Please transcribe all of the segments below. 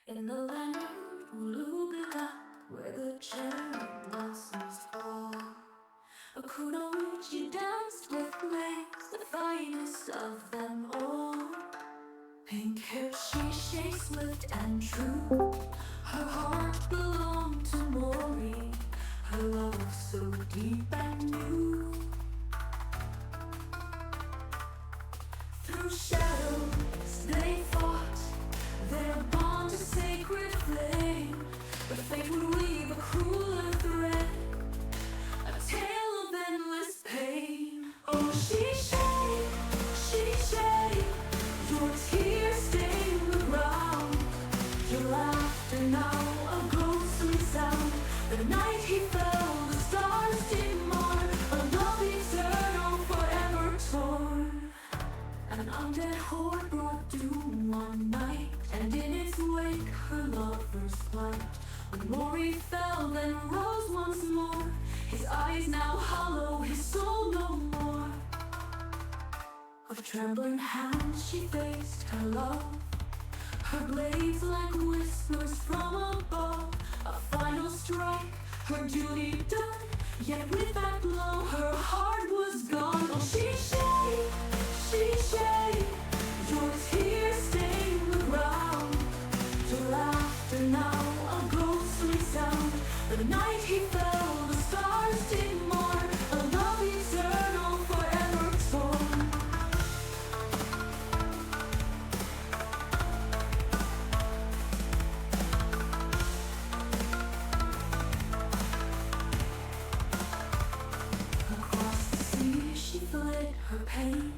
In the land of Ulubila, where the cherry blossoms fall, a kunoichi danced with maids, the finest of them all. Pink hair she shakes swift and true, her heart belonged to Mori, her love so deep and new. Through shadows they fought, their bond a sacred flame, but fate would weave a crueler thread, a tale of endless pain. Oh, she, your tears stain the ground, your laughter now a ghostly sound. The night he fell, the stars did mourn, a love eternal forever torn. An undead horde brought doom one night, and in its wake her lover's flight. When Mori fell, then rose once more, his eyes now hollow, his soul no more. With trembling hands she faced her love, her blades like whispers from above. A final strike, her duty done, yet with that blow her heart was gone. Oh, she, your tears stain the ground, your laughter now a ghostly sound. The night he fell, the stars did mourn, a love eternal forever torn. Across the sea she fled her pain,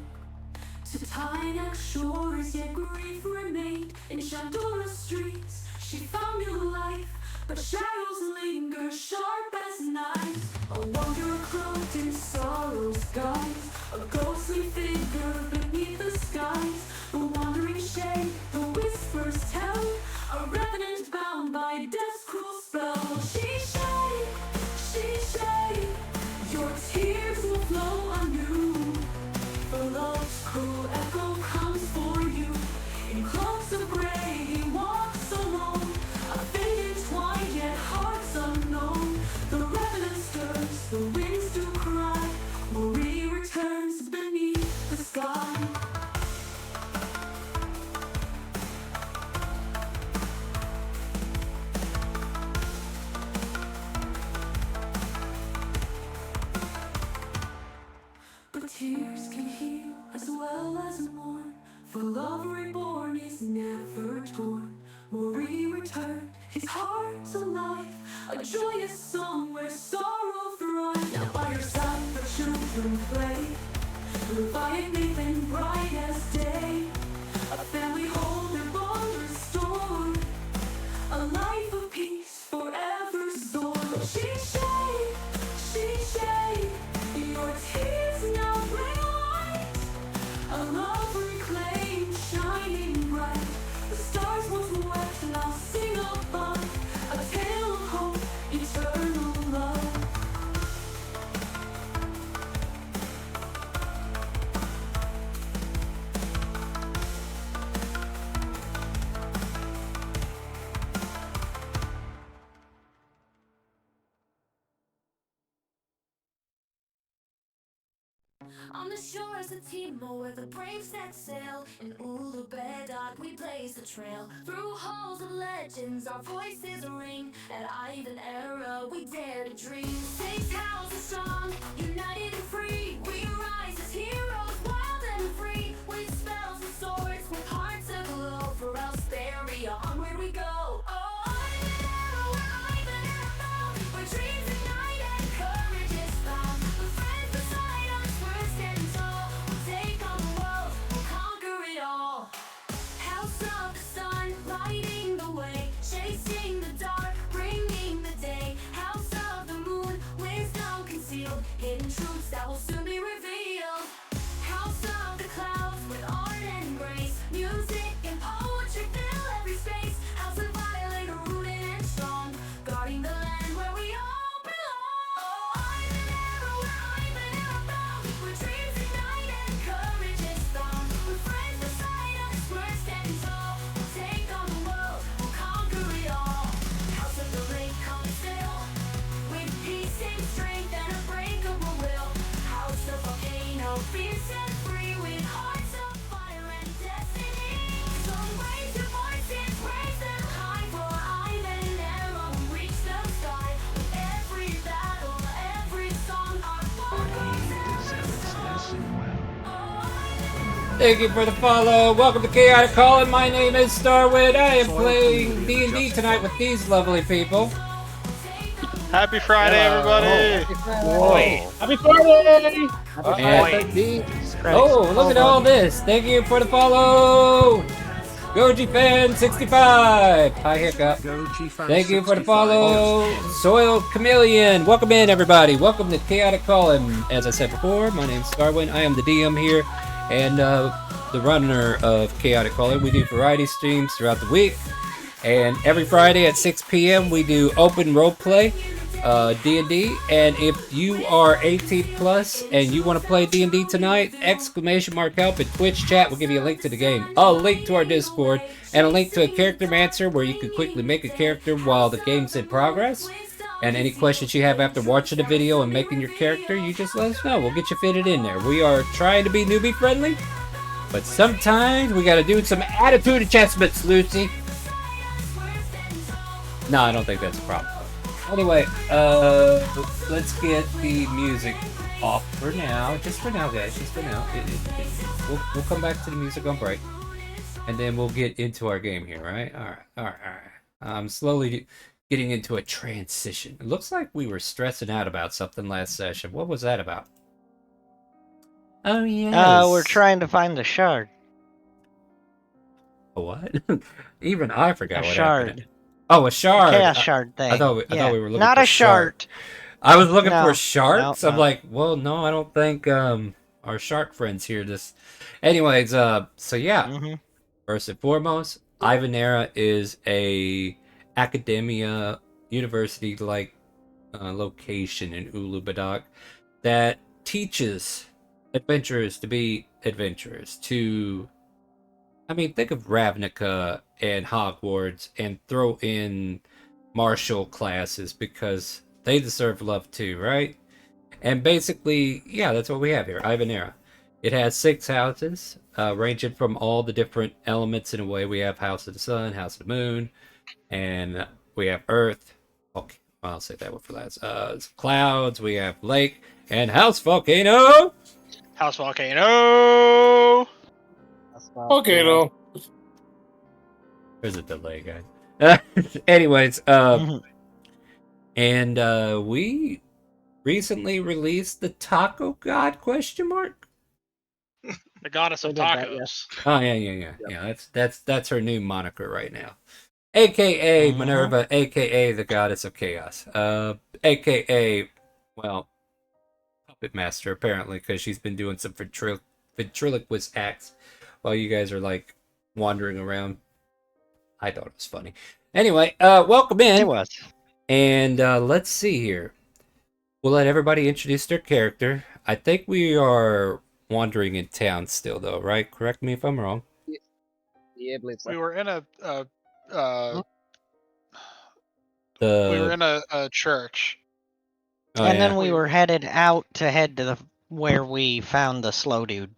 to Tynak shores, yet grief remained. In Shandora streets she found new life, but shadows linger sharp as knives. A wanderer cloaked in sorrow's guise, a ghostly figure beneath the skies. The wandering shade, the whispers tell, a revenant bound by death's cruel spell. She, your tears will flow anew, for love's cruel echo comes for you. In cloaks of grey he walks alone, a fate entwined yet hearts unknown. The revenant stirs, the winds do cry, Mori returns beneath the sky. But tears can heal as well as mourn, for love reborn is never torn. Mori returned, his heart's alive, a joyous song where sorrow thrives. Now by your side the children play, reviving Nathan bright as day. A family home, their bond restored, a life of peace forever stored. Your tears now bring light, a love reclaimed, shining bright. The stars once wept, now sing above, a tale of hope, eternal love. On the shores of Timor, where the brave set sail, in Ulubedag we blaze the trail. Through halls of legends our voices ring, at Ivanerra we dare to dream. Six houses strong, united and free, we rise as heroes, wild and free. With spells and swords, with hearts aglow, for Elsperia onward we go. Oh, Ivanerra, where Ivanerra found, where dreams ignite and courage is found. With friends beside us, we're standing tall. We'll take on the world, we'll conquer it all. House of the sun, lighting the way, chasing the dark, bringing the day. House of the moon, wisdom concealed, hidden truths that will soon be revealed. House of the clouds, with art and grace, music and poetry fill every space. House of violet, rooted and strong, guarding the land where we all belong. Oh, Ivanerra, where Ivanerra found, where dreams ignite and courage is found. With friends beside us, we're standing tall. We'll take on the world, we'll conquer Be set free with hearts of fire and destiny. So raise your voices, raise them high for Ivanerra. We reach the sky with every battle, every song, our fort grows ever strong. Thank you for the follow. Welcome to Chaotic Calling. My name is Starwood. I am playing D&D tonight with these lovely people. Happy Friday, everybody! Happy Friday! Oh, look at all this. Thank you for the follow. Goji Fan 65. Hi, Hiccup. Thank you for the follow. Soil Chameleon. Welcome in, everybody. Welcome to Chaotic Calling. As I said before, my name is Starwin. I am the DM here and the runner of Chaotic Calling. We do variety streams throughout the week. And every Friday at 6 p.m. we do open roleplay, D&D. And if you are 18 plus and you want to play D&D tonight, exclamation mark help in Twitch chat will give you a link to the game, a link to our Discord, and a link to a character mancer where you can quickly make a character while the game's in progress. And any questions you have after watching the video and making your character, you just let us know. We'll get you fitted in there. We are trying to be newbie friendly, but sometimes we gotta do some attitude adjustments, Lucy. No, I don't think that's a problem. Anyway, let's get the music off for now. Just for now, guys. Just for now. We'll come back to the music on break, and then we'll get into our game here, right? All right. I'm slowly getting into a transition. It looks like we were stressing out about something last session. What was that about? Oh, yes. We're trying to find the shard. A what? Even I forgot A what shard. happened. Oh, a shard. Chaos shard thing. I thought we were looking Not for a shard. I was looking No. for sharks. No. I'm like, well, no, I don't think our shark friends here. Anyways, so yeah. First and foremost, Ivanerra is a academia university like location in Ulubadak that teaches adventurers to be adventurers. Think of Ravnica and Hogwarts and throw in martial classes because they deserve love too, right? And basically, yeah, that's what we have here, Ivanerra. It has 6 houses, ranging from all the different elements in a way. We have House of the Sun, House of the Moon, and we have Earth. Okay, I'll say that one for last. Clouds, we have Lake, and House Volcano! House Volcano! Volcano. There's a delay, guys. Anyways, and we recently released the Taco God ? The goddess of tacos. Oh yeah. That's her new moniker right now, aka Minerva, aka the goddess of chaos, aka puppet master apparently, because she's been doing some ventriloquist acts while you guys are like wandering around. I thought it was funny. Anyway, welcome in. It was. And let's see here. We'll let everybody introduce their character. I think we are wandering in town still, though, right? Correct me if I'm wrong. Yeah, I believe so. We were in a church. Oh, And yeah. then we were headed out to head to where we found the slow dude.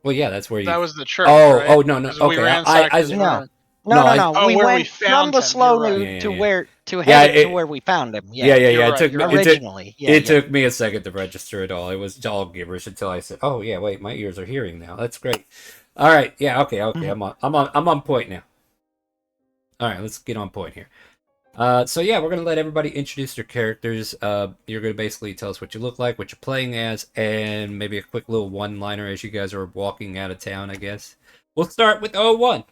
Well, yeah, that's where you. That was the church. Oh, right? oh no, no. 'Cause we Okay, ransacked his No. room. No. Oh, we where we went from found the him, slow you're right. dude Yeah, to yeah. where to Yeah, head it- to where we found him. Yeah. You're It right, took you're me. right. Originally. It took me a second to register it all. It was all gibberish until I said, "Oh yeah, wait, my ears are hearing now. That's great." All right, yeah, okay. I'm on point now. All right, let's get on point here. So yeah, we're gonna let everybody introduce their characters. You're gonna basically tell us what you look like, what you're playing as, and maybe a quick little one-liner as you guys are walking out of town, I guess. We'll start with 01.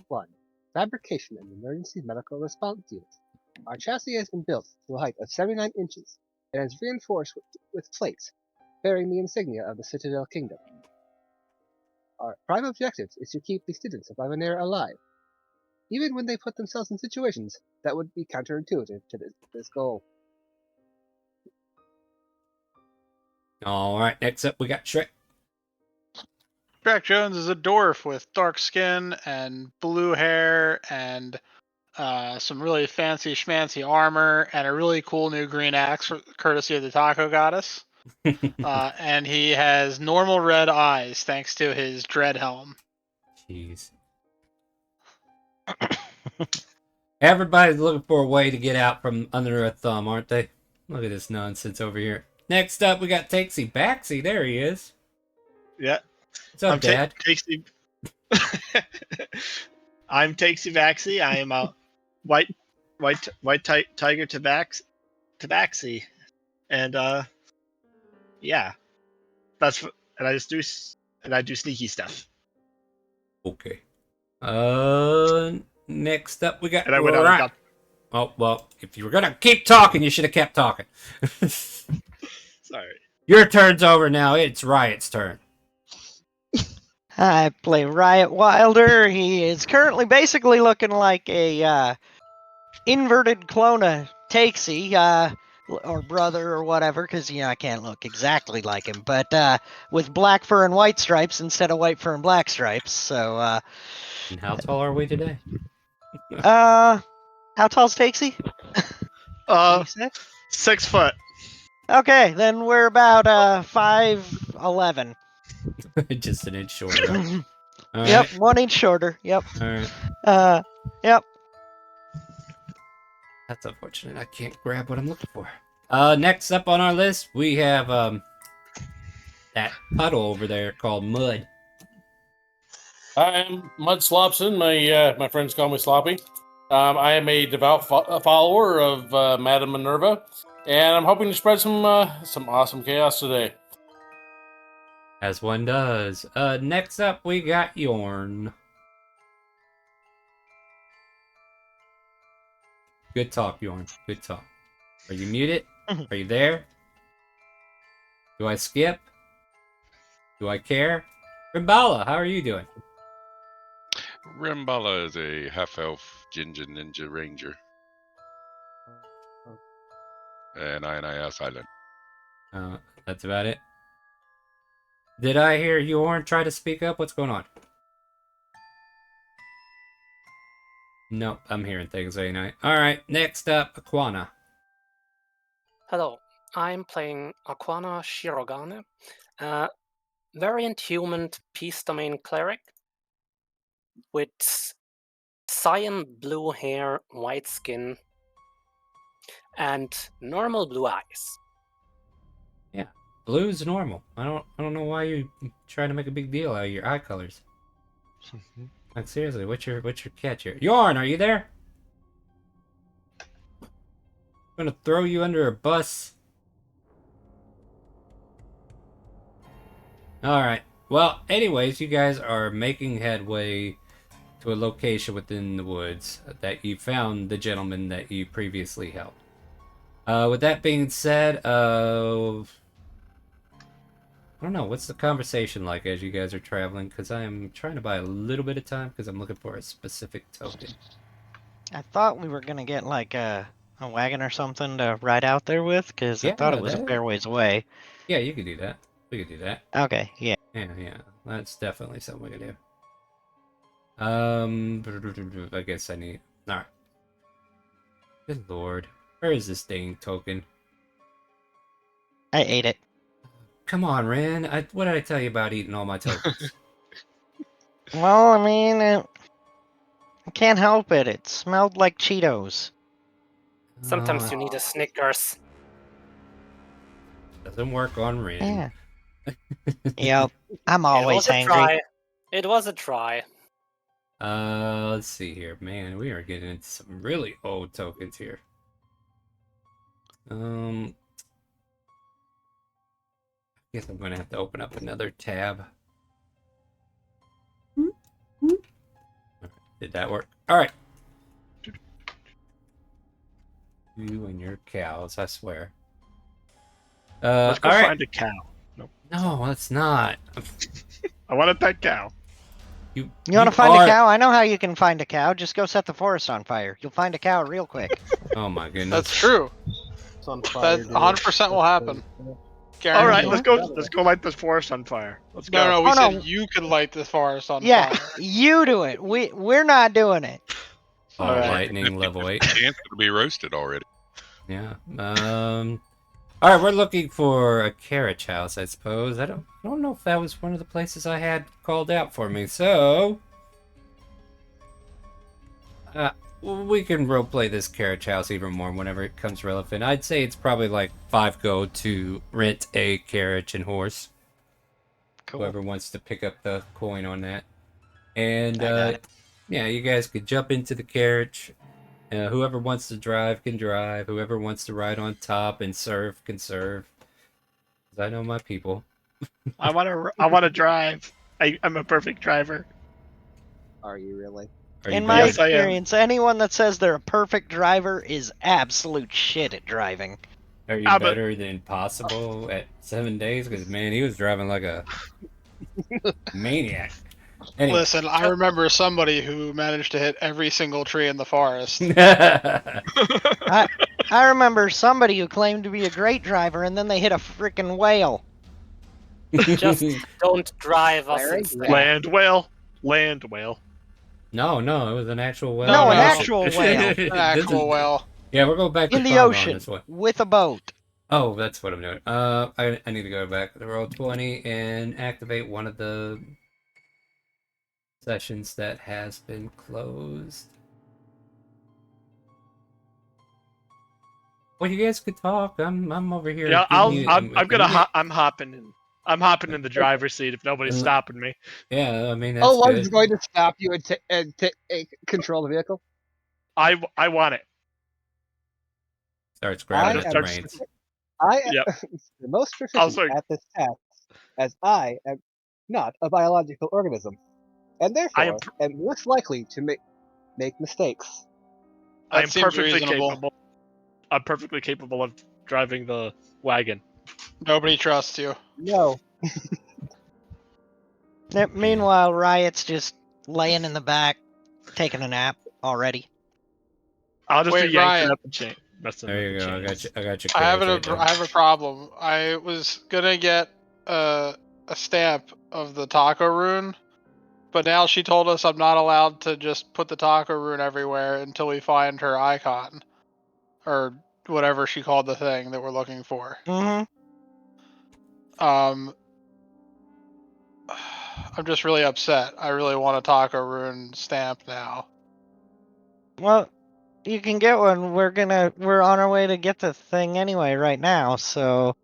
01. Fabrication and Emergency Medical Response Unit. Our chassis has been built to a height of 79 inches and is reinforced with plates bearing the insignia of the Citadel Kingdom. Our prime objective is to keep the students of Ivanerra alive, even when they put themselves in situations that would be counterintuitive to this goal. All right, next up we got Shrek. Jack Jones is a dwarf with dark skin and blue hair and some really fancy schmancy armor, and a really cool new green axe, courtesy of the Taco Goddess. And he has normal red eyes thanks to his dread helm. Jeez. Everybody's looking for a way to get out from under a thumb, aren't they? Look at this nonsense over here. Next up, we got Takesy Baxy. There he is. Yeah. What's up, I'm Dad? I'm Takesy Baxy. I am a white tiger tabaxi. And yeah. And I do sneaky stuff. Okay. Next up, we got. And I went out and got. Oh, well, if you were gonna keep talking, you should have kept talking. Sorry. Your turn's over now. It's Riot's turn. I play Riot Wilder. He is currently basically looking like a inverted clone of Takesy, or brother or whatever, because I can't look exactly like him, but with black fur and white stripes instead of white fur and black stripes. So, And how tall are we today? how tall's Takesy? 6 foot. Okay, then we're about 5'11". Just an inch shorter. All Yep, right. 1 inch shorter. Yep. All right. Yep. That's unfortunate. I can't grab what I'm looking for. Next up on our list, we have that puddle over there called Mud. I'm Mud Slopson. My friends call me Sloppy. I am a devout follower of Madame Minerva, and I'm hoping to spread some awesome chaos today. As one does. Next up, we got Yorn. Good talk, Yorn. Good talk. Are you muted? Are you there? Do I skip? Do I care? Rimbala, how are you doing? Rimbala is a half-elf ginger ninja ranger. And I silent. That's about it. Did I hear Yorn try to speak up? What's going on? Nope, I'm hearing things right now. Alright, next up, Aquana. Hello, I'm playing Aquana Shirogane, variant human peace domain cleric with cyan blue hair, white skin, and normal blue eyes. Yeah, blue's normal. I don't know why you trying to make a big deal out of your eye colors. Like seriously, what's your catch here? Yorn, are you there? I'm gonna throw you under a bus. Alright. Well, anyways, you guys are making headway to a location within the woods that you found the gentleman that you previously helped. With that being said, I don't know, what's the conversation like as you guys are traveling? Because I am trying to buy a little bit of time because I'm looking for a specific token. I thought we were going to get like a wagon or something to ride out there with, because I thought it was a fair ways away. Yeah, you could do that. We could do that. Okay, yeah. Yeah. That's definitely something we can do. I guess I need... Alright. Good lord. Where is this dang token? I ate it. Come on, Ren. What did I tell you about eating all my tokens? Well, I mean, I can't help it. It smelled like Cheetos. Sometimes you need a Snickers. Doesn't work on Ren. Yeah. Yep. I'm always angry. It was a try. Let's see here. Man, we are getting into some really old tokens here. I guess I'm gonna have to open up another tab. Did that work? Alright. You and your cows, I swear. Let's go find a cow. Nope. No, let's not. I want a pet cow. You want to find a cow? I know how you can find a cow. Just go set the forest on fire. You'll find a cow real quick. Oh my goodness. That's true. It's on fire, That 100% will happen. All right, Guaranteed. let's go light this forest on fire. Let's go. No, we Oh, said no. you could light the forest on Yeah, fire. you do it. We're not doing it. Oh, All right. lightning level 8. Chance to be roasted already. Yeah. All right, we're looking for a carriage house, I suppose. I don't know if that was one of the places I had called out for me. So, we can roleplay this carriage house even more whenever it comes relevant. I'd say it's probably like 5 gold to rent a carriage and horse. Cool. Whoever wants to pick up the coin on that. And I got it. yeah, you guys could jump into the carriage. Whoever wants to drive can drive. Whoever wants to ride on top and serve can serve. 'Cause I know my people. I want to drive. I'm a perfect driver. Are you really? Are you In my Yes, I am. experience, anyone that says they're a perfect driver is absolute shit at driving. Are you but- better than possible at 7 days? Because man, he was driving like a maniac. Anyway. Listen, I remember somebody who managed to hit every single tree in the forest. I remember somebody who claimed to be a great driver and then they hit a freaking whale. Just don't drive us Larry? instead. Land whale. Land whale. No, it was an actual whale. No, in an the ocean. actual whale. An This actual is- whale. Yeah, we're going back to In the Karma on ocean this one. with a boat. Oh, that's what I'm doing. I need to go back to the roll 20 and activate one of the sessions that has been closed. Well, you guys could talk. I'm over here. Yeah, giving you- I'm hopping in. I'm hopping in the driver's seat if nobody's stopping me. Yeah, I mean that's Oh, good. one's going to stop you and control the vehicle. I want it. Starts grabbing I at am- the reins. I am Yep. the most Also- proficient at this task, as I am not a biological organism, and therefore I am am less likely to make mistakes. I That am seems perfectly reasonable. capable. I'm perfectly capable of driving the wagon. Nobody trusts you. No, Meanwhile, Riot's just laying in the back, taking a nap already. I'll just Wait, be yanking Ryan. up the chain. messing There with you the go. I got chains. you. I got you. I have carriage right I there. have a problem. I was gonna get a stamp of the taco rune, but now she told us I'm not allowed to just put the taco rune everywhere until we find her icon, or whatever she called the thing that we're looking for. Mm-hmm. I'm just really upset. I really want a taco rune stamp now. Well, you can get one. We're on our way to get the thing anyway right now, so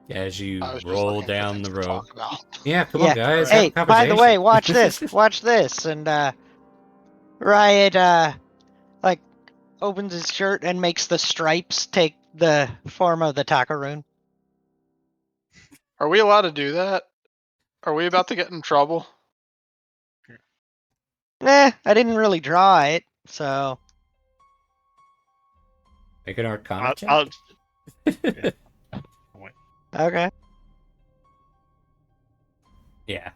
As you I was just roll looking for down things the to road. talk about. Yeah, come yeah. on, guys. Have a Hey, by the conversation. way, watch this. Watch this. And Riot like opens his shirt and makes the stripes take the form of the taco rune. Are we allowed to do that? Are we about to get in trouble? I didn't really draw it, so Make an Arcana check. I'll okay. Yeah,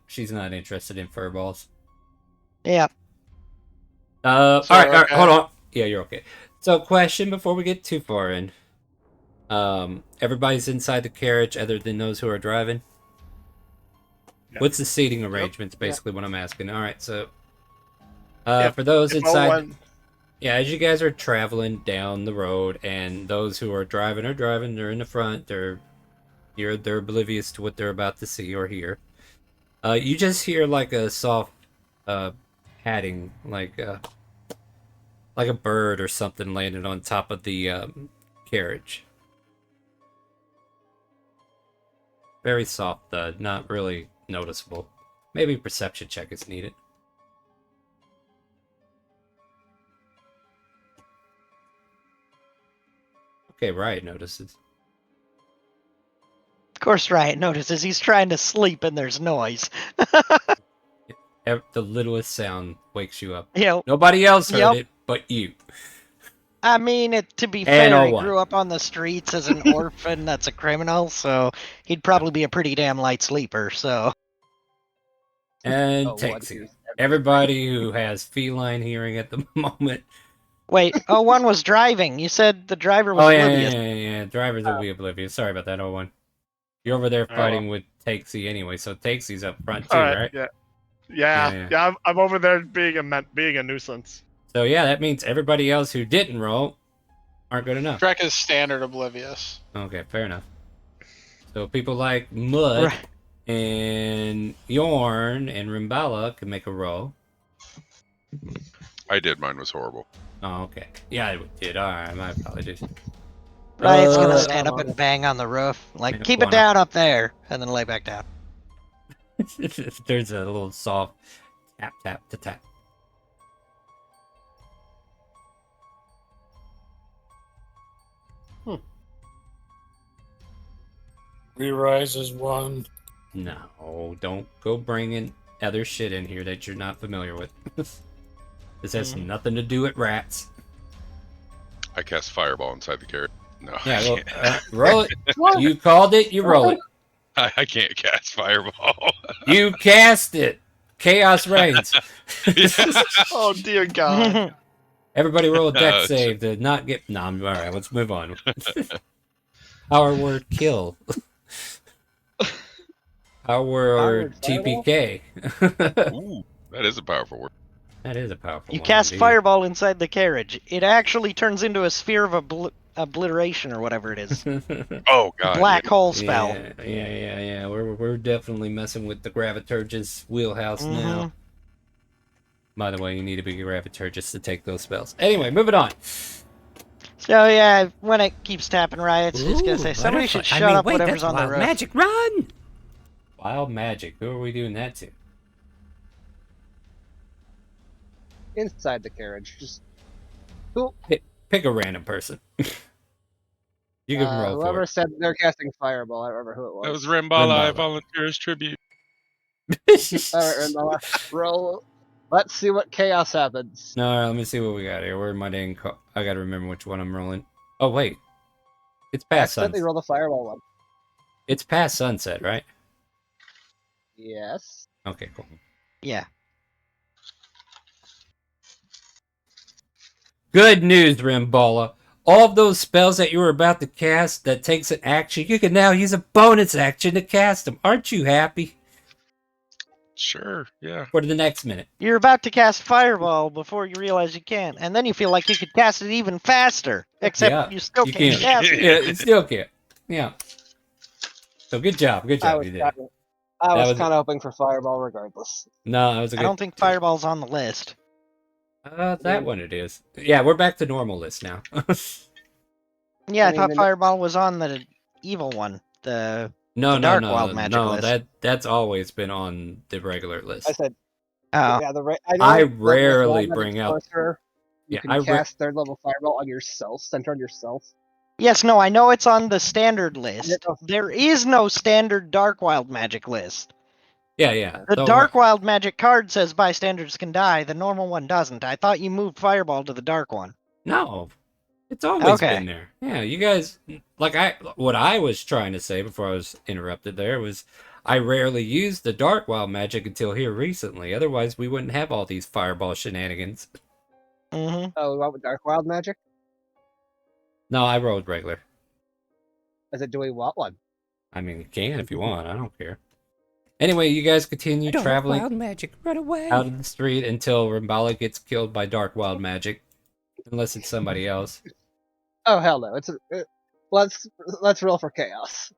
she's not interested in furballs. Yeah. All So right, we're okay? hold on. Yeah, you're okay. So, question before we get too far in. Everybody's inside the carriage other than those who are driving? Yep. What's the seating arrangements, basically, what I'm asking. All right, so... If- for those if inside... Owen- Yeah, as you guys are traveling down the road, and those who are driving, they're in the front, they're oblivious to what they're about to see or hear. You just hear like a soft patting, like a bird or something landed on top of the carriage. Very soft thud, not really noticeable. Maybe perception check is needed. Okay, Riot notices. Of course, Riot notices he's trying to sleep and there's noise. The littlest sound wakes you up. You know, Nobody else heard Yep. it but you. I mean, to be And fair, he O1. grew up on the streets as an orphan that's a criminal, so he'd probably be a pretty damn light sleeper, so. And Oh, takes what you. is- Everybody who has feline hearing at the moment. Wait, one was driving. You said the driver was Oh, yeah, oblivious. yeah. Drivers will be oblivious. Sorry about that, 01. You're over there Oh, fighting with Takesy anyway, so Takesy's up front too, All right. right? Yeah. Yeah. Yeah. I'm over there being a nuisance. So yeah, that means everybody else who didn't roll aren't good enough. Trek is standard oblivious. Okay, fair enough. So people like Mud Right. and Yorn and Rimbala can make a roll. I did. Mine was horrible. Oh, okay. Yeah, I did. All right, my apologies. Riot's gonna Uh, stand up and bang on the roof, like, Yeah, keep why it not? down up there, and then lay back down. There's a little soft tap, tap, to tap. Re-rise is 1. No, don't go bringing other shit in here that you're not familiar with. This has nothing to do with rats. I cast fireball inside the carrot. No, Yeah, I, well, can't. roll it. You called it, you roll it. I can't cast fireball. You cast it. Chaos reigns. Oh dear God. Everybody roll a deck No, save to not get... No, all right, let's move on. Our word kill. Our word TPK. Ooh, that is a powerful word. That is a powerful You one. cast indeed. fireball inside the carriage. It actually turns into a sphere of obliteration or whatever it is. Oh God. Black yeah. hole spell. Yeah. We're definitely messing with the Graviturgis wheelhouse now. By the way, you need to be Graviturgis to take those spells. Anyway, moving on. So yeah, when it keeps tapping Riot, it's gonna say Ooh, somebody butterfly. should shut up whatever's that's on the wild roof. magic. Run! Wild magic. Who are we doing that to? Inside the carriage. Just Pick a random person. You can roll for whoever it. said they're casting fireball. I don't remember who it was. That was Rimbala. I Rimbala. volunteer as tribute. All right, Rimbala, roll. Let's see what chaos happens. No, let me see what we got here. Where am I dang I gotta remember which one I'm rolling. Oh wait, it's past Accidentally sunset. roll the fireball one. It's past sunset, right? Yes. Okay, cool. Yeah. Good news, Rimbala. All of those spells that you were about to cast that takes an action, you can now use a bonus action to cast them. Aren't you happy? Sure. Yeah. For the next minute. You're about to cast fireball before you realize you can't, and then you feel like you could cast it even faster. Except Yeah, you still you can't can't. cast it. Yeah, you still can't. Yeah. So good job. Good I job. was You did. kind was- of hoping for fireball regardless. No, that was a I good. don't think fireball's on the list. That one it is. Yeah, we're back to normal list now. Yeah, I I mean, thought the- fireball was on the evil one. No, The no, Dark no, Wild Magic no. list. That's always been on the regular I list. said, Oh, yeah, I know that rarely with Wild bring Magic out- Sorcerer, you Yeah, can cast third level fireball on yourself, center on yourself. yes, no, I know it's on the standard list. know. There is no standard Dark Wild Magic list. Yeah. The Don't Dark worry. Wild Magic card says bystanders can die. The normal one doesn't. I thought you moved fireball to the dark one. No, it's always Okay. been there. Yeah, you guys what I was trying to say before I was interrupted there was I rarely used the Dark Wild Magic until here recently. Otherwise, we wouldn't have all these fireball shenanigans. Mm-hmm. Oh, we went with Dark Wild Magic? No, I rolled regular. I said, do we want one? I mean, you can if you want. I don't care. Anyway, you guys continue traveling Wild magic, run away. out of the street until Rimbala gets killed by Dark Wild Magic. Unless it's somebody else. Oh, hell no. Let's roll for chaos.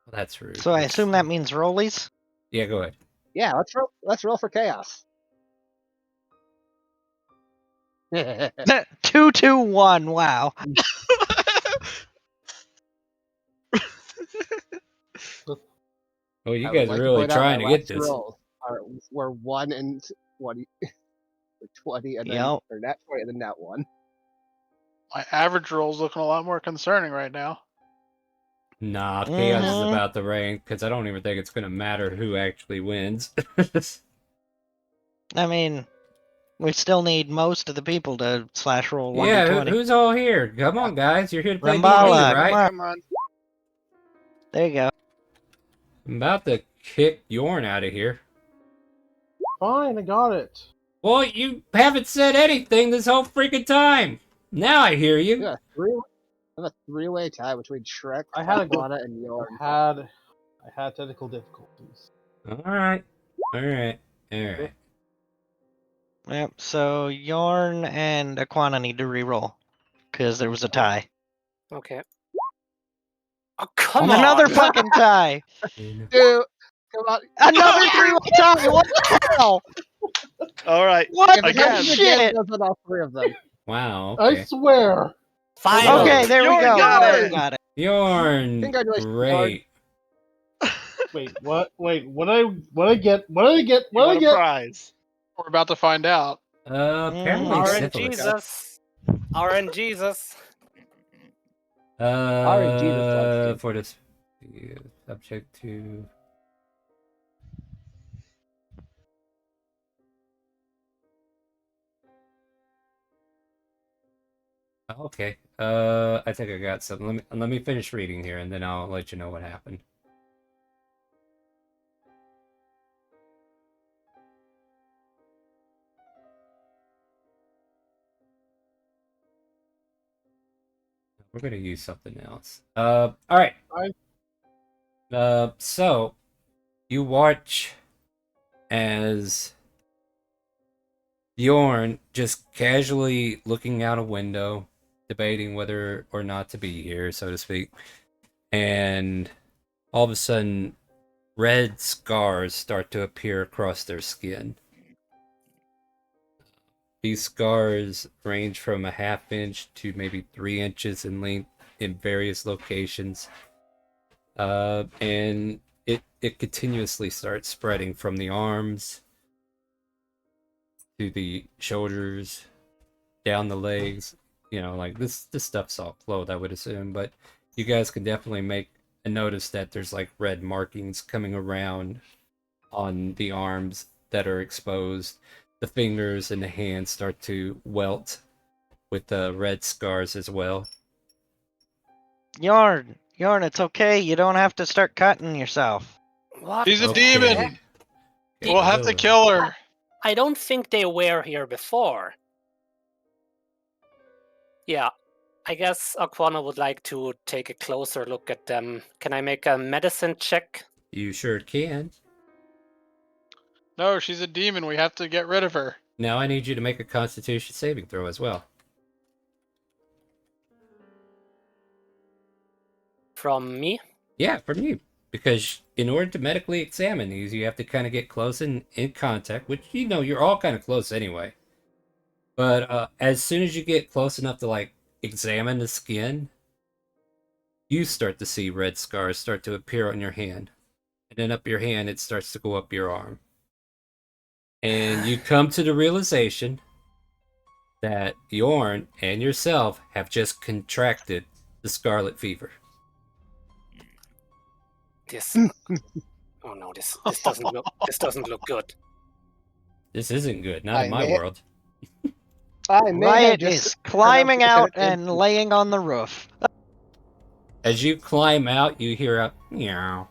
Well, that's rude. So I assume that means rollies? Yeah, go ahead. Yeah, let's roll for chaos. 2, 2, 1. Wow. Oh, you I guys would like are really point out trying my to get last this. rolls were 1 and 20. 20 and then Yep. or nat 20 and then nat 1. My average roll's looking a lot more concerning right now. Nah, chaos is Mhm. about the rank because I don't even think it's gonna matter who actually wins. I mean, we still need most of the people to slash roll 1 yeah, to 20. who's all here? Come on, guys, you're here to play D&D, Rimbala, right? come on. Come on. There you go. I'm about to kick Yorn out of here. Fine, I got it. Well, you haven't said anything this whole freaking time. Now I hear you. Yeah, I have a three-way tie between Shrek, I had a good- Iguana, and Yorn. I had technical difficulties. Alright. Alright. Alright. Yep. So Yorn and Aquana need to reroll because there was a tie. Okay. Oh, come Another on! fucking tie. Dude, come on. Another three-way tie. What the hell? All right. What If the it happens again, shit? it goes on all three of them. Wow, I okay. swear. Finally! Okay, there we Yorn go. got There we it! got it. Yorn! Congratulations, Great. Wait, what? Wait, what I get? What did I get? You What want did a I get? prize. We're about to find out. Apparently syphilis. RNGesus. RNGesus. Jesus loves you. For this subject to. Okay. I think I got something. Let me finish reading here, and then I'll let you know what happened. We're gonna use something else. All right. So you watch as Bjorn just casually looking out a window, debating whether or not to be here, so to speak, and all of a sudden, red scars start to appear across their skin. These scars range from a half-inch to maybe 3 inches in length in various locations. And it continuously starts spreading from the arms to the shoulders, down the legs. You know, like this stuff's all clothed, I would assume, but you guys can definitely make a notice that there's like red markings coming around on the arms that are exposed. The fingers and the hands start to welt with the red scars as well. Yarn, it's okay. You don't have to start cutting yourself. What? She's a Okay. demon. Okay, We'll have to ugh. kill her. I don't think they were here before. Yeah, I guess Aquana would like to take a closer look at them. Can I make a medicine check? You sure can. No, she's a demon. We have to get rid of her. Now I need you to make a Constitution saving throw as well. From me? Yeah, from you. Because in order to medically examine these, you have to kind of get close and in contact, which, you know, you're all kind of close anyway. But as soon as you get close enough to, like, examine the skin, you start to see red scars start to appear on your hand. And then up your hand, it starts to go up your arm. And you come to the realization that Bjorn and yourself have just contracted the scarlet fever. This. Oh no, this doesn't look good. This isn't good, not in my may- world. I may have Riot just is climbing pronounced out it and laying on the roof. As you climb out, you hear a meow.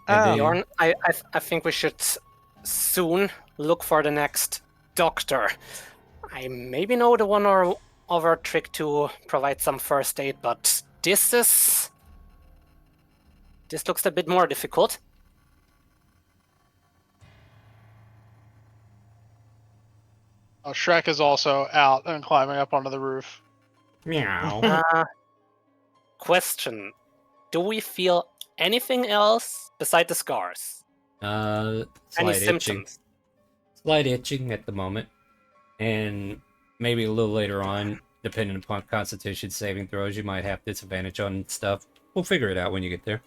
And Oh. then- Bjorn, I think we should soon look for the next doctor. I maybe know the one or other trick to provide some first aid, but this looks a bit more difficult. Oh, Shrek is also out and climbing up onto the roof. Meow. Question: do we feel anything else beside the scars? Slight Any itching. symptoms? Slight itching at the moment. And maybe a little later on, depending upon Constitution saving throws, you might have disadvantage on stuff. We'll figure it out when you get there.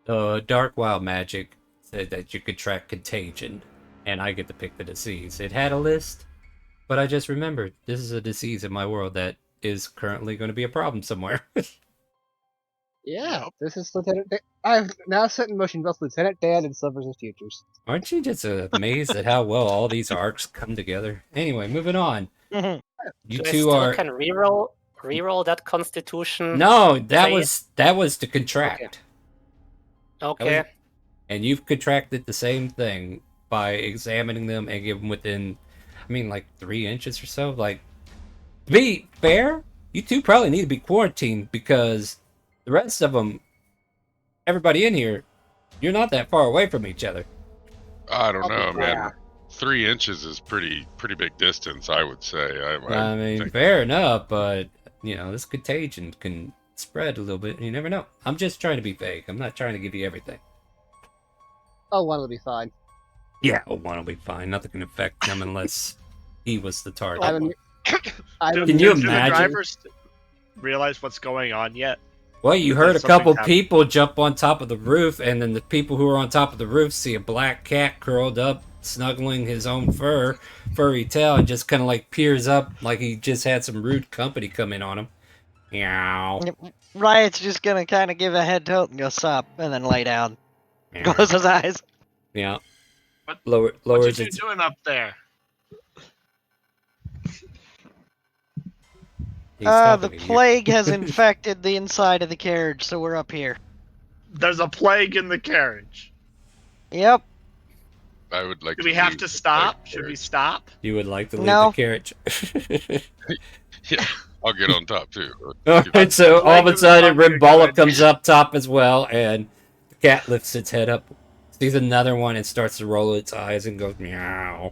Dark Wild Magic said that you could track contagion, and I get to pick the disease. It had a list, but I just remembered this is a disease in my world that is currently going to be a problem somewhere. Yeah, this is Lieutenant Dan. I've now set in motion both Lieutenant Dan and Silvers and Futures. Aren't you just amazed at how well all these arcs come together? Anyway, moving on. Mhm. You Do I two still are can reroll that Constitution. no. That Say- was to contract. Okay. And you've contracted the same thing. by examining them and give them within, I mean, like 3 inches or so. Like, to be fair, you two probably need to be quarantined because the rest of them, everybody in here, you're not that far away from each other. I don't I'll be know, fine. man. 3 inches is pretty big distance, I would say. I mean, think- fair enough, but you know, this contagion can spread a little bit. You never know. I'm just trying to be vague. I'm not trying to give you everything. Oh, one will be fine. Yeah, one will be fine. Nothing can affect him unless he was the target. I'm Can you do the imagine? drivers realize what's going on yet? Well, you Has heard a something couple happened? people jump on top of the roof, and then the people who are on top of the roof see a black cat curled up, snuggling his own furry tail, and just kind of like peers up like he just had some rude company come in on him. Meow. Riot's just gonna kind of give a head tilt and go sup, and then lay down. Meow. Close his eyes. Yeah. What- Lowers What you its. doing up there? He's The talking to you. plague has infected the inside of the carriage, so we're up here. There's a plague in the carriage. Yep. I would like Do to we have leave to the stop? bike Should we carriage. stop? You would like to leave No. the carriage. Yeah, I'll get on top too. Alright, so all of a Like sudden, the fucking Rimbola good. comes up top as well, and the cat lifts its head up, sees another one, and starts to roll its eyes and goes meow.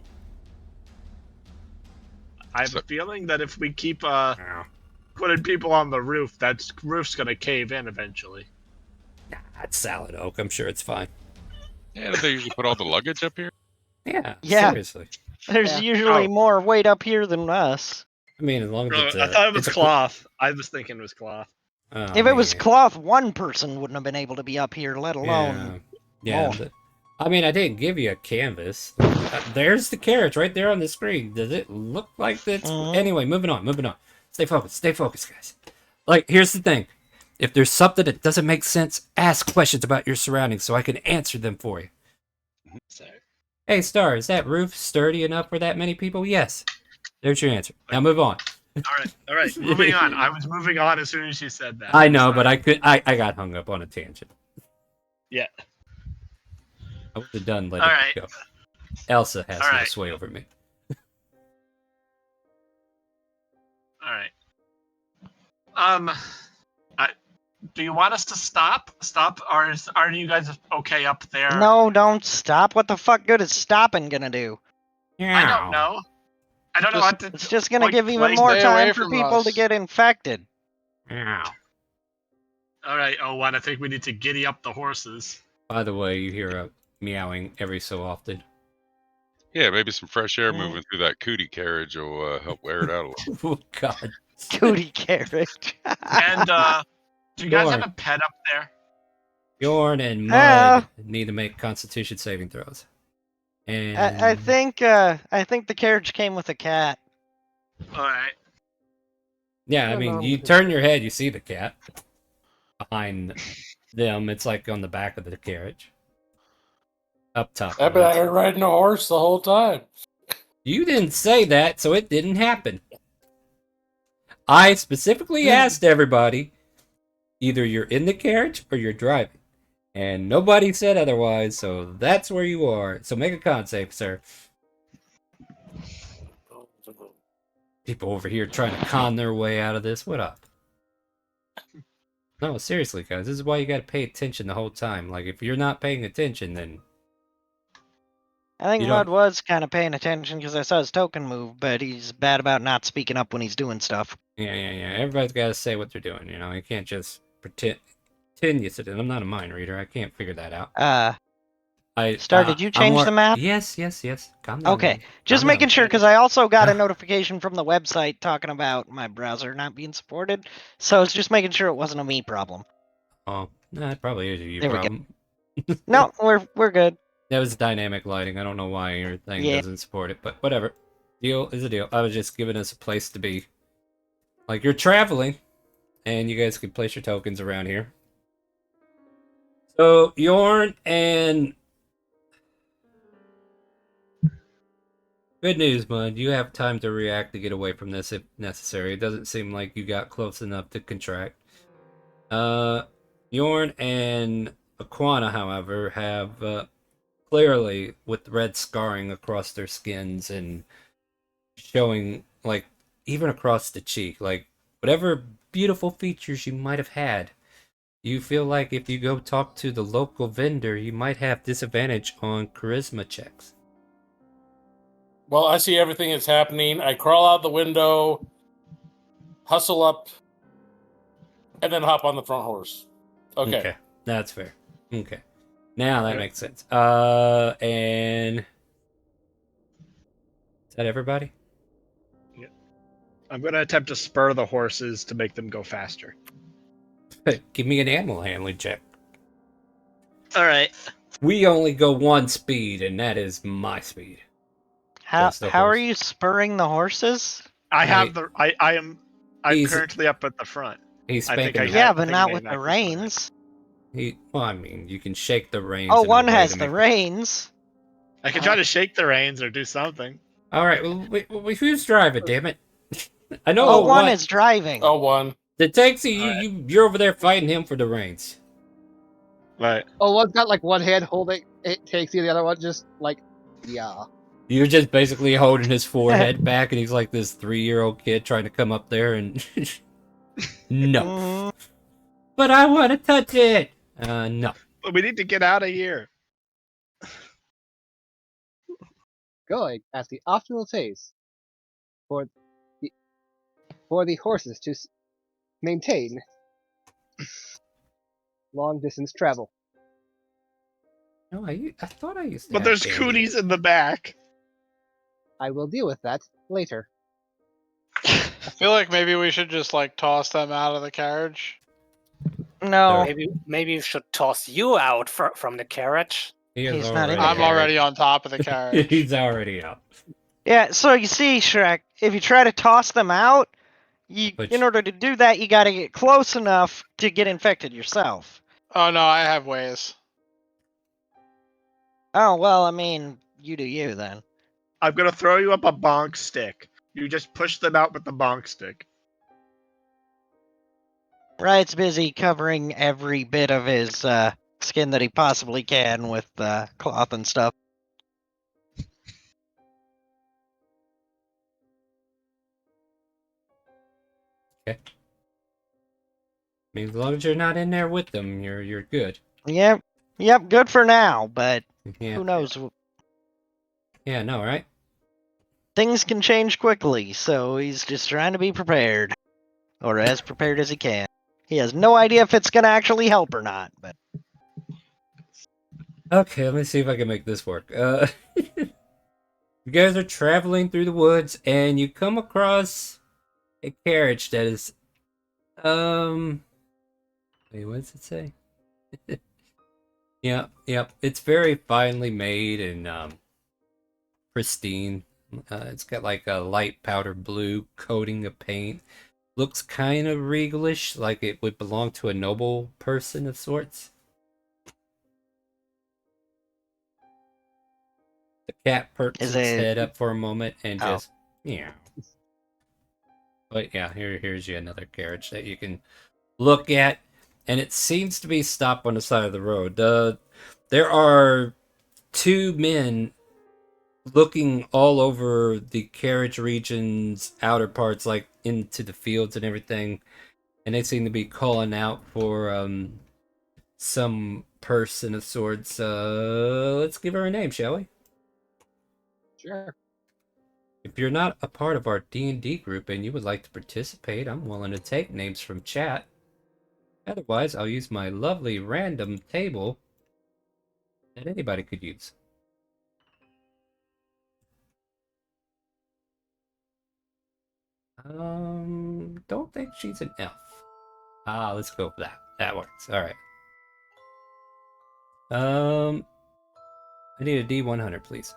I have So- a feeling that if we keep Meow. putting people on the roof, that roof's gonna cave in eventually. It's Salad Oak. I'm sure it's fine. Yeah, do they usually put all the luggage up here? Yeah, Yeah. seriously. There's Yeah. usually Oh. more weight up here than us. I mean, as long as it's I thought it was it's a- cloth. I was thinking it was cloth. Oh, If it was man. cloth, one person wouldn't have been able to be up here, let alone. Yeah. more. I mean, I didn't give you a canvas. There's the carriage right there on the screen. Does it look like that's... Mhm. Anyway, moving on. Stay focused, guys. Like, here's the thing. If there's something that doesn't make sense, ask questions about your surroundings so I can answer them for you. So, Hey, Star, is that roof sturdy enough for that many people? Yes. There's your answer. Now move on. all right. Moving on. I was moving on as soon as you said that. I know, but Sorry. I got hung up on a tangent. Yeah. I would have done letting All it right. go. Elsa has All no right. sway over me. All right. Do you want us to stop? Stop? Are you guys okay up there? No, don't stop. What the fuck good is stopping gonna do? I don't know. I don't know what to. It's just gonna Like, give even like, more stay time away for from people to us. get infected. Meow. All right, Owen. I think we need to giddy up the horses. By the way, you hear a meowing every so often. Yeah, maybe some fresh air Mm. moving through that cootie carriage will help wear it out a little. Oh, God. Cootie carrot. And do you guys have Dorn. a pet up there? Bjorn and Mud Ah. need to make Constitution saving throws. And I think the carriage came with a cat. All right. yeah, I mean, you turn your head, you see the cat behind them. It's like on the back of the carriage, up top. I've been out here riding a horse the whole time. You didn't say that, so it didn't happen. I specifically asked everybody, either you're in the carriage or you're driving. And nobody said otherwise, so that's where you are. So make a con save, sir. People over here trying to con their way out of this. What up? No, seriously, guys. This is why you gotta pay attention the whole time. Like, if you're not paying attention, then... I think You Mud don't- was kind of paying attention because I saw his token move, but he's bad about not speaking up when he's doing stuff. Yeah. Everybody's gotta say what they're doing, you know? You can't just pretend you sit in. I'm not a mind reader. I can't figure that out. Star, did you I'm change the map? Yes. Calm down. Okay, man. just Calm making down. sure because I also got a notification from the website talking about my browser not being supported. So it's just making sure it wasn't a me problem. Oh, no, it probably is a you There we go. problem. No, we're good. That was dynamic lighting. I don't know why your thing Yeah. doesn't support it, but whatever. Deal is a deal. I was just giving us a place to be. Like, you're traveling, and you guys can place your tokens around here. So, Yorn and... Good news, Mud. You have time to react to get away from this if necessary. It doesn't seem like you got close enough to contract. Yorn and Aquana, however, have clearly with red scarring across their skins and showing, like, even across the cheek, like, whatever beautiful features you might have had. You feel like if you go talk to the local vendor, you might have disadvantage on charisma checks. Well, I see everything that's happening. I crawl out the window, hustle up, and then hop on the front horse. Okay. That's fair. Okay. Now that Okay. makes sense. And is that everybody? I'm going to attempt to spur the horses to make them go faster. Give me an animal handling check. All right. We only go one speed, and that is my speed. How Just the how are horse. you spurring the horses? I'm currently up at the front. He's I think spanking I them. Yeah, have- but think not I with can the actually spur it. reins. Well, I mean, you can shake the reins. Oh, in a one way has to the make reins. I can try to shake the reins or do something. All right, well, who's driving? Damn it! I know. Oh, one one is driving. Oh, one. The taxi. You're over there fighting him for the reins. Right. Oh, one's got like one hand holding it, takes the other one just like, yeah. You're just basically holding his forehead back, and he's like this 3-year-old kid trying to come up there and no. Mhm. But I want to touch it. No. But we need to get out of here. Going at the optimal pace for the horses to maintain long distance travel. No, I thought I used to. But have there's bandits. cooties in the back. I will deal with that later. I feel like maybe we should just like toss them out of the carriage. No, Maybe you should toss you out from the carriage. He is He's not in already the I'm already on top of the carriage. He's already out. yeah. So you see, Shrek, if you try to toss them out, in order to do that, you got to get close enough to get infected yourself. Oh no, I have ways. Oh well, I mean, you do you then. I'm gonna throw you up a bonk stick. You just push them out with the bonk stick. Riot's busy covering every bit of his skin that he possibly can with cloth and stuff. Okay. I mean, as long as you're not in there with them, you're good. Yep, good for now, but Yeah. who knows? Yeah, no, right? Things can change quickly, so he's just trying to be prepared. Or as prepared as he can. He has no idea if it's going to actually help or not, but... Okay, let me see if I can make this work. You guys are traveling through the woods, and you come across a carriage that is, wait, what does it say? Yep. It's very finely made and pristine. It's got like a light powder blue coating of paint. Looks kind of regalish, like it would belong to a noble person of sorts. The cat perks its head up for a moment and just meow. But yeah, here's you another carriage that you can look at, and it seems to be stopped on the side of the road. There are two men looking all over the carriage region's outer parts, like into the fields and everything, and they seem to be calling out for some person of sorts. Let's give her a name, shall we? Sure. If you're not a part of our D&D group and you would like to participate, I'm willing to take names from chat. Otherwise, I'll use my lovely random table that anybody could use. Don't think she's an elf. Let's go for that. That works. All right. I need a D100, please.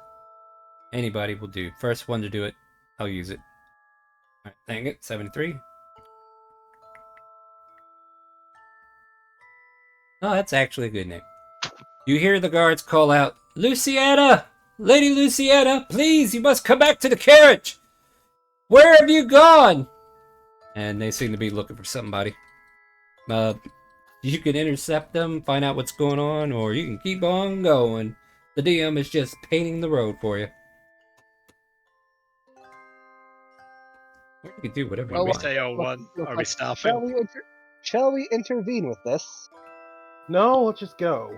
Anybody will do. First one to do it, I'll use it. All right, dang it, 73. Oh, that's actually a good name. You hear the guards call out, "Luciana! Lady Luciana, please, you must come back to the carriage! Where have you gone?" And they seem to be looking for somebody. You can intercept them, find out what's going on, or you can keep on going. The DM is just painting the road for you. Or you can do whatever you We want. say Looks are we like- stopping? Shall we intervene with this? No, let's just go.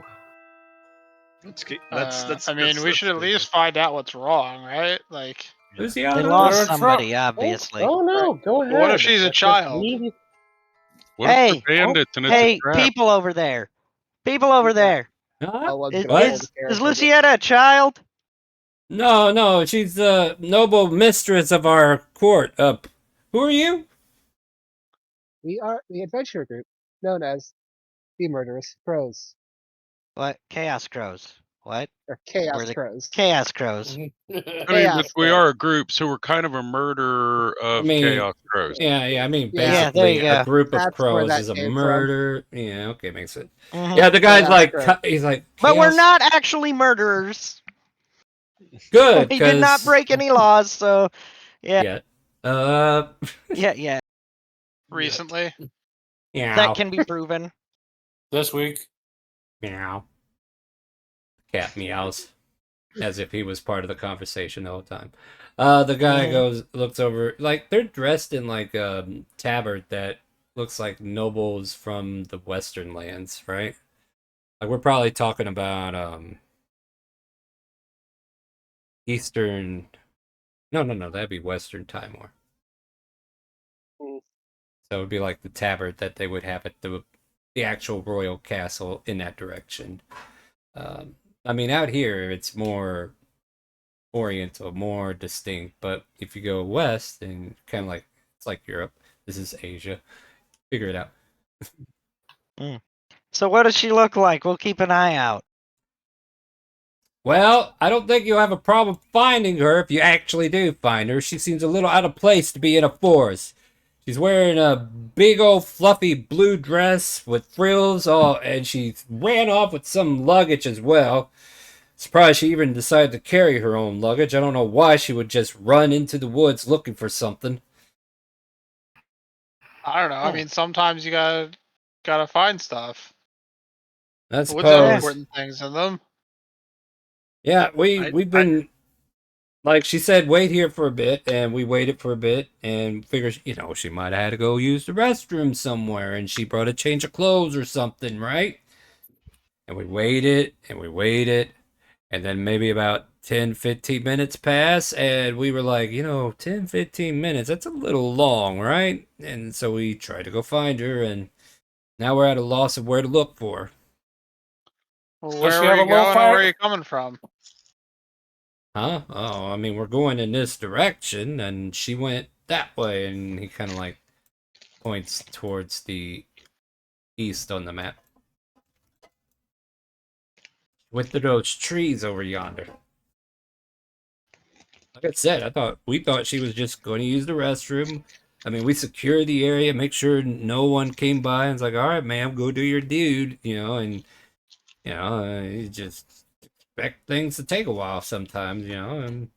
I mean, we should at least find out what's wrong, right? Like, Who's the They other? lost Trump. somebody, obviously. Oh no, go ahead. what if she's a child? What if Hey, they're bandits and it's Hey, a trap? people over there. People over there. Huh? Oh, one's Is, gonna hold is, the is carriage. Lucietta a child? No, she's the noble mistress of our court. Who are you? We are the adventure group known as the Murderous Crows, What? Chaos Crows. What? or Chaos We're the Crows. Chaos Crows. I mean, Chaos we Crows. are a group, so we're kind of a murder of Chaos Crows. Yeah, I mean, Yeah, there basically, you a go. group of That's where crows that is a came from. murder. Yeah, okay, makes sense. Mhm. Yeah, the guy's Chaos like, Crow. he's like, But we're Chaos- not actually murderers. good. We did not 'cause- break any laws, so yeah. Yeah. Yeah. Recently? Meow. That can be proven. This week. Meow. Cat meows. As if he was part of the conversation the whole time. The guy looks over, like, they're dressed in, like, a tabard that looks like nobles from the Western lands, right? Like, we're probably talking about, Eastern... No, that'd be Western Timor. Mm. So it would be like the tabard that they would have at the actual royal castle in that direction. I mean, out here, it's more oriental, more distinct. But if you go west, and kind of like, it's like Europe. This is Asia. Figure it out. So what does she look like? We'll keep an eye out. Well, I don't think you'll have a problem finding her if you actually do find her. She seems a little out of place to be in a forest. She's wearing a big old fluffy blue dress with frills, and she ran off with some luggage as well. Surprised she even decided to carry her own luggage. I don't know why she would just run into the woods looking for something. I don't know. I mean, sometimes you gotta find stuff. I Woods have suppose. important things in them. Yeah, we've been, like she said, wait here for a bit, and we waited for a bit, and figured, she might have had to go use the restroom somewhere, and she brought a change of clothes or something, right? And we waited, and then maybe about 10, 15 minutes pass, and we were like, 10, 15 minutes, that's a little long, right? And so we tried to go find her, and now we're at a loss of where to look for her. Well, Does where she are have you a low going and fire- where are you coming from? Huh? Oh, I mean, we're going in this direction, and she went that way, and he kind of like points towards the east on the map. With those trees over yonder. Like I said, we thought she was just going to use the restroom. I mean, we secured the area, make sure no one came by, and it's like, all right, ma'am, go do your dude, and you just expect things to take a while sometimes, and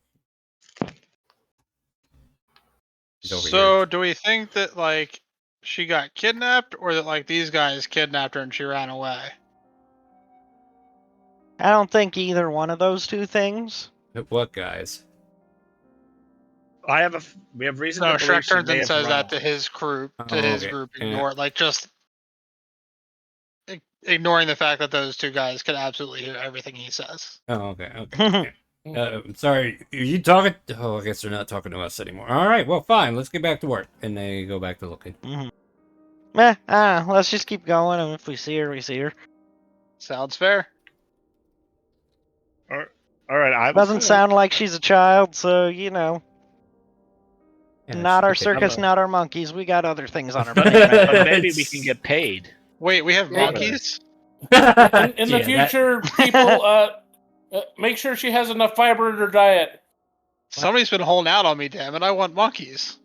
he's over So, do we think that, like, she got kidnapped, or that, like, these guys kidnapped her and she ran away? I don't think either one of those two things. here. What guys? We have reason No, to believe Shrek she turns may and have says run that to away. his group, Okay, ignore, like, just ignoring the fact that those two guys could absolutely hear everything he says. Oh, okay. I'm sorry. Are you talking? Oh, I guess they're not talking to us anymore. All right. Well, fine. Let's get back to work. And they go back to looking. Let's just keep going, and if we see her, we see her. Sounds fair. All right, Doesn't sound like she's a child, so Yeah, not she our could take- circus, not our monkeys. We got other things on our but, plate. but maybe we can get paid. Wait, we have Yeah. monkeys? In the Yeah, future, people, make sure she has enough fiber in her diet. Somebody's been holding out on me, damn it. I want monkeys.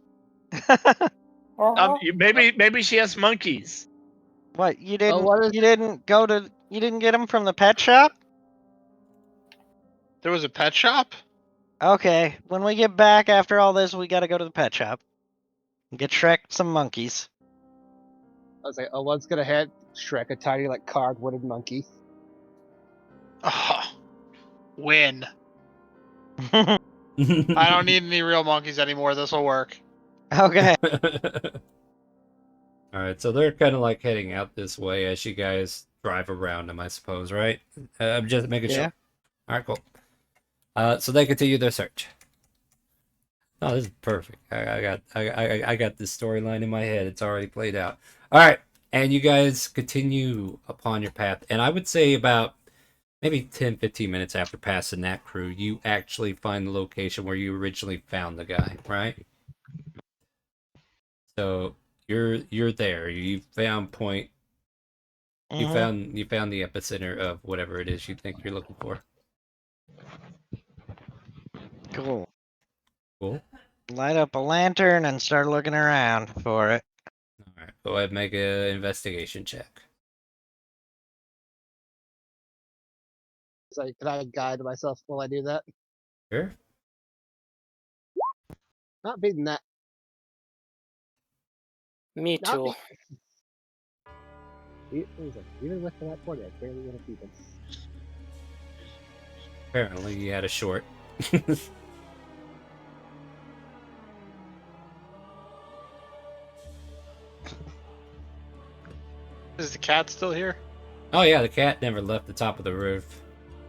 Maybe she has monkeys. What, you didn't? what is- You didn't get them from the pet shop? There was a pet shop? Okay, when we get back after all this, we gotta go to the pet shop and get Shrek some monkeys. I was like, one's gonna hand Shrek a tiny, like, carved wooden monkey. Oh, Win. I don't need any real monkeys anymore. This will work. Okay. All right, so they're kind of like heading out this way as you guys drive around them, I suppose, right? I'm just making Yeah. sure. All right, cool. So they continue their search. Oh, this is perfect. I got this storyline in my head. It's already played out. All right, and you guys continue upon your path, and I would say about maybe 10, 15 minutes after passing that crew, you actually find the location where you originally found the guy, right? So you're there. You found point. You found the epicenter of whatever it is you think you're looking for. Cool. Cool. Light up a lantern and start looking around for it. All right. Go ahead and make an investigation check. So can I guide myself while I do that? Sure. Not beating that. Me Not too. Even with that 40, I barely want to beat him. Apparently, you had a short. Is the cat still here? Oh yeah, the cat never left the top of the roof.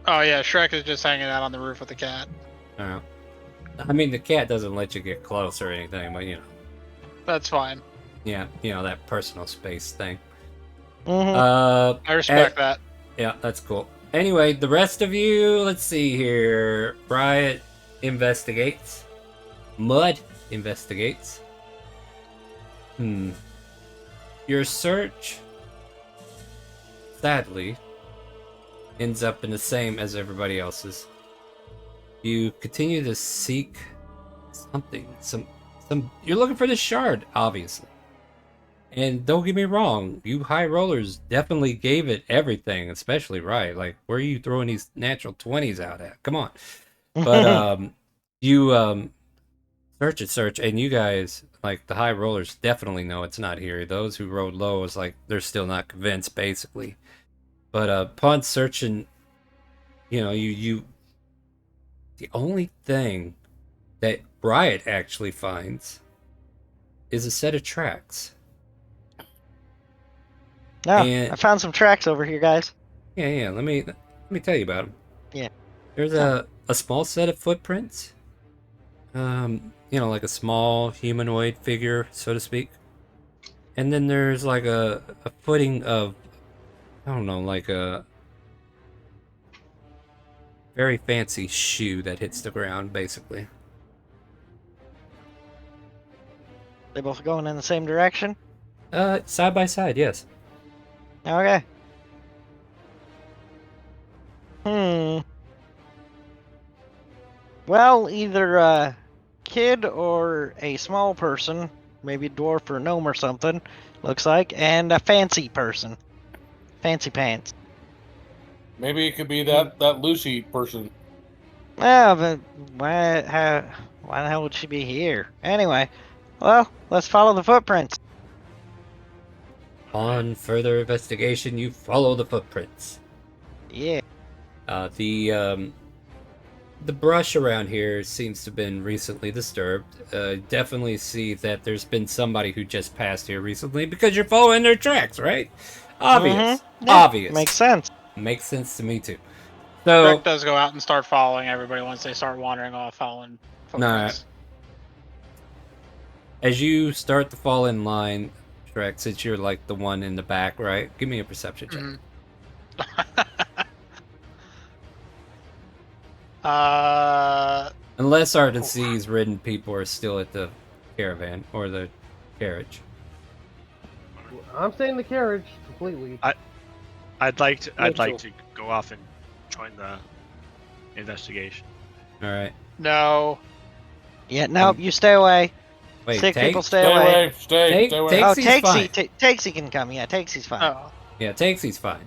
Oh yeah, Shrek is just hanging out on the roof with the cat. Oh. I mean, the cat doesn't let you get close or anything, but you know. That's fine. Yeah, you know, that personal space thing. Mm-hmm. I respect that. Yeah, that's cool. Anyway, the rest of you, let's see here. Riot investigates. Mud investigates. Your search, sadly, ends up in the same as everybody else's. You continue to seek something. Some. You're looking for the shard, obviously. And don't get me wrong, you high rollers definitely gave it everything, especially Riot. Like, where are you throwing these natural 20s out at? Come on. But you search, and you guys, like the high rollers, definitely know it's not here. Those who rolled low is like they're still not convinced, basically. But upon searching, you know, you the only thing that Riot actually finds is a set of tracks. No, And I found some tracks over here, guys. yeah. Let me tell you about them. Yeah. There's a small set of footprints. You know, like a small humanoid figure, so to speak. And then there's like a footing of, I don't know, like a very fancy shoe that hits the ground, basically. They both going in the same direction? Side by side, yes. Okay. Well, either a kid or a small person, maybe a dwarf or a gnome or something, looks like, and a fancy person. Fancy pants. Maybe it could be that Lucy person. Yeah, but why the hell would she be here? Anyway, well, let's follow the footprints. On further investigation, you follow the footprints. Yeah. The brush around here seems to have been recently disturbed. Definitely see that there's been somebody who just passed here recently because you're following their tracks, right? Obvious. Yeah, Obvious. Makes sense. Makes sense to me too. So Shrek does go out and start following everybody once they start wandering off, following footprints. As you start to fall in line, Shrek, since you're like the one in the back, right? Give me a perception check. Unless Ardency's ridden people are still at the caravan or the carriage. I'm staying the carriage completely. I'd like to go off and join the investigation. All right. No. Yeah, no, you stay away. Wait, Sick Take- people stay away. Stay away. Oh, Takesie's fine. Takesy can come. Yeah, Takesie's fine. Oh. Yeah, Takesie's fine.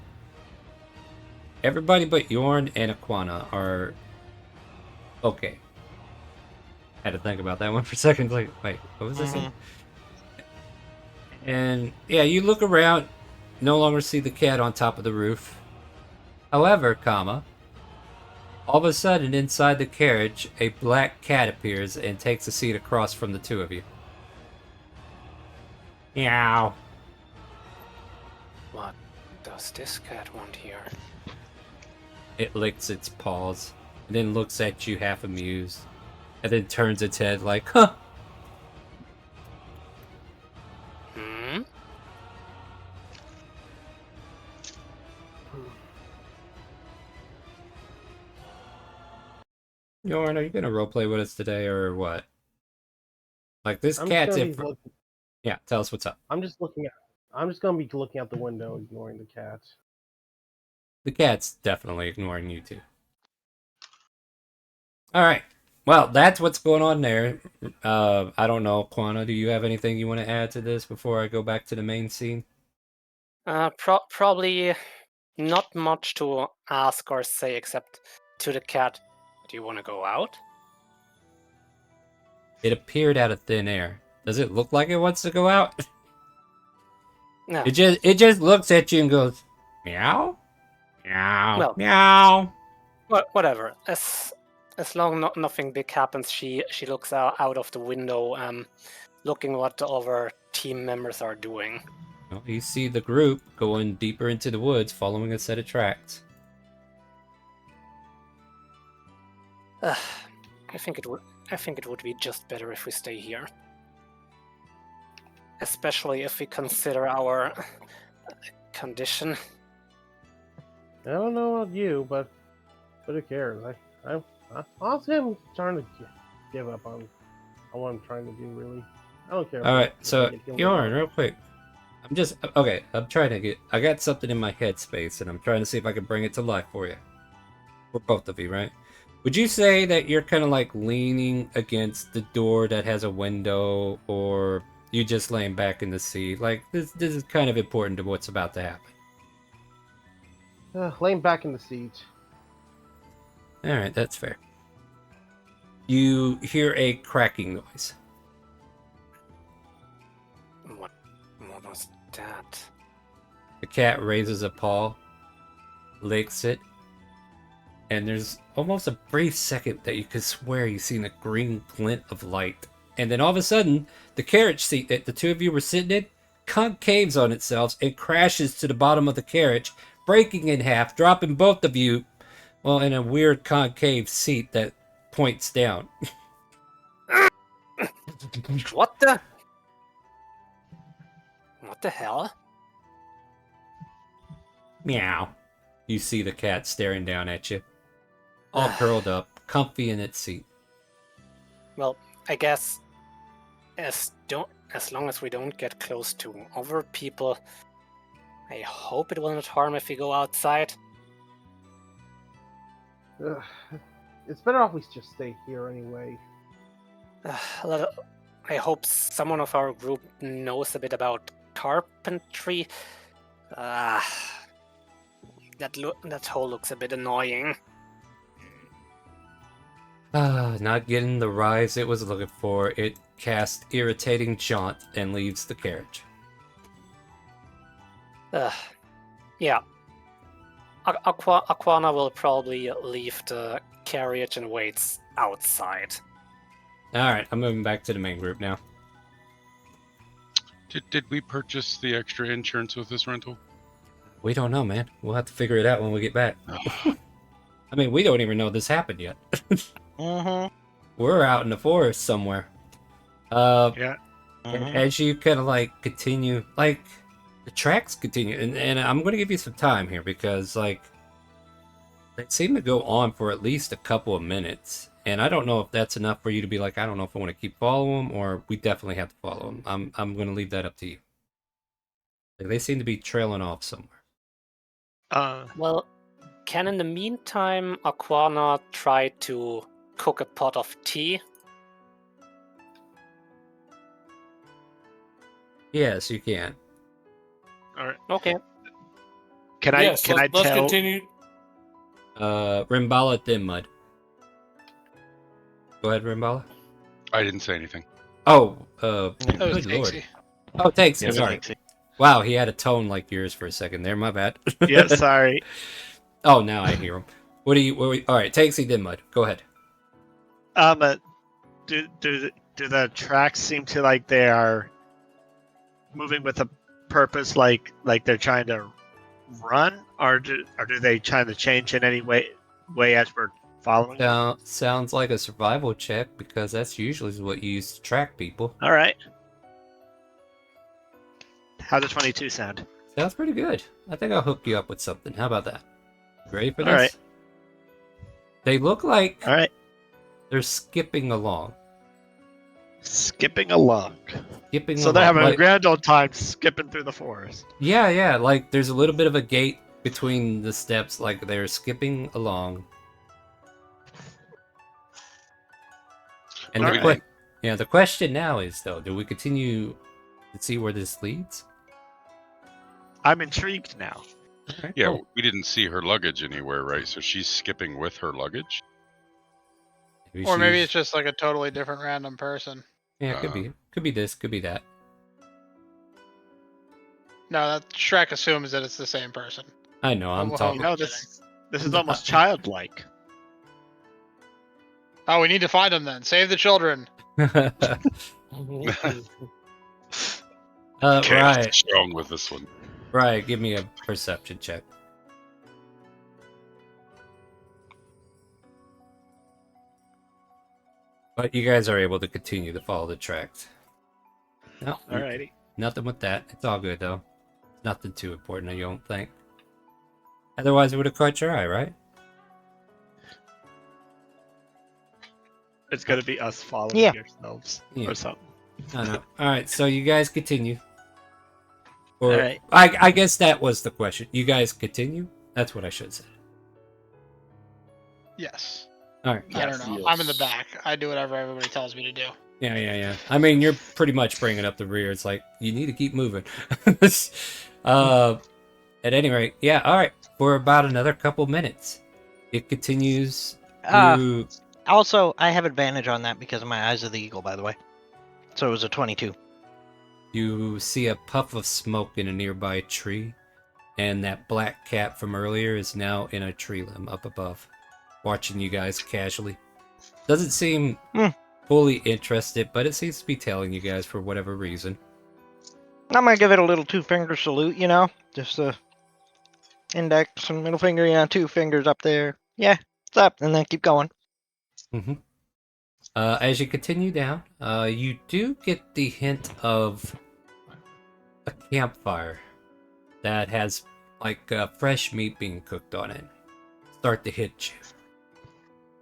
Everybody but Yorn and Aquana are okay. Had to think about that one for a second. Like, wait, what was this? And yeah, you look around, no longer see the cat on top of the roof. However, All of a sudden, inside the carriage, a black cat appears and takes a seat across from the two of you. Meow. What does this cat want here? It licks its paws, and then looks at you half amused, and then turns its head like, huh. Hmm? Yorn, are you gonna roleplay with us today, or what? Like, this I'm cat's just in gonna be Yeah, tell us what's up. I'm just gonna be looking out the window, ignoring the cats. The cat's definitely ignoring you too. Alright. Well, that's what's going on there. I don't know, Quana, do you have anything you want to add to this before I go back to the main scene? Probably not much to ask or say except to the cat. Do you want to go out? It appeared out of thin air. Does it look like it wants to go out? No. It just looks at you and goes, meow, meow, Well, meow. Whatever. As long nothing big happens, she looks out of the window, looking what the other team members are doing. Well, you see the group going deeper into the woods, following a set of tracks. I think it would be just better if we stay here. Especially if we consider our condition. I don't know about you, but who cares? I honestly, I'm trying to give up on what I'm trying to do. Really, I don't care. All right, so Yorn, real quick. I got something in my headspace, and I'm trying to see if I can bring it to life for you. For both of you, right? Would you say that you're kind of like leaning against the door that has a window, or you just laying back in the seat? Like, this is kind of important to what's about to happen. Laying back in the seat. Alright, that's fair. You hear a cracking noise. What was that? The cat raises a paw, licks it, and there's almost a brief second that you could swear you've seen a green glint of light. And then all of a sudden, the carriage seat that the two of you were sitting in concaves on itself and crashes to the bottom of the carriage, breaking in half, dropping both of you, well, in a weird concave seat that points down. What the? What the hell? Meow. You see the cat staring down at you, all curled up, comfy in its seat. Well, I guess as long as we don't get close to other people, I hope it will not harm if we go outside. It's better off we just stay here anyway. I hope someone of our group knows a bit about carpentry. That hole looks a bit annoying. Not getting the rise it was looking for, it casts irritating jaunt and leaves the carriage. Yeah. Aquana will probably leave the carriage and waits outside. Alright, I'm moving back to the main group now. Did we purchase the extra insurance with this rental? We don't know, man. We'll have to figure it out when we get back. I mean, we don't even know this happened yet. We're out in the forest somewhere. Yeah. As you kind of like continue, like the tracks continue, and I'm going to give you some time here because like they seem to go on for at least a couple of minutes, and I don't know if that's enough for you to be like, I don't know if I want to keep following them or we definitely have to follow them. I'm going to leave that up to you. Like, they seem to be trailing off somewhere. Well, can in the meantime Aquana try to cook a pot of tea? Yes, you can. All right. Okay. Can Let's tell? continue. Rimbala then Mud. Go ahead, Rimbala. I didn't say anything. Oh, That was good lord. Dixie. Oh, thanks. Yeah, Sorry. Wow, he had a tone like yours for a second there. My bad. Yeah, sorry. Oh, now I hear him. What do you? All right, Taxi then Mud. Go ahead. Do the tracks seem to like they are moving with a purpose, like they're trying to run, or do they trying to change in any way as we're following? Sounds like a survival check because that's usually what you use to track people. All right. How does 22 sound? Sounds pretty good. I think I'll hook you up with something. How about that? Ready for this? All right. They look like All right. they're skipping along. Skipping along. Skipping So along. they're having like, a grand old time skipping through the forest. Yeah. Like there's a little bit of a gate between the steps, like they're skipping along. And the question now is though, do we continue to see where this leads? I'm intrigued now. Okay, Yeah, cool. we didn't see her luggage anywhere, right? So she's skipping with her luggage? Or maybe it's just like a totally different random person. Yeah, it could be. Could be this, could be that. No, that Shrek assumes that it's the same person. I know, I'm talking. No, this is almost childlike. Oh, we need to find them then. Save the children. Right. Strong with this one. Right, give me a perception check. But you guys are able to continue to follow the tracks. No, Alrighty. nothing with that. It's all good though. Nothing too important, you don't think? Otherwise, it would have caught your eye, right? It's gonna be us following ourselves Yeah. or something. I know. All right, so you guys continue. Or All right. I guess that was the question. You guys continue? That's what I should say. Yes. All right. I don't know. I'm in the back. I do whatever everybody tells me to do. Yeah. I mean, you're pretty much bringing up the rear. It's like you need to keep moving. At any rate, yeah. All right. For about another couple minutes, it continues to. Also, I have advantage on that because of my Eyes of the Eagle, by the way. So it was a 22. You see a puff of smoke in a nearby tree, and that black cat from earlier is now in a tree limb up above, watching you guys casually. Doesn't seem fully interested, but it seems to be telling you guys for whatever reason. I'm gonna give it a little two-finger salute, you know? Just the index and middle finger, 2 fingers up there. Yeah, what's up? And then keep going. As you continue down, you do get the hint of a campfire that has like fresh meat being cooked on it. Start to hit you.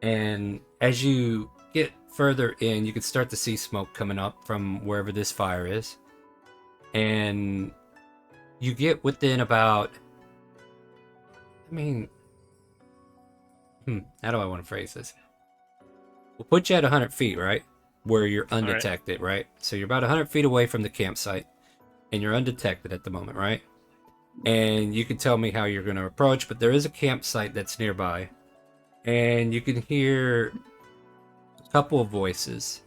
And as you get further in, you can start to see smoke coming up from wherever this fire is. And you get within about, how do I want to phrase this? We'll put you at 100 feet, right? Where you're undetected, right? So you're about 100 feet away from the campsite, and you're undetected at the moment, right? And you can tell me how you're going to approach, but there is a campsite that's nearby, and you can hear a couple of voices.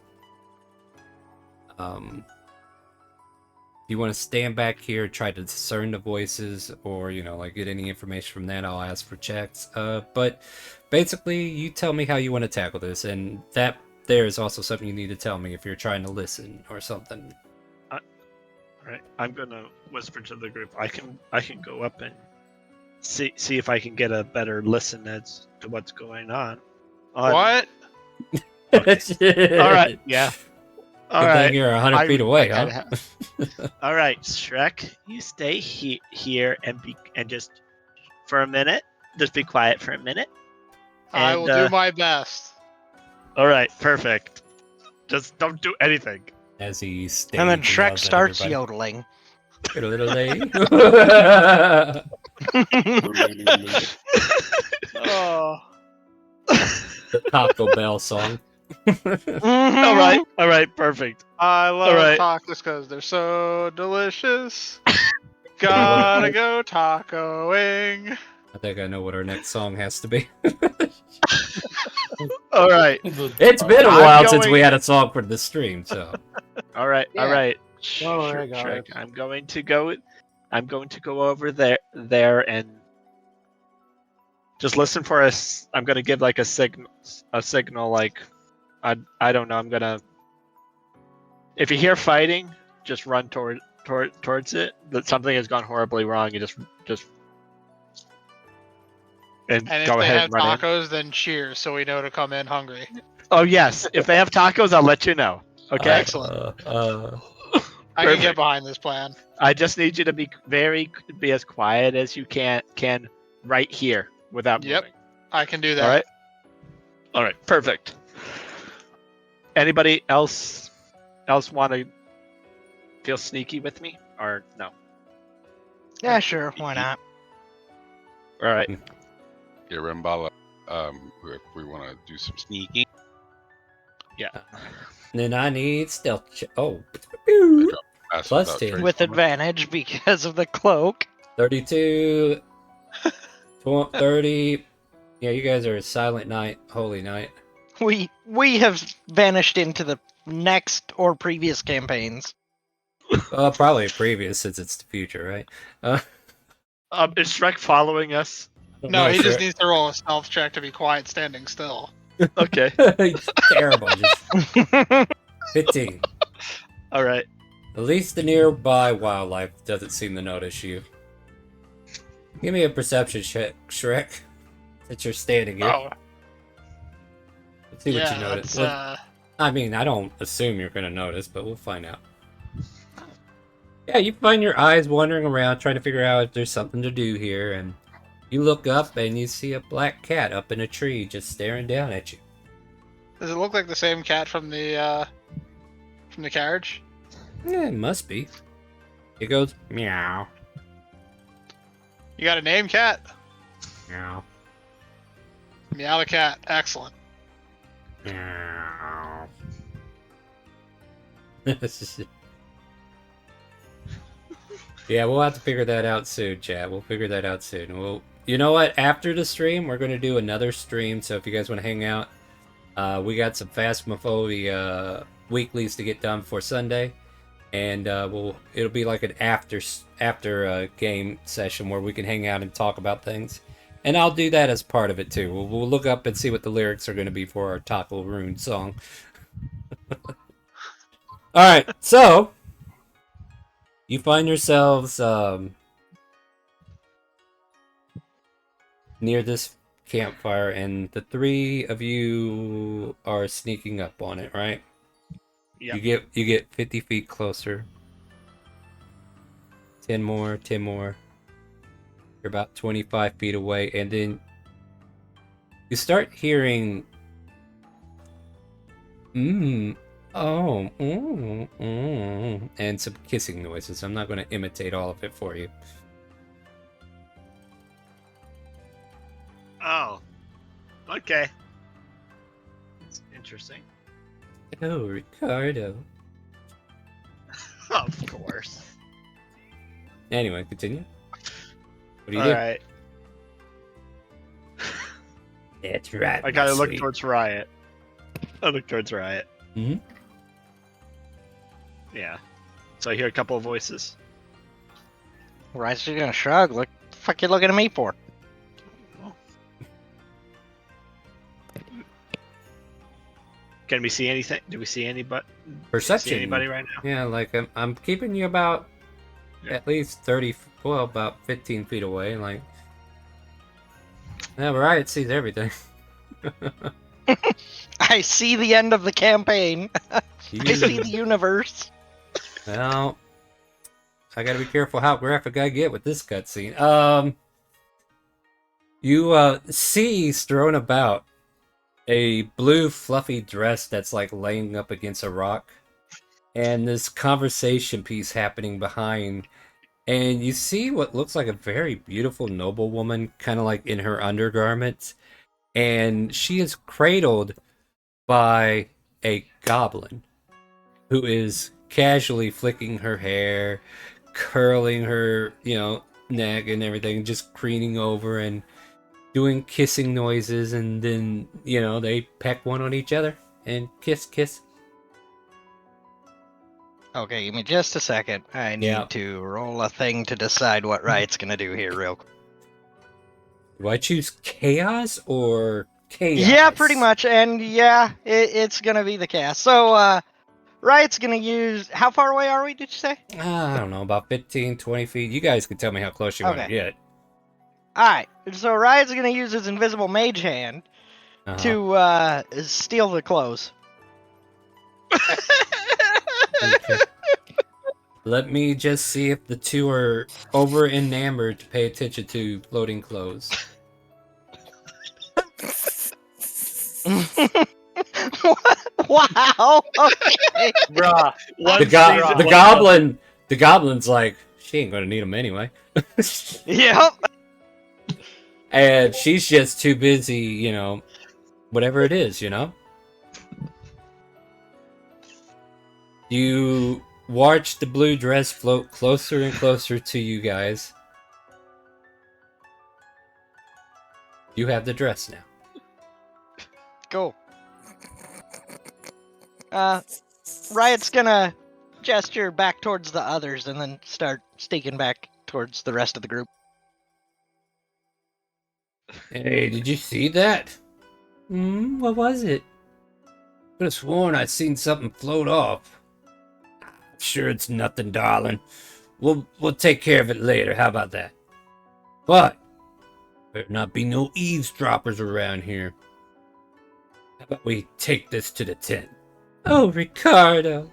You want to stand back here, try to discern the voices, or get any information from that. I'll ask for checks. But basically, you tell me how you want to tackle this, and that there is also something you need to tell me if you're trying to listen or something. Right. I'm gonna whisper to the group. I can go up and see if I can get a better listen as to what's going on. What? All right. Yeah. All right. Thing you're 100 feet away, huh? All right, Shrek, you stay here and just for a minute. Just be quiet for a minute. I will do my best. All right, perfect. Just don't do anything. As he stays, And then Shrek starts yodeling. Oh. The Taco Bell song. All right, perfect. I love tacos because they're so delicious. Gotta go tacoing. I think I know what our next song has to be. All right. It's been a while since we had a song for the stream, so. All right. Shrek, I'm going to go over there and Just listen for us. I'm gonna give like a signal like I don't know. I'm gonna. If you hear fighting, just run towards it. That something has gone horribly wrong. You just and And if go they ahead have and run in. tacos, then cheers, so we know to come in hungry. Oh yes, if they have tacos, I'll let you know. Okay. Excellent. I can get behind this plan. I just need you to be as quiet as you can right here without Yep, moving. I can do that. All right. All right. Perfect. Anybody else want to feel sneaky with me or no? Yeah, sure. Why not? All right. Yeah, Rambala. If we want to do some sneaking. Yeah. Then I need stealth check. Oh. Pass Plus without 10. trace With armor. advantage because of the cloak. 32. 30. Yeah, you guys are a silent night, holy night. We have vanished into the next or previous campaigns. Probably previous since it's the future, right? Is Shrek following us? No, he just needs to roll a stealth check to be quiet standing still. Okay. He's terrible. Just 15. All right. At least the nearby wildlife doesn't seem to notice you. Give me a perception check, Shrek, that you're standing here. Oh, Let's see what you notice. I mean, I don't assume you're going to notice, but we'll find out. Yeah, you find your eyes wandering around trying to figure out if there's something to do here, and you look up and you see a black cat up in a tree just staring down at you. Does it look like the same cat from the carriage? Yeah, it must be. It goes, meow, You got a name, cat? meow, Meow the cat. Excellent. meow. Yeah, we'll have to figure that out soon, chat. We'll figure that out soon. You know what? After the stream, we're going to do another stream. So if you guys want to hang out, we got some Phasmophobia weeklies to get done for Sunday, and it'll be like an after game session where we can hang out and talk about things. And I'll do that as part of it too. We'll look up and see what the lyrics are going to be for our Taco Rune song. All right, so. You find yourselves near this campfire, and the three of you are sneaking up on it, right? Yeah. You get 50 feet closer. 10 more. You're about 25 feet away, and then you start hearing and some kissing noises. I'm not going to imitate all of it for you. Oh. Okay. It's interesting. Oh, Ricardo. Of course. Anyway, continue. What do you All do? right. That's right. I gotta my look sweet. towards Riot. I look towards Riot. Mm-hmm. Yeah. So I hear a couple of voices. Riot's just gonna shrug. What the fuck you looking at me for? Can we see anything? Do we see anybody? Perception. See anybody right now? Yeah, like I'm keeping you about at least 30, well, about 15 feet away. Like, yeah, Riot sees everything. I see the end of the campaign. I see the universe. Well, I gotta be careful how graphic I get with this cutscene. You see strewn about a blue fluffy dress that's like laying up against a rock, and this conversation piece happening behind, and you see what looks like a very beautiful noblewoman kind of like in her undergarments, and she is cradled by a goblin who is casually flicking her hair, curling her, neck and everything, just crooning over and doing kissing noises, and then, they peck one on each other and kiss. Okay, give me just a second. I need to roll a thing to decide what Riot's gonna do here real quick. Do I choose chaos or chaos? Yeah, pretty much. And yeah, it's gonna be the cast. So, Riot's gonna use. How far away are we? Did you say? I don't know, about 15, 20 feet. You guys can tell me how close you want to Okay. get. All right. So Riot's gonna use his invisible mage hand to steal the clothes. Okay. Let me just see if the two are over enamored to pay attention to floating clothes. Wow. Okay. Bruh. The goblin's like, she ain't gonna need them anyway. Yep. And she's just too busy, you know, whatever it is, you know? You watch the blue dress float closer and closer to you guys. You have the dress now. Cool. Riot's gonna gesture back towards the others and then start sneaking back towards the rest of the group. Hey, did you see that? What was it? Could have sworn I'd seen something float off. Sure, it's nothing, darling. We'll take care of it later. How about that? But better not be no eavesdroppers around here. How about we take this to the tent? Oh, Ricardo.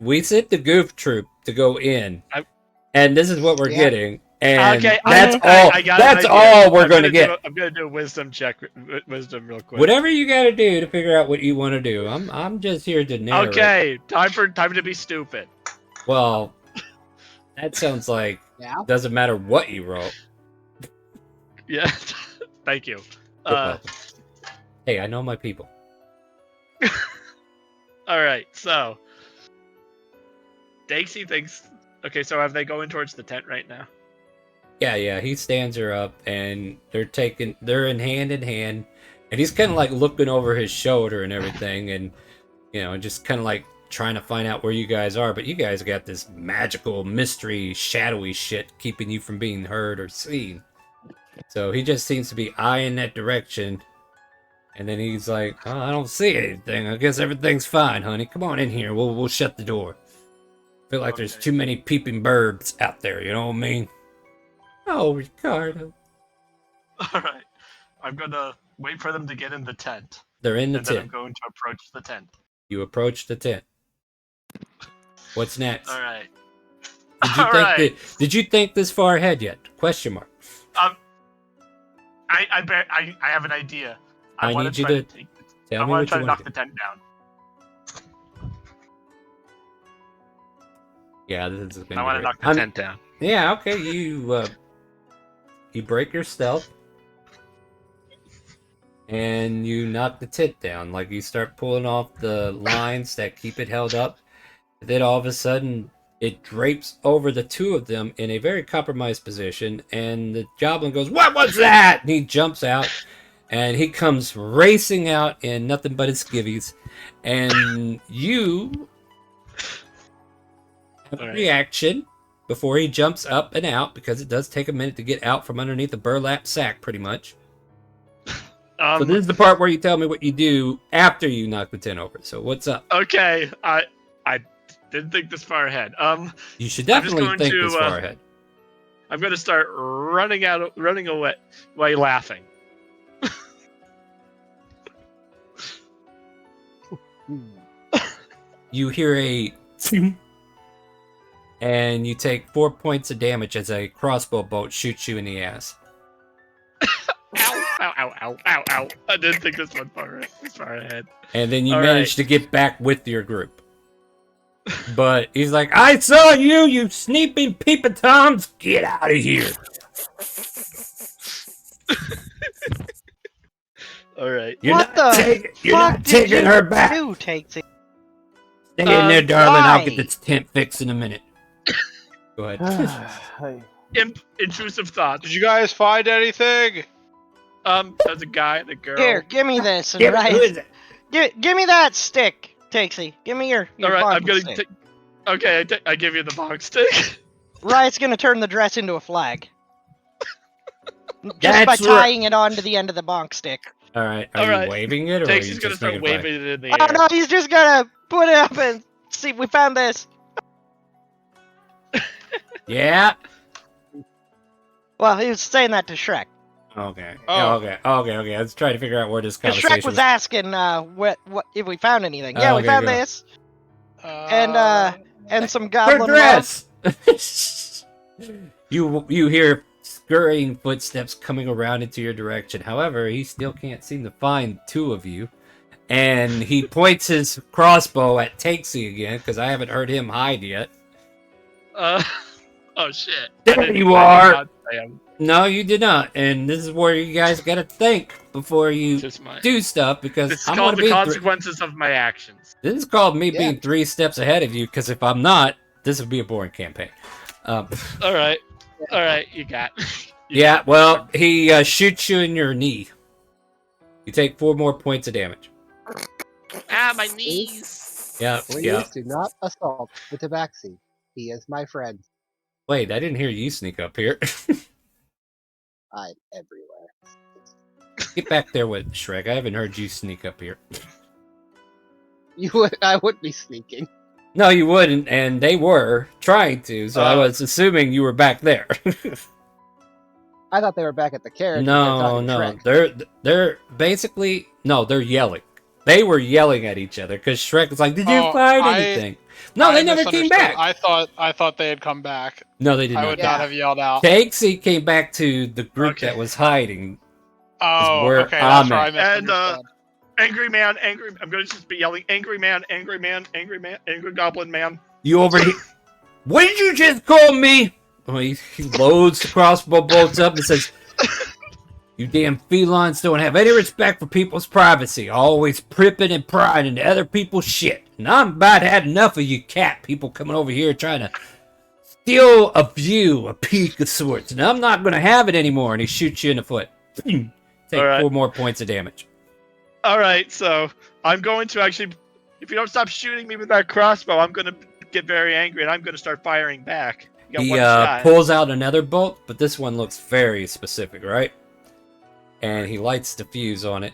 We sent the goof troop to go in, and this is what we're getting. And Okay, that's I got that's an idea. all we're gonna get. I'm gonna do a wisdom check, wisdom real quick. Whatever you gotta do to figure out what you want to do. I'm just here to narrate. Okay, time to be stupid. Well, that sounds like doesn't matter what you roll. Yeah, thank you. You're welcome. Hey, I know my people. All right, so Daisy thinks. Okay, so are they going towards the tent right now? Yeah, he stands her up, and they're in hand, and he's kind of like looking over his shoulder and everything, and you know, just kind of like trying to find out where you guys are. But you guys got this magical, mystery, shadowy shit keeping you from being heard or seen. So he just seems to be eyeing that direction, and then he's like, "Oh, I don't see anything. I guess everything's fine, honey. Come on in here. We'll shut the door. Feel like there's too many peeping birds out there. You know what I mean?" Oh, Ricardo. All right. I'm gonna wait for them to get in the tent. They're in the and then I'm tent. going to approach the tent. You approach the tent. What's next? All right. Did you think this far ahead yet? Question mark. I have an idea. I need you to tell me what you want to do. I want to try to knock the tent down. Yeah, this is gonna. I want to knock the tent down. Yeah, okay. You break your stealth, and you knock the tent down. Like you start pulling off the lines that keep it held up. And then all of a sudden, it drapes over the two of them in a very compromised position, and the goblin goes, "What was that?" And he jumps out, and he comes racing out in nothing but his skivvies, and you have a reaction before he jumps up and out, because it does take a minute to get out from underneath the burlap sack, pretty much. So this is the part where you tell me what you do after you knock the tent over. So what's up? Okay, I didn't think this far ahead. You should definitely think this far ahead. I'm going to start running away laughing. You hear a and you take 4 points of damage as a crossbow bolt shoots you in the ass. Ow. I didn't think this one far ahead. And then you manage to get back with your group. But he's like, "I saw you, you sneaking peeping toms! Get out of here!" All right. You're not taking her back. Stay in there, darling. I'll get this tent fixed in a minute. Go ahead. Intrusive thoughts. Did you guys find anything? There's a guy and a girl. Here, give me this. Who is it? Give me that stick, Takesy. Give me your All right, walking stick. Okay, I give you the bong stick. Riot's gonna turn the dress into a flag. Just by That's right. tying it onto the end of the bonk stick. All right. Are All you right. waving it, or are Takes you is gonna just start making fun? waving it in the Oh air. no, he's just gonna put it up and see. We found this. Yeah. Well, he was saying that to Shrek. Okay. Oh. Okay. Let's try to figure out where this Because conversation Shrek was asking what if we found anything. Oh, Yeah, we okay, found go. this. And some Her goblin love. dress. you hear scurrying footsteps coming around into your direction. However, he still can't seem to find two of you, and he points his crossbow at Takesy again because I haven't heard him hide yet. Oh shit. There you are. No, you did not, and this is where you guys gotta think before you do stuff because This is I'm called gonna the be consequences of my actions. This is called me Yeah. being 3 steps ahead of you, because if I'm not, this would be a boring campaign. All right, you got. Yeah, well, he shoots you in your knee. You take 4 more points of damage. My knees. Yeah, Please yeah. do not assault the Tabaxi. He is my friend. Wait, I didn't hear you sneak up here. I'm everywhere. Get back there with Shrek. I haven't heard you sneak up here. I would be sneaking. No, you wouldn't, and they were trying to, so I was assuming you were back there. I thought they were back at the carriage. No, they're basically they're yelling. They were yelling at each other because Shrek was like, "Did you find anything?" No, they never came back. I thought they had come back. No, they did not. I would not have yelled out. Takesy came back to the group that was hiding. Oh, where okay, that's where I And misunderstood. angry man, I'm gonna just be yelling, angry man, angry goblin man. You over here? What did you just call me? Oh, he loads the crossbow bolts up and says, "You damn felines don't have any respect for people's privacy. Always pripping and prying into other people's shit. And I'm about had enough of you cat people coming over here trying to steal a view, a peek of sorts. And I'm not going to have it anymore." And he shoots you in the foot. Take 4 more points of damage. All right, so I'm going to actually, if you don't stop shooting me with that crossbow, I'm going to get very angry and I'm going to start firing back. You got He one shot. pulls out another bolt, but this one looks very specific, right? And he lights the fuse on it.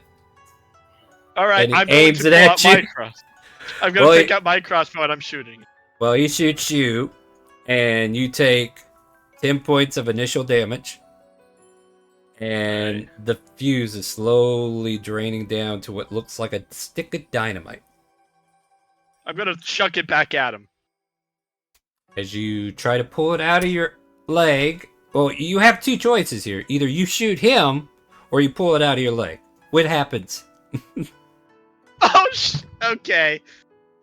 All right, and he I'm going aims to it pull at out you. my crossbow. I'm going to take out my crossbow and I'm shooting. Well, he shoots you, and you take 10 points of initial damage. And the fuse is slowly draining down to what looks like a stick of dynamite. I'm going to chuck it back at him. As you try to pull it out of your leg, well, you have 2 choices here. Either you shoot him, or you pull it out of your leg. What happens? Okay.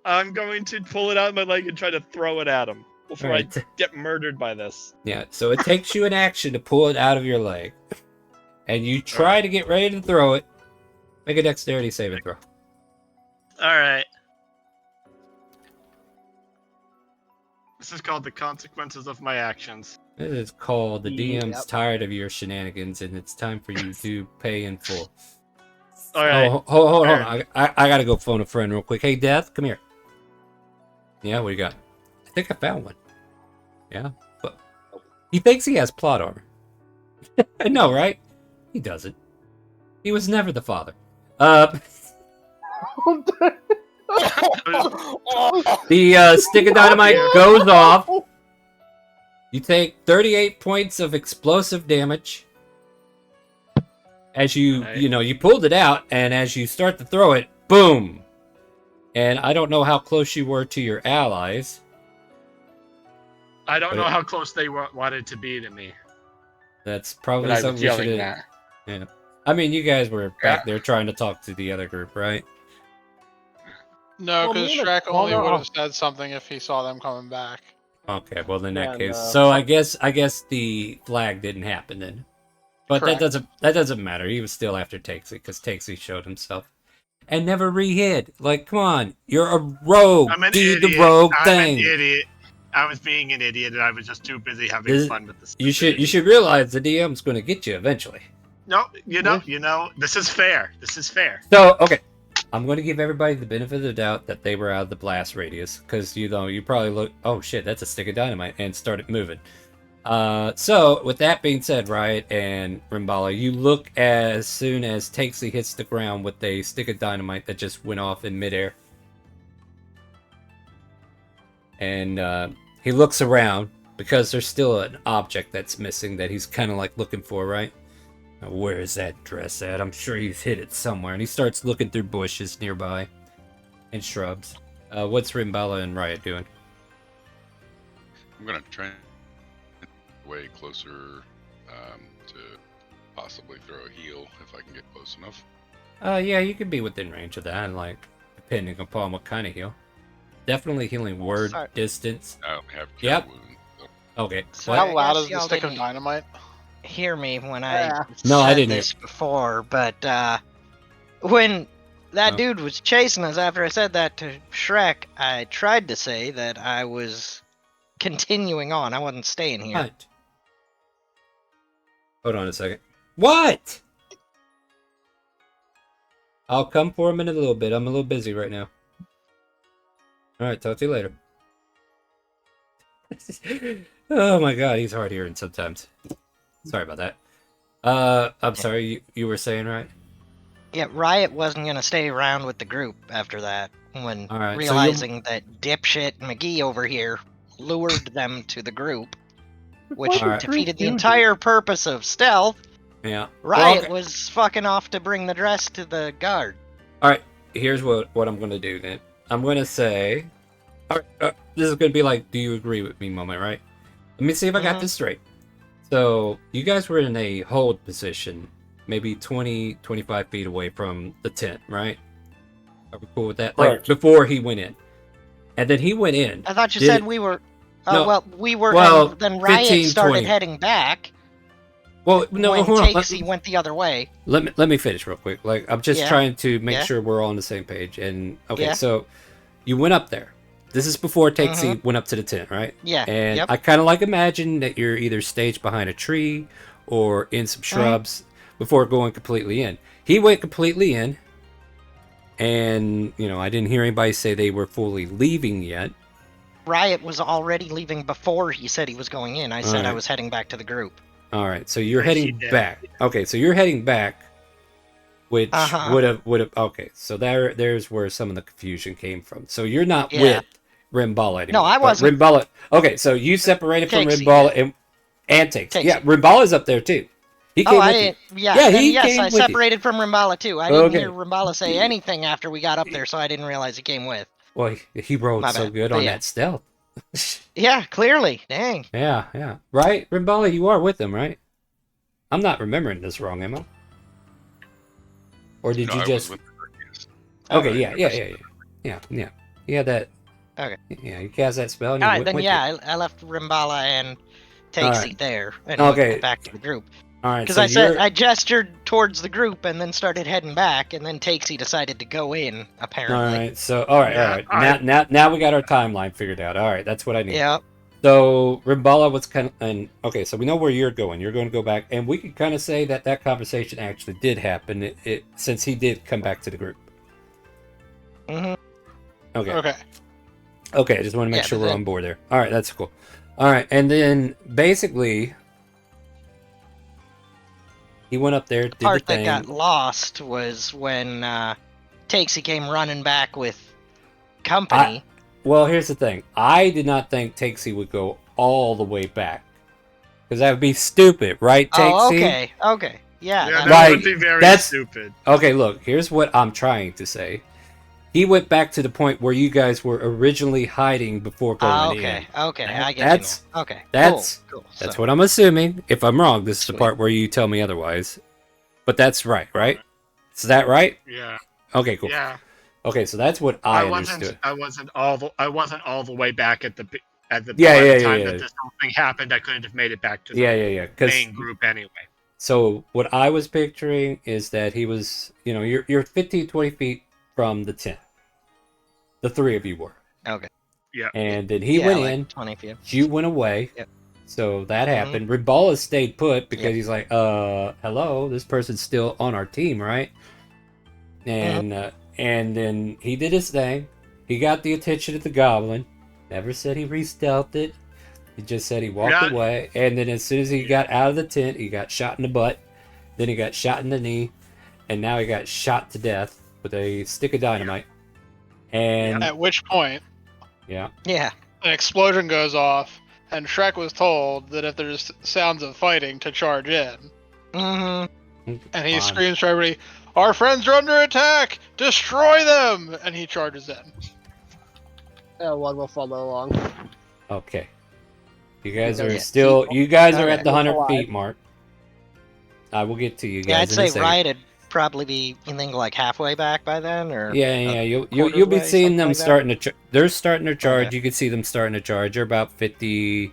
I'm going to pull it out of my leg and try to throw it at him before I get murdered by this. Yeah, so it takes you an action to pull it out of your leg. And you try to get ready to throw it. Make a dexterity saving throw. All right. This is called the consequences of my actions. This is called the DM's Yep. tired of your shenanigans, and it's time for you to pay in full. All right. Oh, hold on. I gotta go phone a friend real quick. Hey, Death, come here. Yeah, what do you got? I think I found one. Yeah, but he thinks he has plot armor. I know, right? He doesn't. He was never the father. The stick of dynamite goes off. You take 38 points of explosive damage. As you pulled it out, and as you start to throw it, boom! And I don't know how close you were to your allies. I don't know how close they wanted to be to me. That's probably But I was something we yelling should that. Yeah. I mean, you guys were back there trying to talk to the other group, right? No, Well, because me and Shrek the- only oh, no. would have said something if he saw them coming back. Okay, well in that Yeah, case, no. so I guess the flag didn't happen then. But Correct. that doesn't matter. He was still after Takesy because Takesy showed himself and never re-hid. Like, come on, you're a rogue. I'm an Do idiot. the rogue I'm thing. an idiot. I was being an idiot and I was just too busy having This- fun with this. You should realize the DM's going to get you eventually. No, you know, this is fair. This is fair. So okay, I'm going to give everybody the benefit of the doubt that they were out of the blast radius, because you probably look, oh shit, that's a stick of dynamite, and started moving. So with that being said, Riot and Rimbala, you look as soon as Takesy hits the ground with a stick of dynamite that just went off in midair, and he looks around because there's still an object that's missing that he's kind of like looking for, right? Now, where is that dress at? I'm sure he's hid it somewhere. And he starts looking through bushes nearby and shrubs. What's Rimbala and Riot doing? I'm gonna try and way closer to possibly throw a heal if I can get close enough. Yeah, you could be within range of that, like depending upon what kind of heal. Definitely healing word distance. I don't have Yep. wound, so. Okay. So What? How loud guess is the y'all stick of didn't dynamite? hear me when I No, I said didn't this before, but when that Oh. dude was chasing us after I said that to Shrek, I tried to say that I was continuing on. I wasn't staying here. What? Hold on a second. What? I'll come for him in a little bit. I'm a little busy right now. Alright, talk to you later. Oh my god, he's hard hearing sometimes. Sorry about that. I'm sorry, you were saying, right? Yeah, Riot wasn't gonna stay around with the group after that when All right, so realizing that dipshit McGee over here lured them to the group, which All right. defeated the entire purpose of stealth. Yeah. Riot okay. was fucking off to bring the dress to the guard. Alright, here's what I'm gonna do then. I'm gonna say... Alright, this is gonna be like, do you agree with me moment, right? Let me see if I got this straight. So, you guys were in a hold position, maybe 20, 25 feet away from the tent, right? Are we cool with that? Correct. Like, before he went in. And then he went in. I thought you Did- said we were. No, Well, we were. well, and then Riot 15, started 20. heading back. Well, no, when hold on. Takesy went the other way. Let me finish real quick. Like, I'm just Yeah. trying to make Yeah. sure we're all on the same page. And okay, Yeah. so you went up there. This is before Takesy went up to the tent, right? Yeah. And Yep. I kind of like imagine that you're either staged behind a tree or in some shrubs before going completely in. He went completely in, and I didn't hear anybody say they were fully leaving yet. Riot was already leaving before he said he was going in. I said I Alright. was heading back to the group. All right, so you're Yes, he heading did. back. Okay, so you're heading back, which Uh-huh. would have. Okay, so there's where some of the confusion came from. So you're not Yeah. with Rimbala anymore. No, I but wasn't. Rimbala. Okay, so you separated from Takesy, Rimbala and Takesy. Takesy. Yeah, Rimbala's up there too. He came Oh, I with you. didn't. Yeah, Yeah, then he yes, came I with you. separated from Rimbala too. I didn't Okay. hear Rimbala say anything after we got up there, so I didn't realize he came with. Well, he rolled My so bad. good But on yeah. that stealth. Yeah, clearly. Dang. Yeah. Right, Rimbala, you are with him, right? I'm not remembering this wrong, am I? Or did No, you I just? was with her, yes. Okay, yeah. You had that. Okay. Yeah, you cast that spell. And All he right, went then with yeah, I left Rimbala and Takesy Alright. there and Okay. went back to the group. you. All right, Because so I said you're- I gestured towards the group and then started heading back, and then Takesy decided to go in. All Apparently. right, so all right. Now we got our timeline figured out. All right, that's what I need. Yeah. So Rimbala was kind of, and okay, so we know where you're going. You're going to go back, and we can kind of say that conversation actually did happen. It since he did come back to the group. Mhm. Okay. Okay. I just want to make Yeah, sure but we're then- on board there. All right, that's cool. All right, and then basically he went up there, did The part the that thing. got lost was when Takesy came running back with company. Well, here's the thing. I did not think Takesy would go all the way back. Because that would be stupid, right, Takesy? Okay. Yeah. Yeah, that- that Like, would be very that's- stupid. Okay, look, here's what I'm trying to say. He went back to the point where you guys were originally hiding before going in. Okay, I get That's- you now. Okay, That's cool. That's So, what I'm assuming. If I'm wrong, this is the Sweet. part where you tell me otherwise. But that's right? Is that right? Yeah. Okay, cool. Yeah. Okay, so that's what I understood. I wasn't all the way back at the Yeah, by the yeah, time yeah. that this whole thing happened. I couldn't have made it back to the Yeah. Because main group anyway. so what I was picturing is that he was, you're 15, 20 feet from the tent. The three of you were. okay. Yeah. And then he Yeah, went like in. 20 feet. You went away. Yep. So that happened. Ribala stayed put because Yep. he's like, hello, this person's still on our team, right? And And then he did his thing. He got the attention of the goblin. Never said he re-stealthed it. He just said he walked away. And then as soon as he got out of the tent, he got shot in the butt. Then he got shot in the knee. And now he got shot to death with a stick of dynamite. And At which point, yeah, Yeah. an explosion goes off, and Shrek was told that if there's sounds of fighting to charge in. Mm-hmm. And he screams to everybody, "Our friends are under attack! Destroy them!" And he charges in. One will follow along. Okay. You guys are Yeah, still. keep- You guys are Okay. at the 100 Alive. feet mark. I will get to you Yeah, guys I'd in a say second. Riot'd probably be, you think, like halfway back by then, or Yeah. You'll quarter's be way, seeing something them like that? starting to. They're starting to charge. Okay. You can see them starting to charge. They're about 50.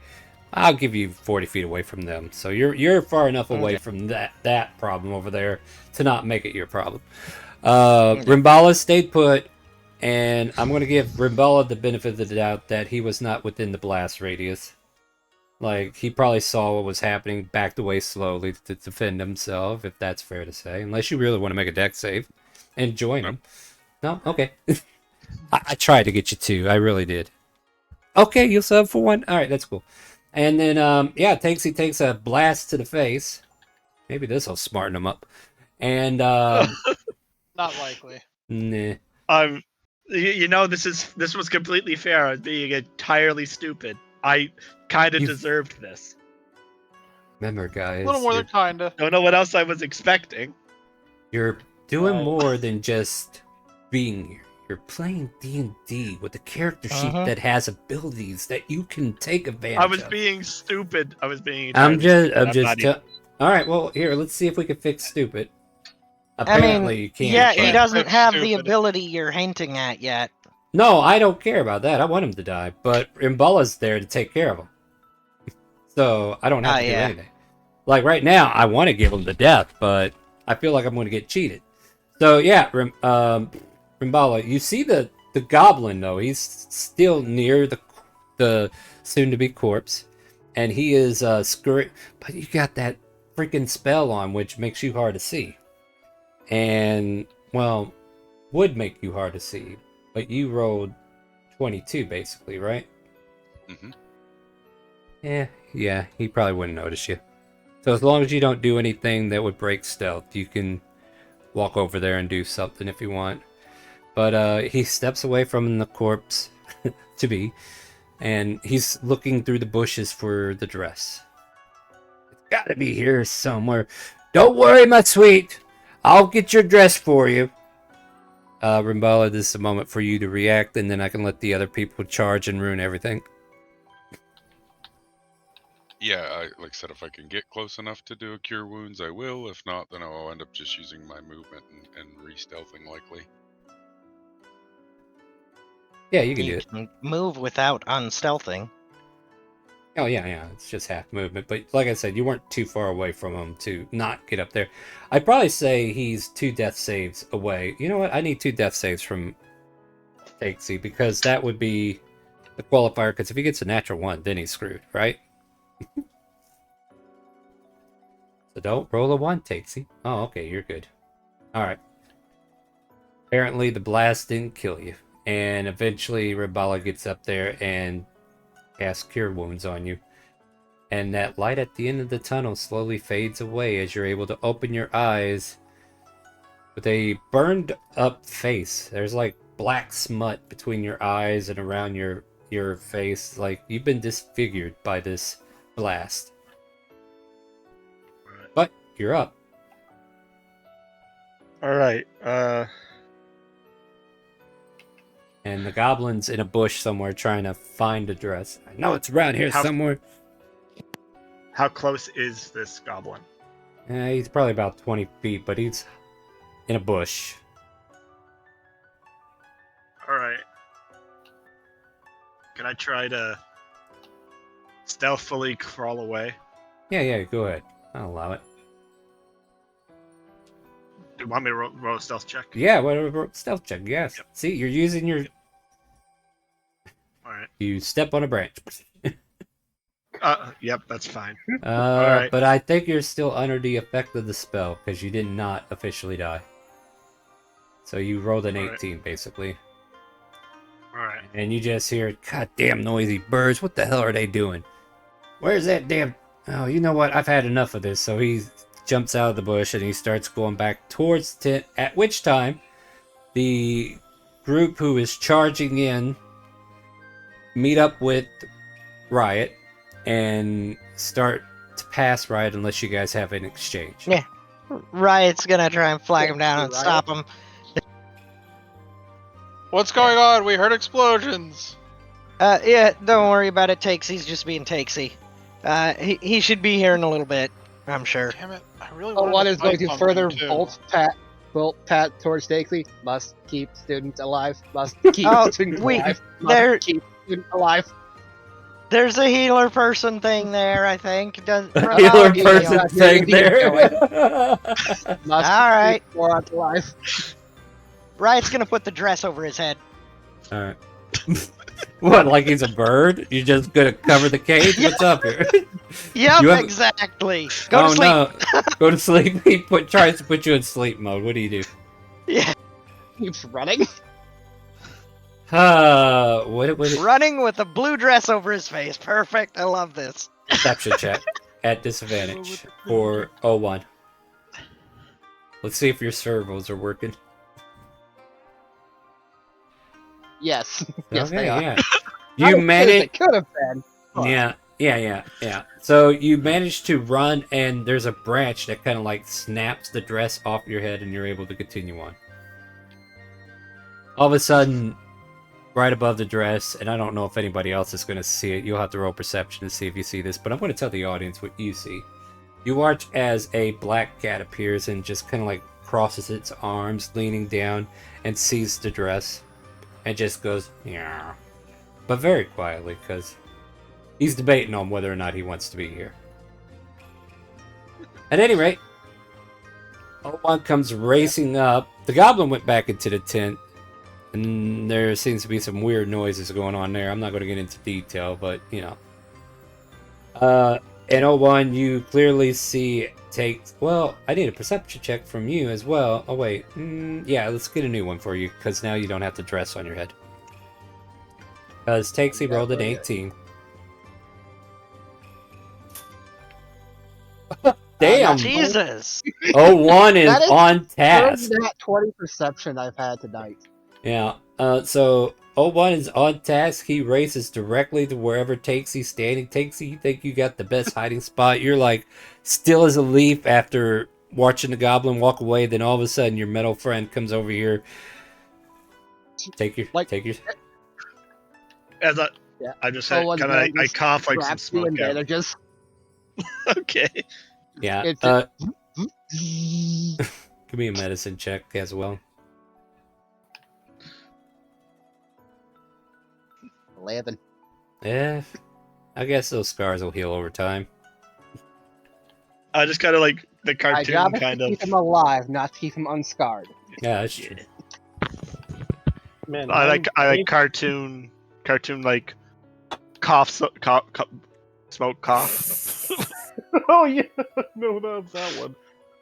I'll give you 40 feet away from them. So you're far enough away Okay. from that problem over there to not make it your problem. Rimbala stayed put, and I'm going to give Rimbala the benefit of the doubt that he was not within the blast radius. Like, he probably saw what was happening, backed away slowly to defend himself, if that's fair to say. Unless you really want to make a deck save and join him. No? Okay. I tried to get you two. I really did. Okay, you'll sub for one? Alright, that's cool. And then, he takes a blast to the face. Maybe this will smarten him up. And, Not likely. nah. This was completely fair. I was being entirely stupid. I kind of deserved this. Remember, guys. A little more than kinda. Don't know what else I was expecting. You're doing more than just being here. You're playing D&D with a character sheet that has abilities that you can take advantage of. I was being stupid. All right, well, here, let's see if we can fix stupid. I Apparently, mean, you can't. yeah, he but- doesn't have the stupid. ability you're hinting at yet. No, I don't care about that. I want him to die, but Imbala's there to take care of him. So, I don't have to do anything. Like, right now, I want to give him the death, but I feel like I'm going to get cheated. So, yeah, Rimbala, you see the goblin, though. He's still near the soon-to-be corpse, and he is scurrying. But you got that freaking spell on, which makes you hard to see. And, well, would make you hard to see. But you rolled 22, basically, right? Mm-hmm. Yeah, he probably wouldn't notice you. So as long as you don't do anything that would break stealth, you can walk over there and do something if you want. But he steps away from the corpse, to be, and he's looking through the bushes for the dress. It's gotta be here somewhere. Don't worry, my sweet. I'll get your dress for you. Rimbala, this is a moment for you to react, and then I can let the other people charge and ruin everything. Yeah, like I said, if I can get close enough to do a cure wounds, I will. If not, then I'll end up just using my movement and re-stealthing likely. Yeah, you can do You it. can move without unstealthing. Oh, yeah, it's just half movement. But like I said, you weren't too far away from him to not get up there. I'd probably say he's 2 death saves away. You know what? I need 2 death saves from Takesy, because that would be the qualifier, because if he gets a natural 1, then he's screwed, right? So don't roll a 1, Takesy. Oh, okay, you're good. Alright. Apparently the blast didn't kill you. And eventually Rimbala gets up there and cast Cure Wounds on you. And that light at the end of the tunnel slowly fades away as you're able to open your eyes with a burned up face. There's like black smut between your eyes and around your face. Like you've been disfigured by this blast. But you're up. Alright, And the goblin's in a bush somewhere trying to find a dress. I know it's around here somewhere. how close is this goblin? He's probably about 20 feet, but he's in a bush. Alright. Can I try to stealthily crawl away? Yeah, go ahead. I'll allow it. Do you want me to roll a stealth check? Yeah, whatever. Stealth check, yes. Yep. See, you're using your... Alright. You step on a branch. Yep, that's fine. But I think you're still under the effect of the spell, because you did not officially die. So you rolled an All right. 18, basically. All right. And you just hear, goddamn noisy birds. What the hell are they doing? Where's that damn... Oh, you know what? I've had enough of this. So he jumps out of the bush and he starts going back towards the tent. At which time, the group who is charging in meet up with Riot and start to pass Riot unless you guys have an exchange. Yeah. Riot's gonna try and flag him down and Riot? stop him. What's going on? We heard explosions. Yeah, don't worry about it, Takesie's just being Takesy. He should be here in a little bit, I'm sure. Damn it! I really Oh, wanted one to is going fight to something, further too. bolt pat towards Stakely. Must keep student alive. Must keep Oh, student we- alive. there- Must keep student alive. There's a healer person thing there, I think. Healer Oh, yeah, person yeah, thing yeah, there. Must Alright. keep Borat alive. Riot's gonna put the dress over his head. Alright. What, like he's a bird? You're just gonna cover the cage? What's up here? Yep, You have- exactly. Go to sleep. No. Go to sleep. He tries to put you in sleep mode. What do you do? Yeah. Keeps running. What Running with a blue dress over his face. Perfect. I love this. Perception check at disadvantage for 01. Let's see if your servos are working. Yes. Yes, Okay, they are. yeah. Not You as good as managed. It could have been. Yeah. So you managed to run, and there's a branch that kind of like snaps the dress off your head, and you're able to continue on. All of a sudden, right above the dress, and I don't know if anybody else is going to see it. You'll have to roll perception to see if you see this, but I'm going to tell the audience what you see. You watch as a black cat appears and just kind of like crosses its arms, leaning down, and sees the dress, and just goes, yeah. But very quietly, because he's debating on whether or not he wants to be here. At any rate, one comes racing up. The goblin went back into the tent, and there seems to be some weird noises going on there. I'm not going to get into detail, but, you know. In 01, you clearly see well, I need a perception check from you as well. Oh, wait. Yeah, let's get a new one for you, because now you don't have the dress on your head. Because Takesy rolled an 18. Damn! Jesus. 01 is That is on task. That 20 perception I've had tonight. Yeah, so 01 is on task. He races directly to wherever Takesy's standing. Takesy, you think you got the best hiding spot. You're like still as a leaf after watching the goblin walk away. Then all of a sudden your metal friend comes over here. Take your... As I, Yeah. I just said, Someone's kind of, gonna I just cough like some Wraps you in smoke out. bandages. Okay. Yeah, It's give me a medicine check as well. 11. Yeah, I guess those scars will heal over time. I just kind of like the My cartoon job is kind to of. keep him alive, not to keep him unscarred. Yeah, that's true. Man, I like cartoon like cough, smoke cough. Oh yeah, no, that's that one.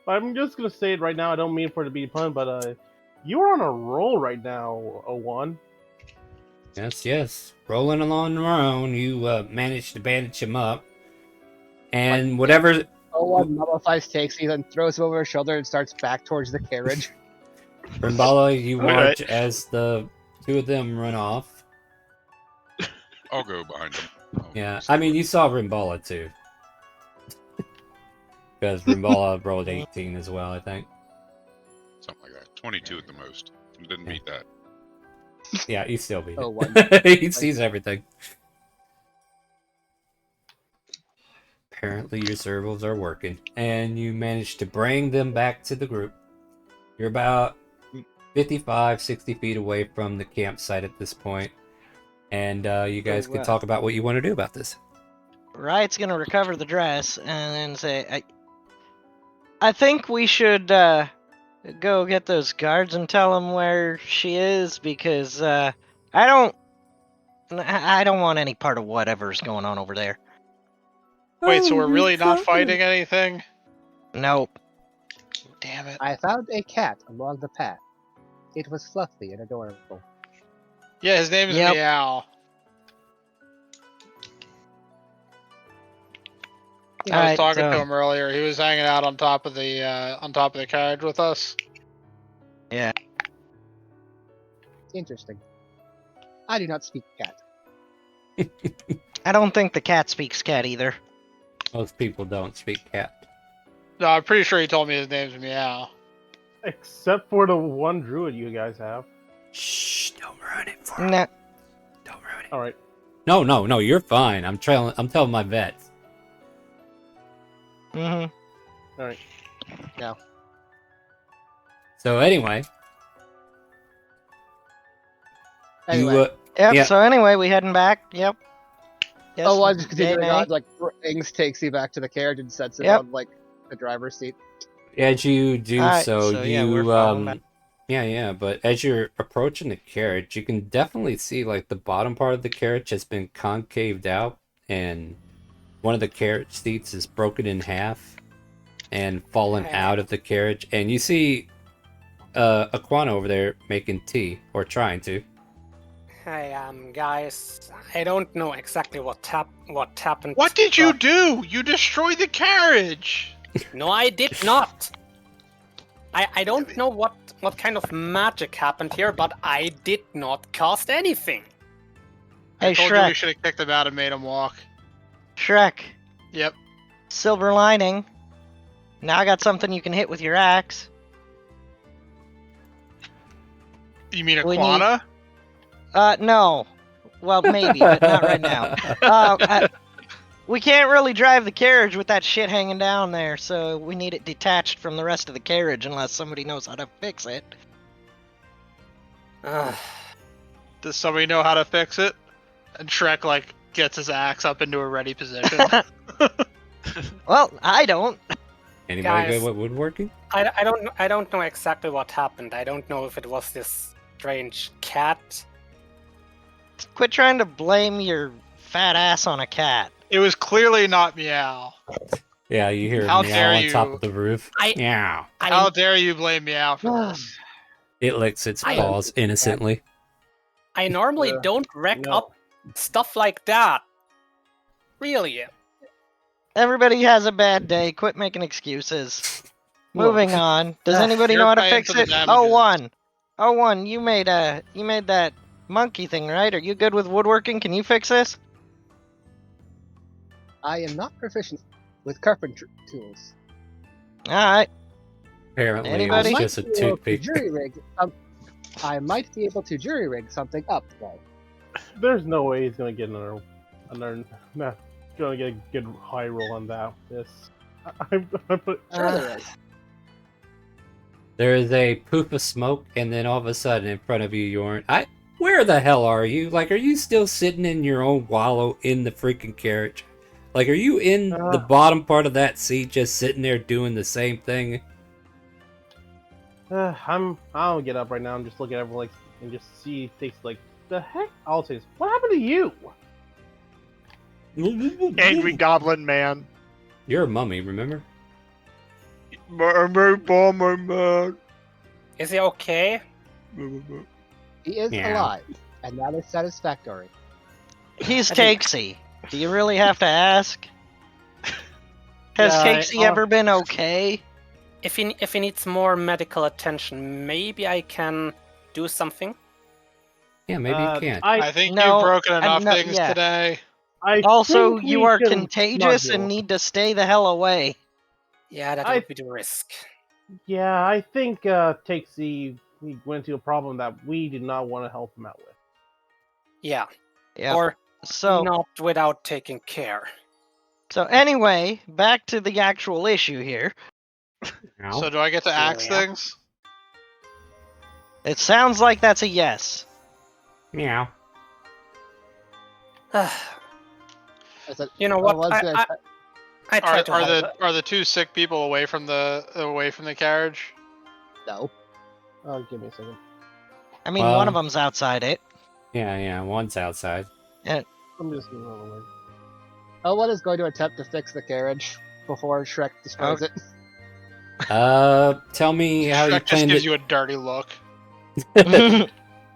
I'm just gonna say it right now. I don't mean for it to be a pun, but you are on a roll right now, 01. Yes. Rolling along the road, you managed to bandage him up. And whatever... One nullifies Takesy, then throws him over his shoulder and starts back towards the carriage. Rimbala, you Alright. watch as the two of them run off. I'll go behind him. Yeah, I mean, you saw Rimbala too. Because Rimbala rolled 18 as well, I think. Something like that. 22 at the most. Didn't beat that. Yeah, he still beat Oh, it. He sees everything. Apparently your servos are working. And you managed to bring them back to the group. You're about 55, 60 feet away from the campsite at this point. And you guys can talk about what you want to do about this. Riot's gonna recover the dress and then say, I think we should go get those guards and tell them where she is, because I don't want any part of whatever's going on over there. Wait, so we're really not fighting anything? Nope. Damn it. I found a cat along the path. It was fluffy and adorable. Yeah, his name is Yep. Meow. I was Alright, talking to so- him earlier. He was hanging out on top of the carriage with us. Yeah. Interesting. I do not speak cat. I don't think the cat speaks cat either. Most people don't speak cat. No, I'm pretty sure he told me his name's Meow. Except for the one druid you guys have. Shh! Don't ruin it for him. Nah. Don't ruin it. All right. No, you're fine. I'm telling my vets. Mm-hmm. All right. No. So anyway, Anyway. you Yep, Yeah. so anyway, we heading back. Yep. Yes, Oh, I'm just yay, continuing nay. on. Like, brings takes you back to the carriage and sets it Yep. on, like, the driver's seat. as you do Alright, so, so, you yeah, we're following back. yeah, but as you're approaching the carriage, you can definitely see like the bottom part of the carriage has been concaved out, and one of the carriage seats is broken in half and fallen out of the carriage, and you see Aquana over there making tea, or trying to. Hey, guys, I don't know exactly what happened. What did you but- do? You destroyed the carriage! No, I did not. I don't know what kind of magic happened here, but I did not cast anything. I Hey, told you we Shrek. should have kicked him out and made him walk. Shrek. Yep. Silver lining. Now I got something you can hit with your axe. You mean We Aquana? No. Well, maybe, but not right now. We can't really drive the carriage with that shit hanging down there, so we need it detached from the rest of the carriage unless somebody knows how to fix it. Does somebody know how to fix it? And Shrek, like, gets his axe up into a ready position. Well, I don't. Anybody Guys. good with woodworking? I don't know exactly what happened. I don't know if it was this strange cat. Quit trying to blame your fat ass on a cat. It was clearly not Meow. Yeah, you hear How meow dare on top you. of the roof. I- Meow. How dare you blame Meow for this? It licks its I- paws innocently. I normally don't wreck no. up stuff like that. Really. Everybody has a bad day. Quit making excuses. Moving on. Does anybody You're know how to paying fix for the it? damages. Oh, one. You made that monkey thing, right? Are you good with woodworking? Can you fix this? I am not proficient with carpentry tools. All right. Apparently, Anybody? it's I just a might be able to toothpick. I might be able to jury rig something up, though. There's no way he's gonna get not gonna get a good high roll on that. This. I put. Sure there is. There is a poof of smoke, and then all of a sudden, in front of you, Yorn. Where the hell are you? Like, are you still sitting in your own wallow in the freaking carriage? Like, are you in the bottom part of that seat, just sitting there doing the same thing? I don't get up right now. I'm just looking at everyone like and just see things like the heck. I'll say, what happened to you? Angry Goblin Man. You're a mummy, remember? Is he okay? He is Yeah. alive, and that is satisfactory. He's I think- Takesy. Do you really have to ask? Has Yeah, Takesy ever been okay? If he needs more medical attention, maybe I can do something. Yeah, maybe you can. I think no, you've broken enough no, things yeah. today. I Also, think you we are can contagious snuggle. and need to stay the hell away. Yeah, that I- would be the risk. Yeah, I think Takesy he went into a problem that we did not want to help him out with. Yeah. Yeah. Or So, not without taking care. so anyway, back to the actual issue here. Ow. So do I get to axe Yeah. things? It sounds like that's a yes. Meow. I said, You know I what? was gonna I Are, tried to are help. the are the two sick people away from the carriage? no. Oh, give me a second. I mean, Well- one of them's outside it. Yeah, one's outside. I'm just gonna run away. Elwood is going to attempt to fix the carriage before Shrek destroys Okay. it. Tell me how you Shrek just plan gives to... you a dirty look.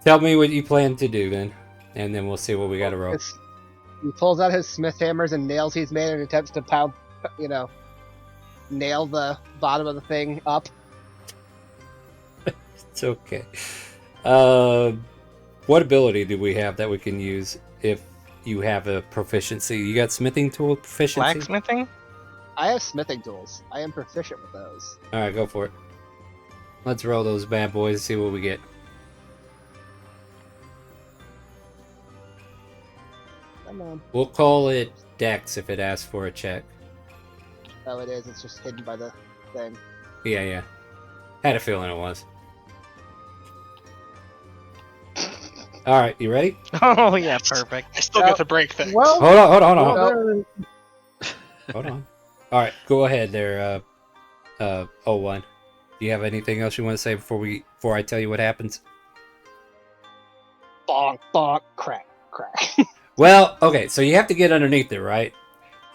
Tell me what you plan to do then, and then we'll see what we got to roll. He pulls out his smith hammers and nails he's made and attempts to pound, nail the bottom of the thing up. It's okay. What ability do we have that we can use if you have a proficiency? You got smithing tool proficiency? Blacksmithing? I have smithing tools. I am proficient with those. All right, go for it. Let's roll those bad boys and see what we get. Come on. We'll call it Dex if it asks for a check. Oh, it is. It's just hidden by the thing. Yeah. Had a feeling it was. All right, you ready? Oh, yeah, perfect. I still get to break things. Well, Hold on. well, Hold on. All right, go ahead there, 01. Do you have anything else you want to say before I tell you what happens? Bonk, bonk, crack, crack. Well, okay, so you have to get underneath it, right?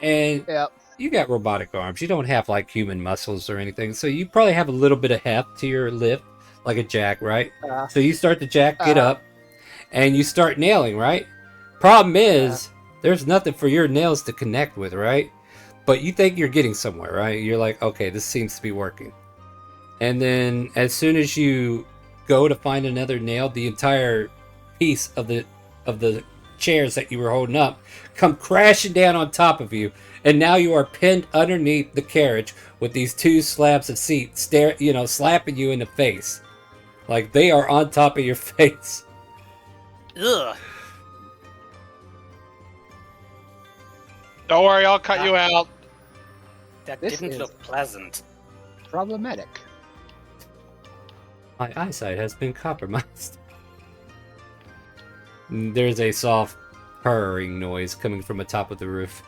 And Yep. you got robotic arms. You don't have like human muscles or anything, so you probably have a little bit of heft to your lift, like a jack, right? So you start the jack, get up, and you start nailing, right? Problem is, there's nothing for your nails to connect with, right? But you think you're getting somewhere, right? You're like, okay, this seems to be working. And then as soon as you go to find another nail, the entire piece of the chairs that you were holding up come crashing down on top of you, and now you are pinned underneath the carriage with these two slabs of seat slapping you in the face. Like they are on top of your face. Ugh. Don't worry, I'll cut you out. That This didn't is- look pleasant. Problematic. My eyesight has been compromised. There's a soft purring noise coming from the top of the roof.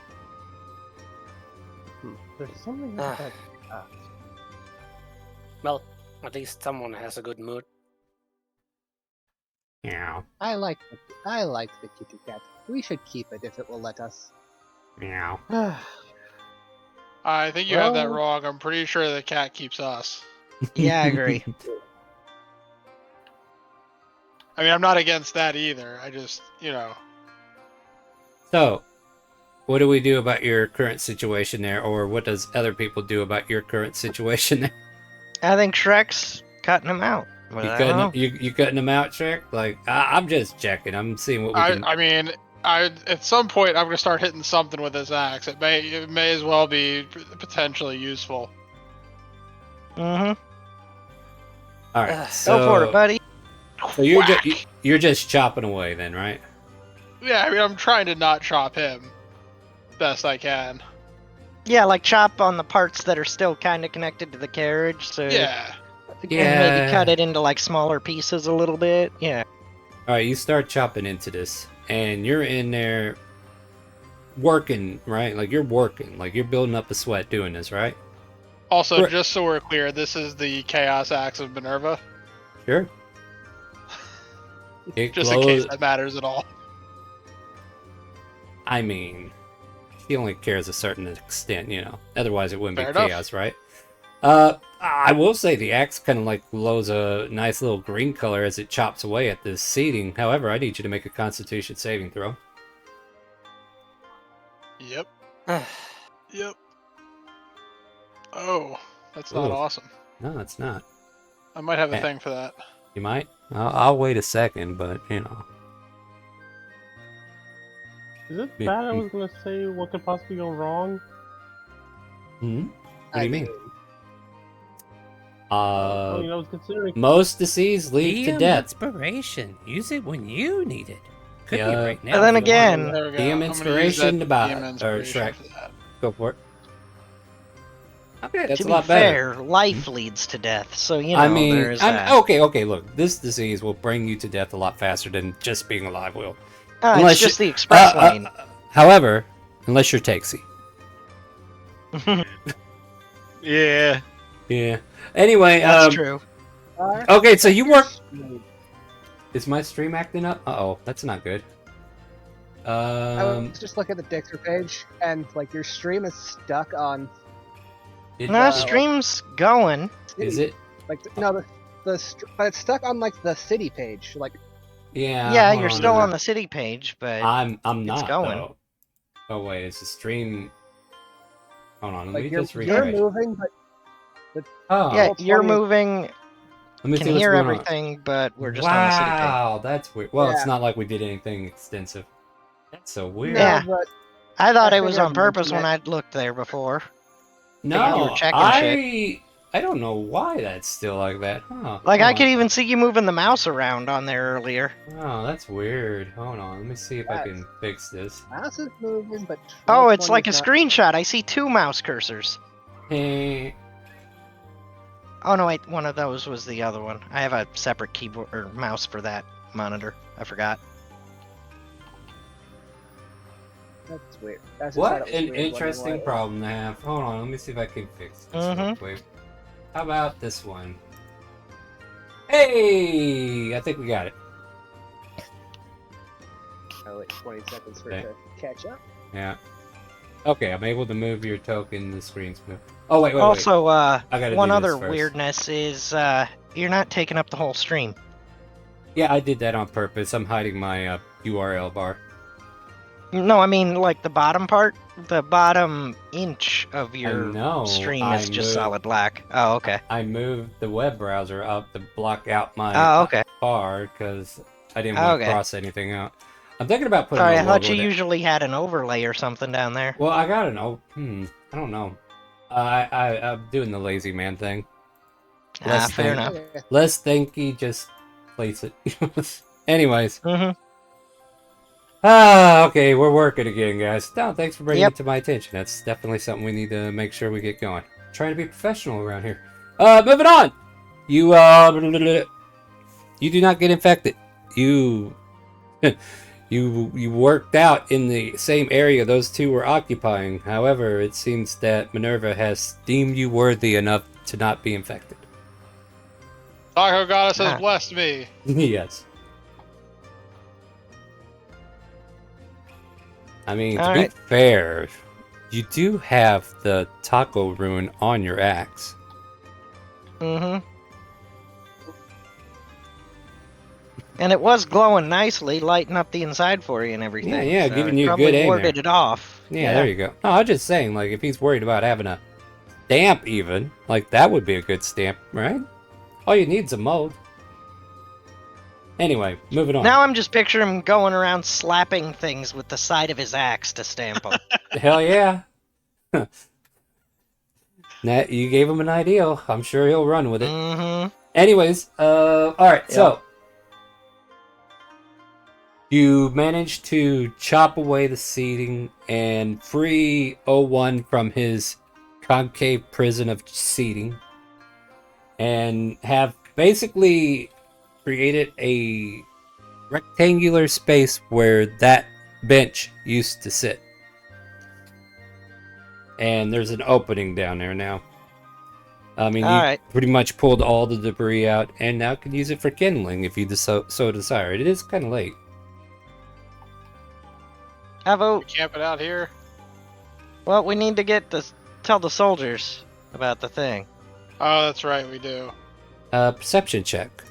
there's something about that. Well, at least someone has a good mood. Meow, I like the kitty cat. We should keep it if it will let us. meow. I think you have that Well- wrong. I'm pretty sure the cat keeps us. Yeah, I agree. I mean, I'm not against that either. I just, So, what do we do about your current situation there, or what does other people do about your current situation there? I think Shrek's cutting him out. But I don't know. You cutting them out, Shrek? Like I'm just checking. I'm seeing what we can. I mean, at some point I'm gonna start hitting something with this axe. It may as well be potentially useful. Mm-hmm. All right, so Go for it, buddy. So you're Whack. you're just chopping away then, right? Yeah, I mean, I'm trying to not chop him best I can. Yeah, like chop on the parts that are still kind of connected to the carriage. So Yeah. and maybe cut it into like smaller pieces a little bit. Yeah. All right, you start chopping into this, and you're in there working, right? Like you're working, like you're building up a sweat doing this, right? Also, Right. just so we're clear, this is the Chaos Axe of Minerva, Sure. It just in case glows. that matters at all. I mean, she only cares a certain extent, Otherwise, it wouldn't Fair be enough. chaos, right? I will say the axe kind of like glows a nice little green color as it chops away at this seating. However, I need you to make a Constitution saving throw. Yep. Yep. Oh, that's not Ooh. awesome. No, it's not. I might have a Eh. thing for that. You might. I'll wait a second, but Is it bad? I was gonna say what could possibly go wrong. Hmm? What do you mean? I was considering. Most disease lead to DM death. inspiration. Use it when you need it. Could Yeah. be right now. And then if you want. again, There we go. DM I'm gonna use inspiration that to buy DM it, or inspiration Shrek. for that. Go for it. Okay, that's to a be lot better. fair, life leads to death. So you know I mean, there is that. okay. Look, this disease will bring you to death a lot faster than just being alive will. Oh, it's just the express lane. However, unless you're Takesy. Yeah. Yeah. Anyway, That's true. okay, so you work. Is my stream acting up? Uh-oh, that's not good. I was just looking at the Dixer page, and like your stream is stuck on. It, No, stream's going. is it? Like no, but it's stuck on like the city page. Like, Yeah. Yeah, hold you're on a still minute. on the city page, but I'm it's not going. though. Oh wait, it's a stream. Hold on, let like me you're just refresh. moving, but Oh, yeah, Roll you're 20. moving. let me Can see what's hear going on. everything, but we're just on the city page. Wow, that's weird. Well, it's Yeah. not like we did anything extensive. That's so weird. no, Yeah. but I thought I it was figured on I'd purpose mention when it. I looked there before. No, you were checking shit. I don't know why that's still like that. Huh? Like, hold I on. could even see you moving the mouse around on there earlier. Oh, that's weird. Hold on, let me see if I Yes. can fix this. Mouse is moving, but Oh, roll it's 20 like a is not. screenshot. I see 2 mouse cursors. Hey, Oh, no, wait, one of those was the other one. I have a separate keyboard or mouse for that monitor. I forgot. That's weird. I just thought what it was an weird, wondering interesting why it- problem to have. Hold on, let me see if I can fix this real quick. How about this one? Hey, I think we got it. Oh, wait, 20 seconds for it to catch up. Yeah. Okay, I'm able to move your token. The screen's moved. Oh wait. Also, I gotta one do this other first. weirdness is you're not taking up the whole stream. Yeah, I did that on purpose. I'm hiding my URL bar. No, I mean like the bottom part, the bottom inch of your know, stream I is just moved- solid black. Oh, okay. I moved the web browser up to block out my Oh, okay. bar because I didn't want to Okay. cross anything out. I'm thinking about putting Sorry, a I thought logo you down. usually had an overlay or something down there. Well, I got an I don't know. I'm doing the lazy man thing. Fair enough. Less thinky, just place it. Anyways. Okay, we're working again, guys. No, thanks for bringing it to my attention. That's definitely something we need to make sure we get going. Trying to be professional around here. Moving on. You do not get infected. You you worked out in the same area those two were occupying. However, it seems that Minerva has deemed you worthy enough to not be infected. Taco Goddess has blessed me. Yes. I mean, to Alright. be fair, you do have the taco rune on your axe. And it was glowing nicely, lighting up the inside for you and everything. Yeah, so giving it you a probably good aim warded there. it off. Yeah, there you go. No, I was just saying, like, if he's worried about having a stamp even, like, that would be a good stamp, right? All you need is a mold. Anyway, moving on. Now I'm just picturing him going around slapping things with the side of his axe to stamp them. Hell yeah. Nat, you gave him an idea. I'm sure he'll run with it. Anyways, alright, so you managed to chop away the seating and free 01 from his concave prison of seating and have basically created a rectangular space where that bench used to sit. And there's an opening down there now. I mean, you pretty much pulled all the debris out and now can use it for kindling if you so desire. It is kind of late. I vote. Camp it out here. Well, we need to tell the soldiers about the thing. Oh, that's right, we do. Perception check.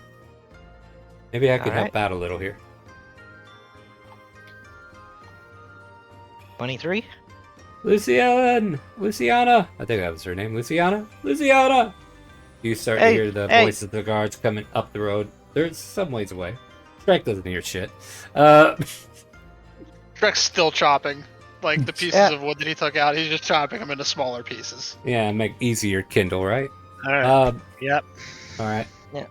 Maybe I could Alright. help out a little here. 23? Luciana! I think that was her name. Luciana! You start to hear the voice of the guards coming up the road. They're some ways away. Shrek doesn't hear shit. Shrek's still chopping. Like, the pieces of wood that he took out, he's just chopping them into smaller pieces. Yeah, make easier kindle, right? Alright. Yep. Alright. Yeah.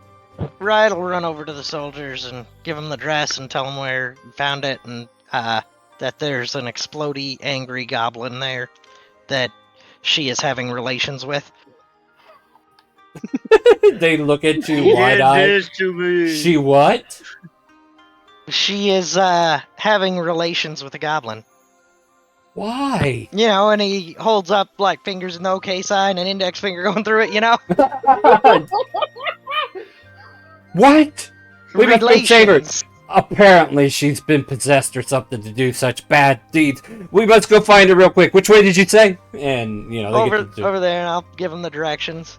Riot will run over to the soldiers and give them the dress and tell them where you found it and that there's an explodey, angry goblin there that she is having relations with. They look at you wide-eyed. She what? She is having relations with a goblin. Why? You know, and he holds up like fingers in the OK sign and index finger going through it, you know? What? We must be savers. Relations. Apparently she's been possessed or something to do such bad deeds. We must go find her real quick. Which way did you say? And, you know, they Over there, and I'll give him the directions.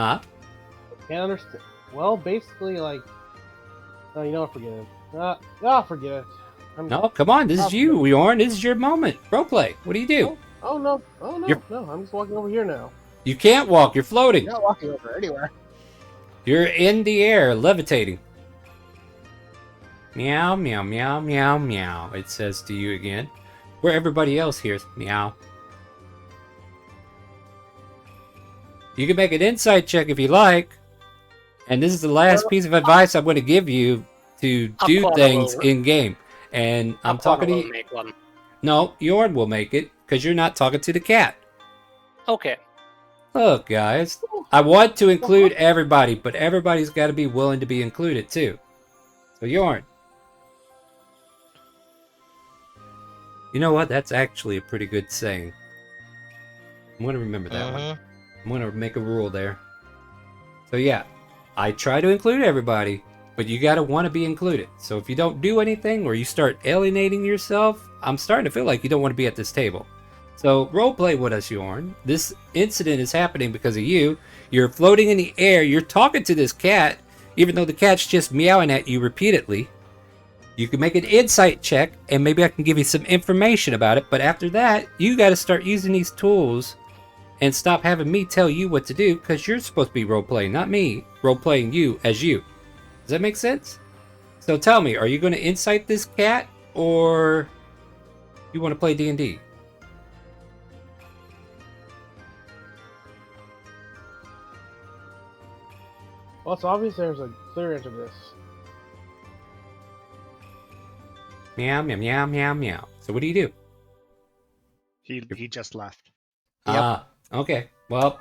Huh? Can't understand. Well, basically, like, oh, you know what? Forget it. Forget it. No, come on. This is you, Yorn. This is your moment. Roleplay. What do you do? Oh no! Oh no! No, I'm just walking over here now. You can't walk. You're floating. You're not walking over anywhere. You're in the air, levitating. Meow, meow, meow, meow, meow. It says to you again. Where everybody else hears meow. You can make an insight check if you like. And this is the last piece of advice I'm going to give you to do Aquana things will- in game. And I'm talking to will you. make one. No, Yorn will make it because you're not talking to the cat. Okay. Look, guys, I want to include everybody, but everybody's got to be willing to be included too. So Yorn, you know what? That's actually a pretty good saying. I'm going to remember that one. I'm going to make a rule there. So yeah, I try to include everybody, but you got to want to be included. So if you don't do anything or you start alienating yourself, I'm starting to feel like you don't want to be at this table. So roleplay with us, Yorn. This incident is happening because of you. You're floating in the air. You're talking to this cat, even though the cat's just meowing at you repeatedly. You can make an insight check, and maybe I can give you some information about it. But after that, you got to start using these tools and stop having me tell you what to do, because you're supposed to be role-playing, not me role-playing you as you. Does that make sense? So tell me, are you going to insight this cat, or you want to play D&D? Well, it's obvious there's a clear answer to this. Meow, meow, meow, meow, meow. So what do you do? He just left. Ah, okay. Well,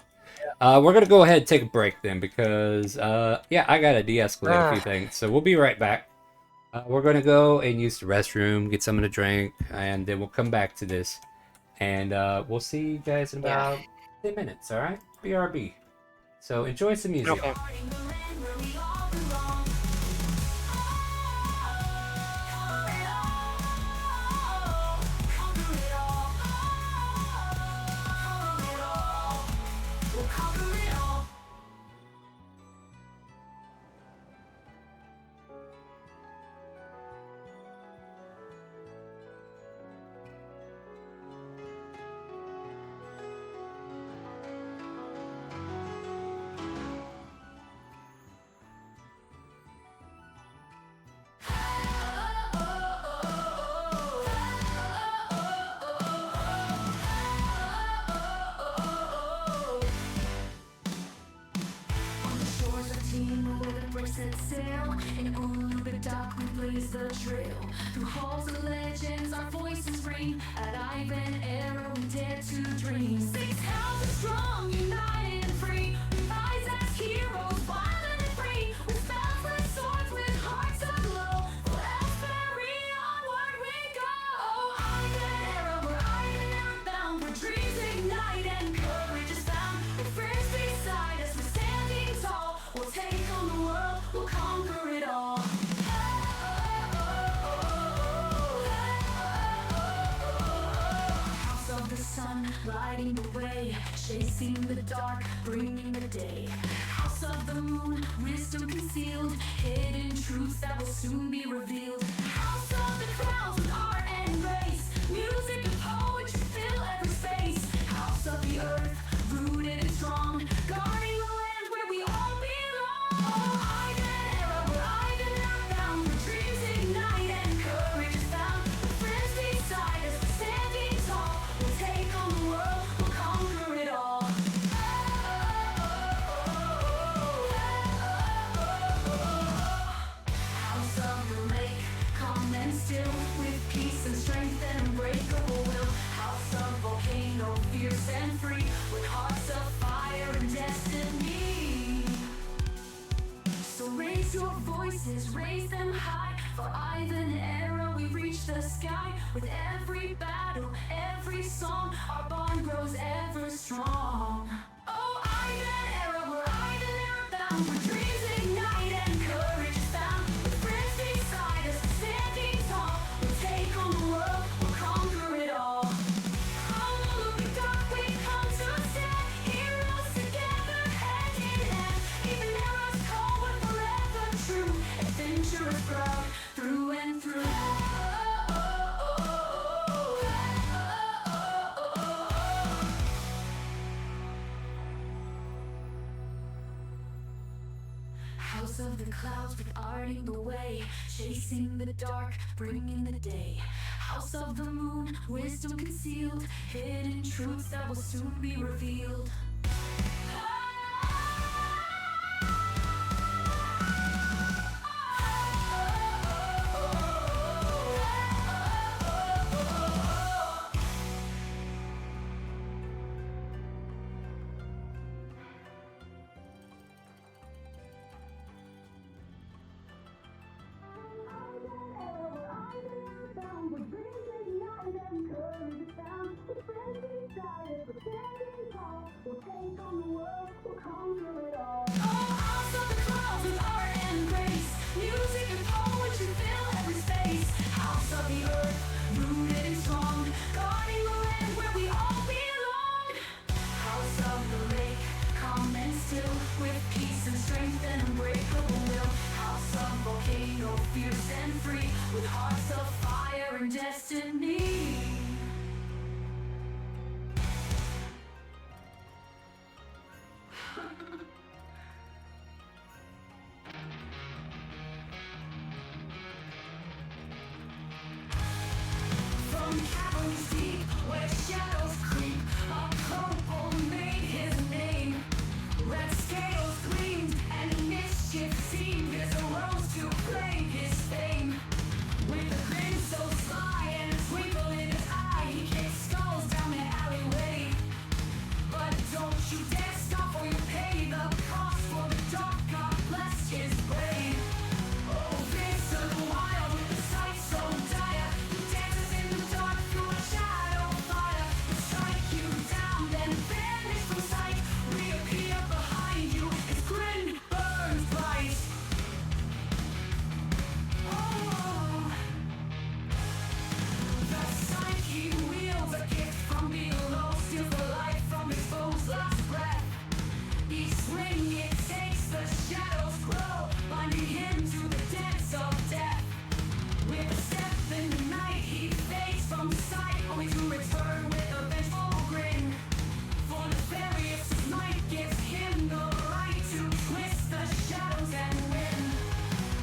we're going to go ahead and take a break then, because, yeah, I got to de-escalate a few things. So we'll be right back. We're going to go and use the restroom, get something to drink, and then we'll come back to this. And we'll see you guys in about 10 minutes, all right? BRB. So enjoy some music. Okay. Set sail in Uluba dock, we blaze the trail through halls of legends. Our voices ring at Ivanerra, we dare to dream. 6,000 strong, united and free. We rise as heroes, wild and free. With spells, with swords, with hearts aglow. For Elfberry, onward we go. Ivanerra, we're Ivanerra bound. Where dreams ignite and courage is found. With friends beside us, we're standing tall. We'll take on the world. We'll conquer it all. House of the sun, lighting the way, chasing the dark, bringing the day. House of the moon, wisdom concealed, hidden truths that will soon be revealed. House of the clouds with art and grace, music and poetry fill every space. House of the earth, rooted and strong, guarding the land where we all belong. Your voices, raise them high. For Ivanerra, we reach the sky. With every battle, every song, our bond grows ever strong. Oh, Ivanerra, we're Ivanerra bound. Where dreams ignite and courage is found. With friends beside us, standing tall. We'll take on the world, we'll conquer it all. From the looping dark, we come to stand. Heroes together, hand in hand. House of the clouds, guarding the way, chasing the dark, bringing the day. House of the moon, wisdom concealed, hidden truths that will soon be revealed. With hearts of fire and destiny. From caverns deep where shadows creep, a purple made his name. Red scales gleamed and mischief seemed as a rose to plague his fame. With a grin so sly and a twinkle in his eye, he kicked skulls down the alleyway. But don't you dare stop or you'll pay the cost, for the dark God blessed his blade. Oh, this is wild with the sight so dire. He dances in the dark through a shadow fire. He'll strike you down, then vanish from sight. Reappear behind you, his grin burns bright. Oh, the sight he wields, a gift from below, steals the life from his foe's last breath. Each swing it takes, the shadows grow, binding him to the depths of death. With a step in the night, he fades from sight, only to return with a vengeful grin. For nefarious might gives him the right to twist the shadows and win.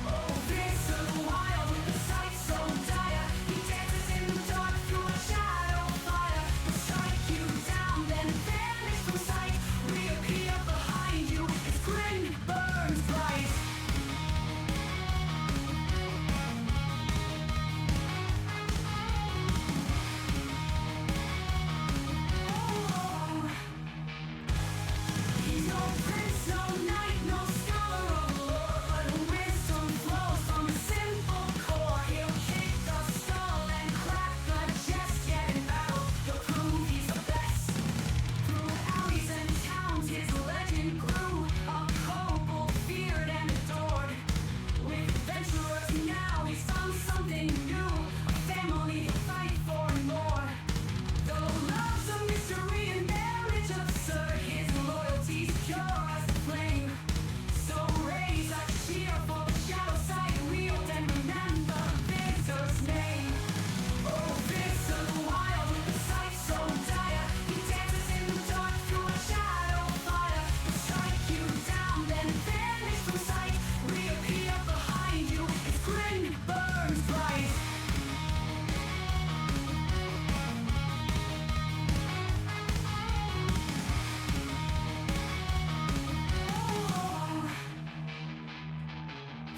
Oh, this is wild with the sight so dire. He dances in the dark through a shadow fire. He'll strike you down, then vanish from sight. Reappear behind you, his grin burns bright. Oh, he's no prince, no knight, no scholar of lore, but wisdom flows from a simple core. He'll kick the skull and crack the chest, yet in battle he'll prove he's the best. Through alleys and towns his legend grew, a kobold feared and adored. With adventurers now he's found something new, a family he'll fight for and more. Though love's a mystery and marriage absurd, his loyalty's pure as the flame. So raise a cheer for the shadow side wield and remember Victor's name. Oh, Victor the wild with the sight so dire. He dances in the dark through a shadow fire. He'll strike you down, then vanish from sight. Reappear behind you, his grin burns bright.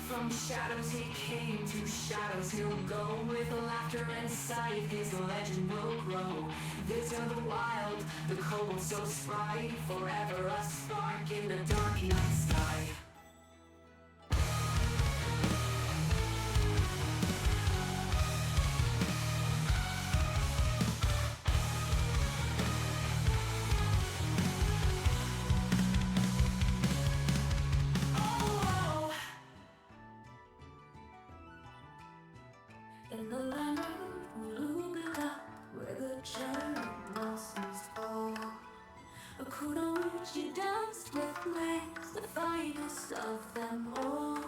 From shadows he came, to shadows he'll go. With laughter and sight, his legend will grow. Victor the wild, the kobold so spry, forever a spark in the dark night sky. Oh, in the land of Uluga, where the cherry blossoms fall, a kunoichi danced with maids, the finest of them all.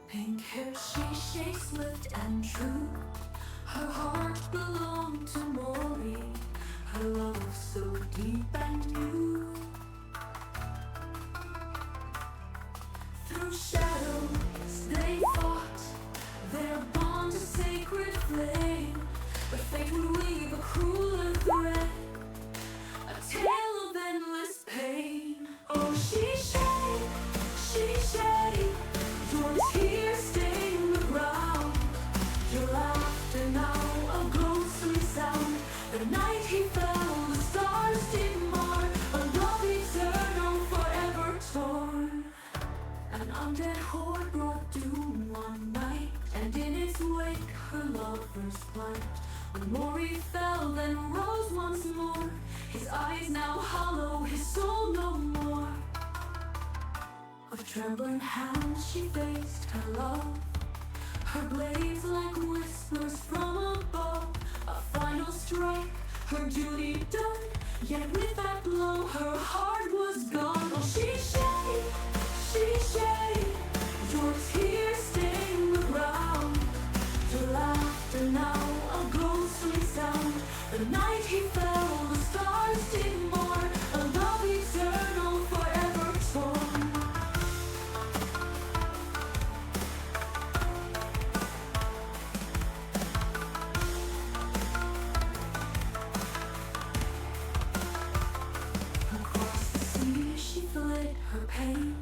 Pink hair she shakes swift and true, her heart belonged to Mori, her love so deep and new. Through shadows They fought, their bond a sacred flame, but fate would weave a crueler thread, a tale of endless pain. Oh, she shade, your tears stain the ground, your laughter now a ghostly sound. The night he fell, the stars did mar, a love eternal forever torn. An undead horde brought doom one night, and in its wake her lover's plight. When Mori fell, then rose once more, his eyes now hollow, his soul no more. With trembling hands she faced her love, her blades like whispers from above. A final strike, her duty done, yet with that blow her heart was gone. Oh, she shade, your tears stain the ground, your laughter now a ghostly sound. The night he fell, the stars did mourn, a love eternal forever torn. Across the sea she fled her pain,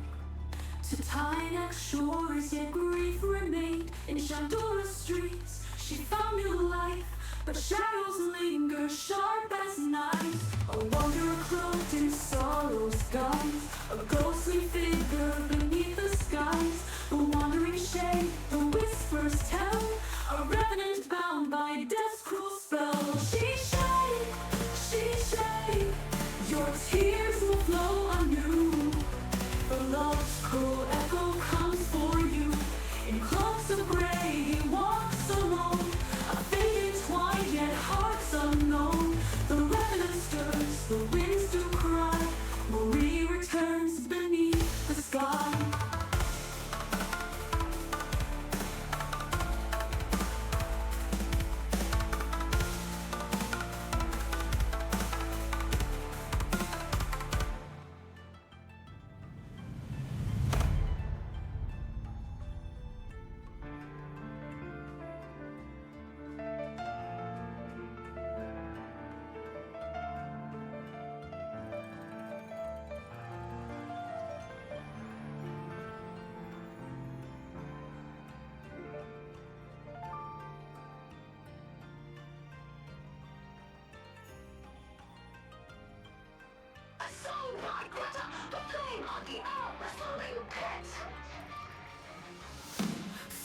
to Tynex shores yet grief remained. In Shandora streets she found new life, but shadows linger sharp as knives. A wanderer cloaked in sorrow's guise, a ghostly figure beneath the skies. The wandering shade, the whispers tell, a revenant bound by death's cruel spell. She shade, your tears will flow anew. The love's cruel echo comes for you. In cloaks of gray he walks alone, a fate entwined yet hearts unknown. The revenant stirs, the winds do cry, Marie returns beneath the sky.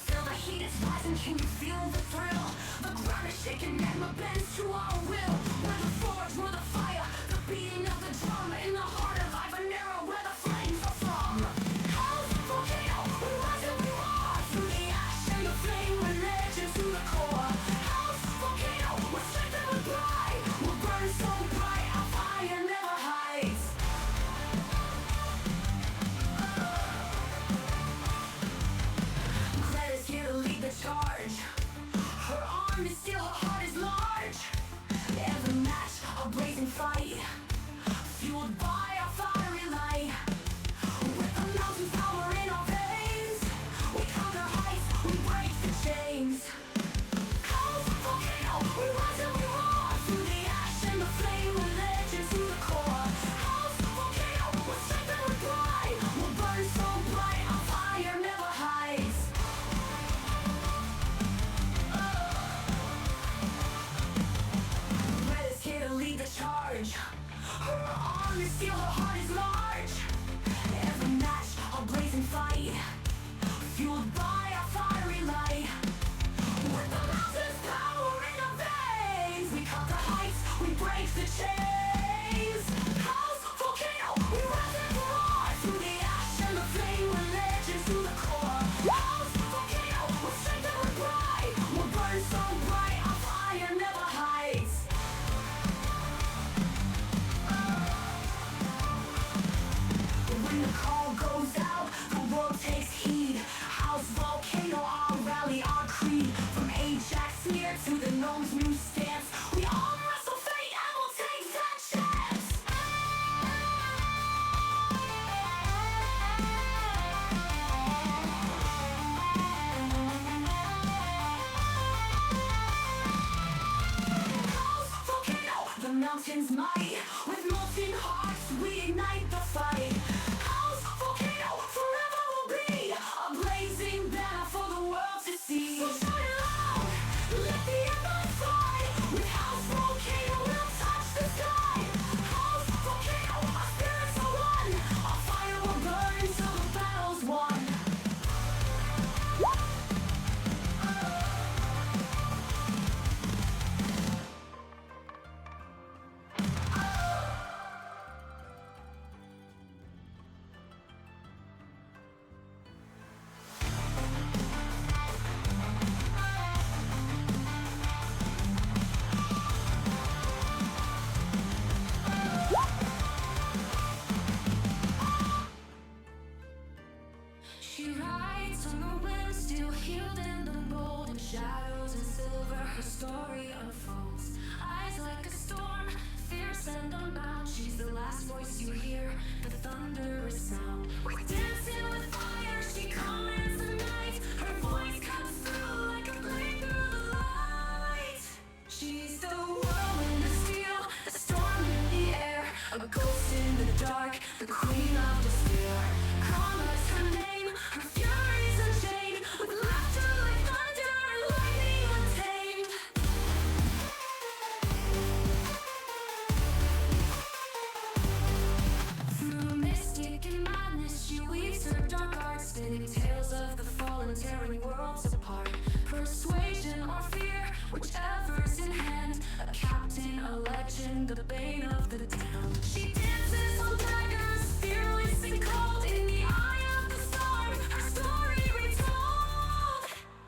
Feel the heat is rising, can you feel the thrill? The ground is shaking and my bends to our will. We're the forge, we're the fire, the beating of the drum. In the heart of Ivanerra, where the flames are from. Hell's volcano, we rise and we roar. Through the ash and the flame, we're legends to the core. Hell's volcano, we're strength and we're bright. We'll burn so bright, our fire never hides. Greta's here to lead the charge. Her arm is steel, her heart is large. Every match, a blazing fight, fueled by our fiery light. With the mountain power in our veins, we conquer heights, we break the chains. Hell's volcano, we rise and we roar. Through the ash and the flame, we're legends to the core. Hell's volcano, we're strength and we're bright. We'll burn so bright, our fire never hides. Red is here to lead the charge. Her arm is steel, her heart is large. Every match, a blazing fight, fueled by our fiery light. With the mountain's power in our veins, we conquer heights, we break the chains. Hell's volcano, we rise and roar. Through the ash and the flame, we're legends to the core. Hell's volcano, we're strength and we're bright. We'll burn so bright, our fire never hides. When the call goes out, the world takes heed. House volcano, our rally, our creed. From Ajax smear to the gnome's new stance, we all wrestle fate and we'll take that chance. dragon's might. With molten hearts, we ignite the fight. House volcano forever will be a blazing banner for the world to see. So shout it loud, let the embers fly. With house volcano, we'll touch the sky. House volcano, our spirits are one. Our fire will burn till the battle's won. She rides on the wind, still healed in the bold. In shadows and silver, her story unfolds. Eyes like a storm, fierce and unbound. She's the last voice you hear, the thunderous sound. Dancing with fire, she commands the night. Her voice cuts through like a blade through the light. She's the whirlwind of steel, the storm in the air, a ghost in the dark, the queen of despair. Karma's her name, her fury's unchained, with laughter like thunder and lightning untamed. Through mystic and madness, she weaves her dark art, spinning tales of the fallen, tearing worlds apart. Persuasion or fear, whichever's in hand, a captain, a legend, the bane of the town. She dances on daggers, fearless and cold, in the eye of the storm, her story retold.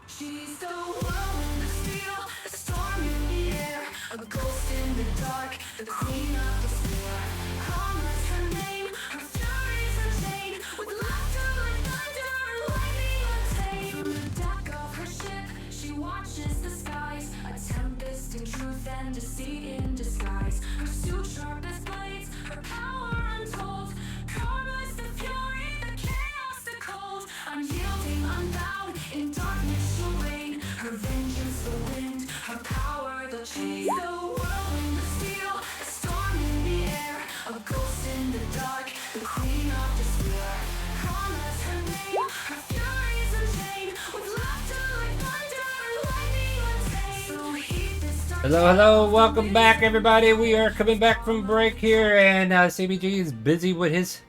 She's the whirlwind of steel, the storm in the air, a ghost in the dark, the queen of despair. Karma's her name, her fury's unchained, with laughter like thunder and lightning untamed. From the deck of her ship, she watches the skies, a tempest in truth and deceit in disguise. Her suit sharp as blades, her power untold. Karma's the fury, the chaos, the cold. Unyielding, unbowed, in darkness she'll reign. Her vengeance the wind, her power the chain. The whirlwind of steel, a storm in the air, a ghost in the dark, the queen of despair. Karma's her name, her fury's unchained, with laughter like thunder and lightning untamed. So heed this dark. Hello, welcome back, everybody. We are coming back from break here, and CBG is busy with his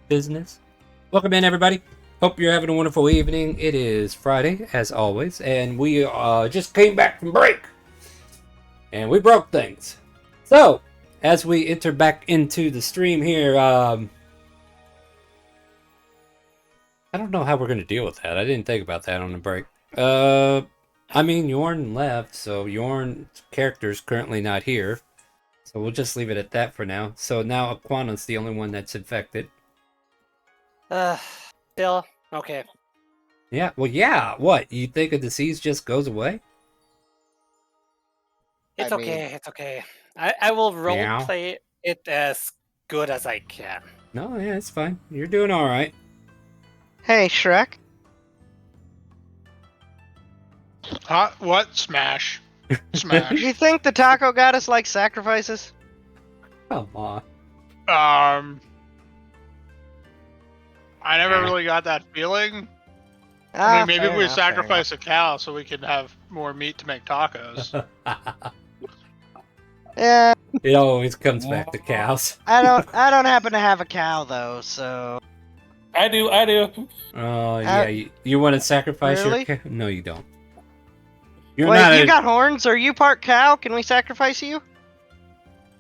business. Welcome in, everybody. Hope you're having a wonderful evening. It is Friday, as always, and we just came back from break, and we broke things. So, as we enter back into the stream here, I don't know how we're going to deal with that. I didn't think about that on the break. I mean, Yorn left, so Yorn's character's currently not here. So we'll just leave it at that for now. So now Aquana's the only one that's infected. Bill, okay. Yeah, well, yeah. What? You think a disease just goes away? It's I okay, mean- it's okay. I will Meow. roleplay it as good as I can. No, yeah, it's fine. You're doing all right. Hey, Shrek. Huh? What? Smash. Do Smash. you think the taco goddess likes sacrifices? Come on. I never Yeah. really got that feeling. I Ah, mean, maybe fair we enough, fair sacrifice a cow so we can have more meat to make tacos. enough. Yeah, It always comes back to cows. I don't happen to have a cow though, so I do. Oh, yeah. You want to sacrifice Really? your cow? No, you don't. You're wait, not you a- got horns? Are you part cow? Can we sacrifice you?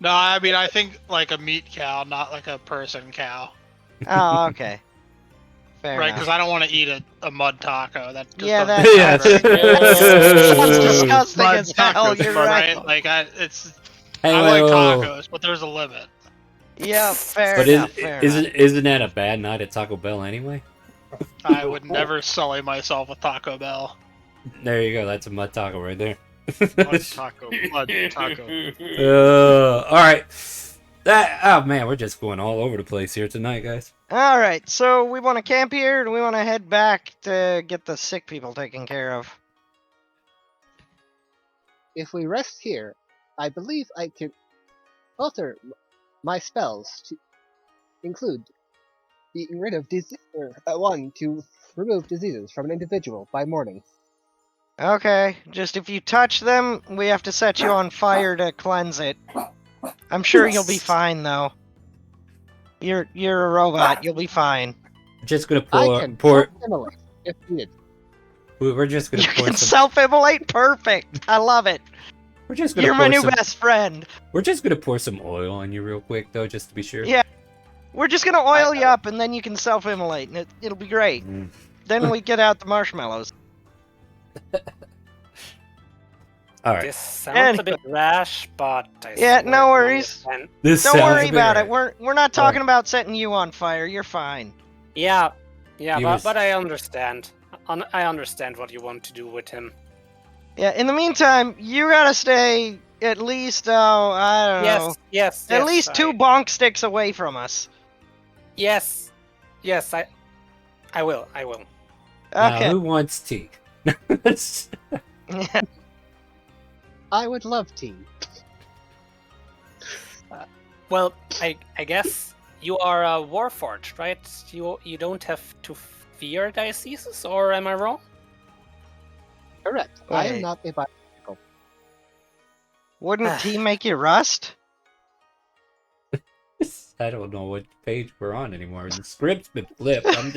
No, I mean, I think like a meat cow, not like a person cow. Oh, okay. Fair Right, enough. because I don't want to eat a mud taco. That just Yeah, doesn't that's sound very That's good. disgusting Mud as hell. tacos, You're Right? right. Like, I Hey, like wait, wait, wait. tacos, but there's a limit. Yeah, fair But enough. Fair enough. isn't that a bad night at Taco Bell anyway? I would never sully myself with Taco Bell. There you go. That's a mud taco right there. Mud taco. Mud taco. All right. Oh man, we're just going all over the place here tonight, guys. All right, so we want to camp here, and we want to head back to get the sick people taken care of. If we rest here, I believe I can alter my spells to include being rid of one to remove diseases from an individual by morning. Okay, just if you touch them, we have to set you on fire to cleanse it. I'm sure you'll be fine, though. You're a robot. You'll be fine. Just gonna I can pour. self-immolate if needed. We're just gonna You pour can some. self-immolate. Perfect. I love it. We're just gonna You're my pour new some. best friend. We're just gonna pour some oil on you real quick, though, just to be sure. Yeah. We're just gonna oil you up, and then you can self-immolate, and it'll be great. Mm. Then we get out the marshmallows. All right. This sounds a bit rash, but I Yeah, swear no to worries. understand. This Don't sounds worry a bit about right. it. We're not talking about setting you on fire. You're fine. Yeah, You but, was- but I understand. I understand what you want to do with him. Yeah. In the meantime, you gotta stay at least I don't know. Yes. At least 2 bonk sticks away from us. Yes. I will. Now, Okay. who wants tea? I would love tea. Well, I guess you are a warforged, right? You don't have to fear diseases, or am I wrong? Correct. I am Wait. not a biological. Wouldn't tea make you rust? I don't know what page we're on anymore. The script's been flipped. I'm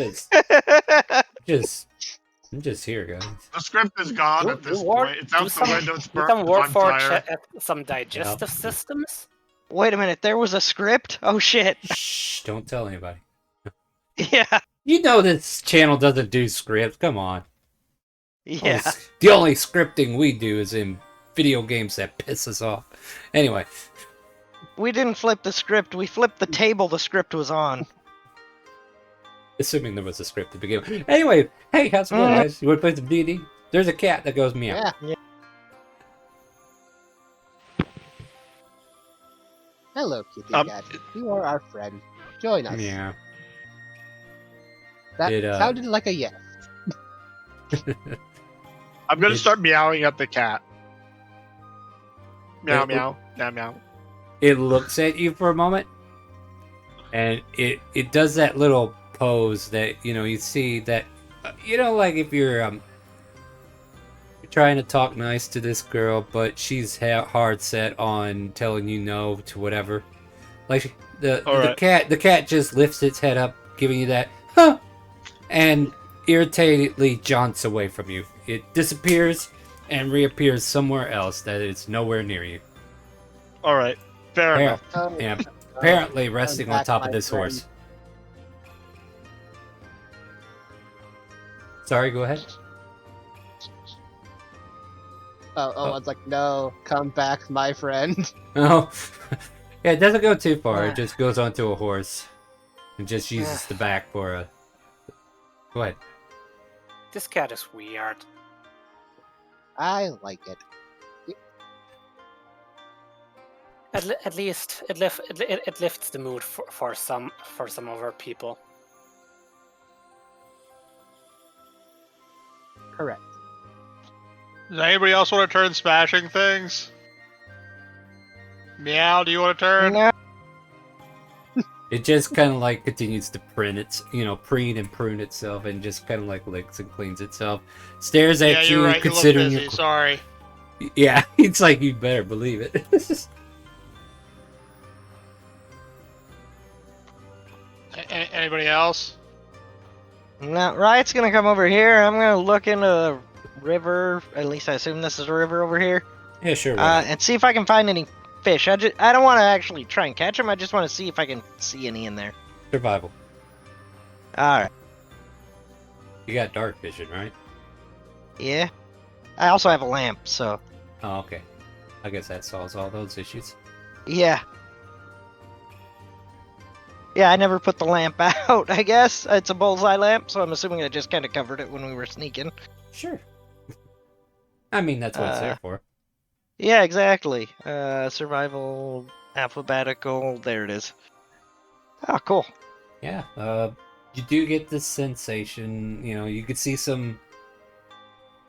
just here, guys. The script is gone at this point. It's out the window. It's Do burnt some on warforged fire. some digestive systems. Wait a minute. There was a script? Oh shit. Shh! Don't tell anybody. Yeah. You know this channel doesn't do scripts. Come on. Yeah. The only scripting we do is in video games that piss us off. Anyway. We didn't flip the script. We flipped the table the script was on. Assuming there was a script to begin with. Anyway, hey, how's it going, guys? You want to play some D&D? There's a cat that goes meow. Yeah. Hello, kitty cat. You are our friend. Join us. Meow. That sounded like a yes. I'm gonna start meowing at the cat. Meow, meow, meow, meow. It looks at you for a moment, and it does that little pose that, you see that, like if you're trying to talk nice to this girl, but she's hard set on telling you no to whatever. Like the cat just lifts its head up, giving you that, huh, and irritatedly jaunts away from you. It disappears and reappears somewhere else that is nowhere near you. All right, fair enough. Yeah, apparently resting on top of this horse. Sorry, go ahead. Oh, it's like, no, come back, my friend. Oh, yeah, it doesn't go too far. It just goes onto a horse and just uses the back for a. Go ahead. This cat is weird. I like it. At least it lifts the mood for some of our people. Correct. Does anybody else want to turn smashing things? Meow, do you want to turn? No. It just kind of like continues to preen and prune itself, and just kind of like licks and cleans itself. Stares at you, you're right. considering You look busy. Sorry. Yeah, it's like you better believe it. Anybody else? No, Riot's gonna come over here. I'm gonna look into the river. At least I assume this is a river over here. Yeah, sure. And see if I can find any fish. I don't want to actually try and catch them. I just want to see if I can see any in there. Survival. All right. You got dark vision, right? Yeah. I also have a lamp, so. Oh, okay. I guess that solves all those issues. Yeah. Yeah, I never put the lamp out, I guess. It's a bullseye lamp, so I'm assuming I just kind of covered it when we were sneaking. Sure. I mean, that's what it's there for. Yeah, exactly. Survival, alphabetical, there it is. Oh, cool. Yeah, you do get this sensation, you could see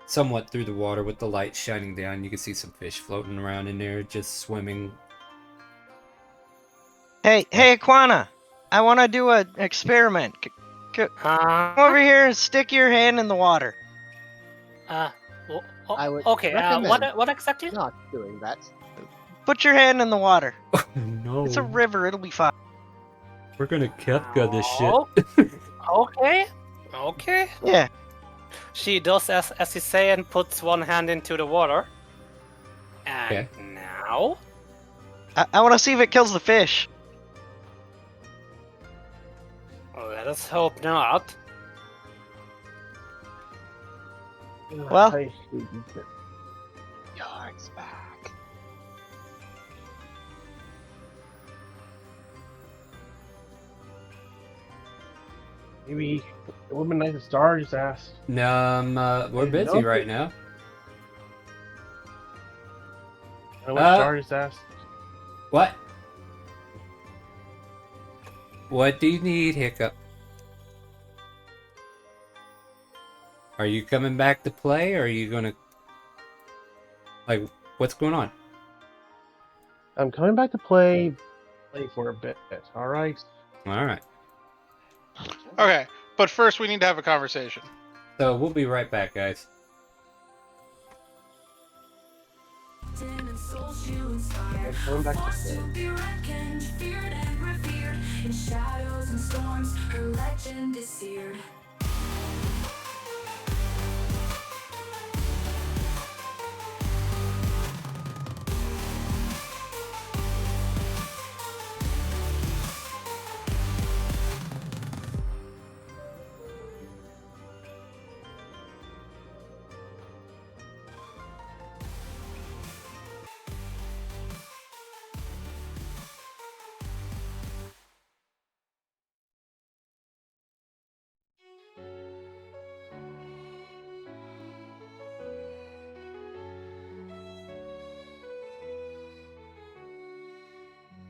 somewhat through the water with the light shining down. You can see some fish floating around in there, just swimming. Hey, Aquana. I want to do an experiment. Come Huh? over here and stick your hand in the water. I would Okay, recommend what exactly? not doing that. Put your hand in the water. No. It's a river. It'll be fine. We're gonna Kefka this shit. Okay. Okay. Yeah. She does as you say and puts one hand into the water. And Okay. now? I want to see if it kills the fish. Let us hope not. Well, Yards back. Maybe it would have been nice if Star just asked. No, we're busy right now. I wish Star just asked. What? What do you need, Hiccup? Are you coming back to play, or are you gonna... Like, what's going on? I'm coming back to play for a bit. All right. Alright. Okay, but first we need to have a conversation. So, we'll be right back, guys. And souls you inspire. Going back to Forced play. to be reckoned, feared and revered. In shadows and storms, her legend is seared.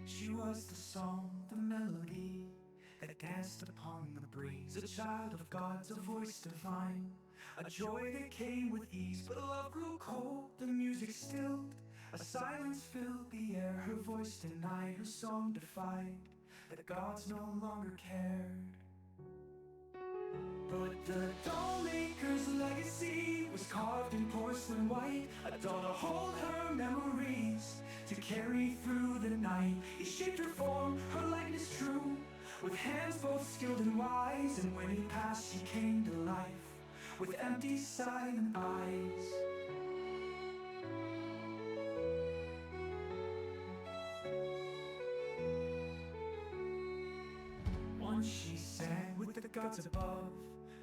She was the song, the melody that danced upon the breeze. A child of God's, a voice divine, a joy that came with ease. But love grew cold, the music stilled, a silence filled the air. Her voice denied, her song defied, that gods no longer cared. But the dollmaker's legacy was carved in porcelain white, a doll to hold her memories, to carry through the night. He shaped her form, her likeness true, with hands both skilled and wise. And when he passed, she came to life, with empty, silent eyes. Once she sang with the gods above,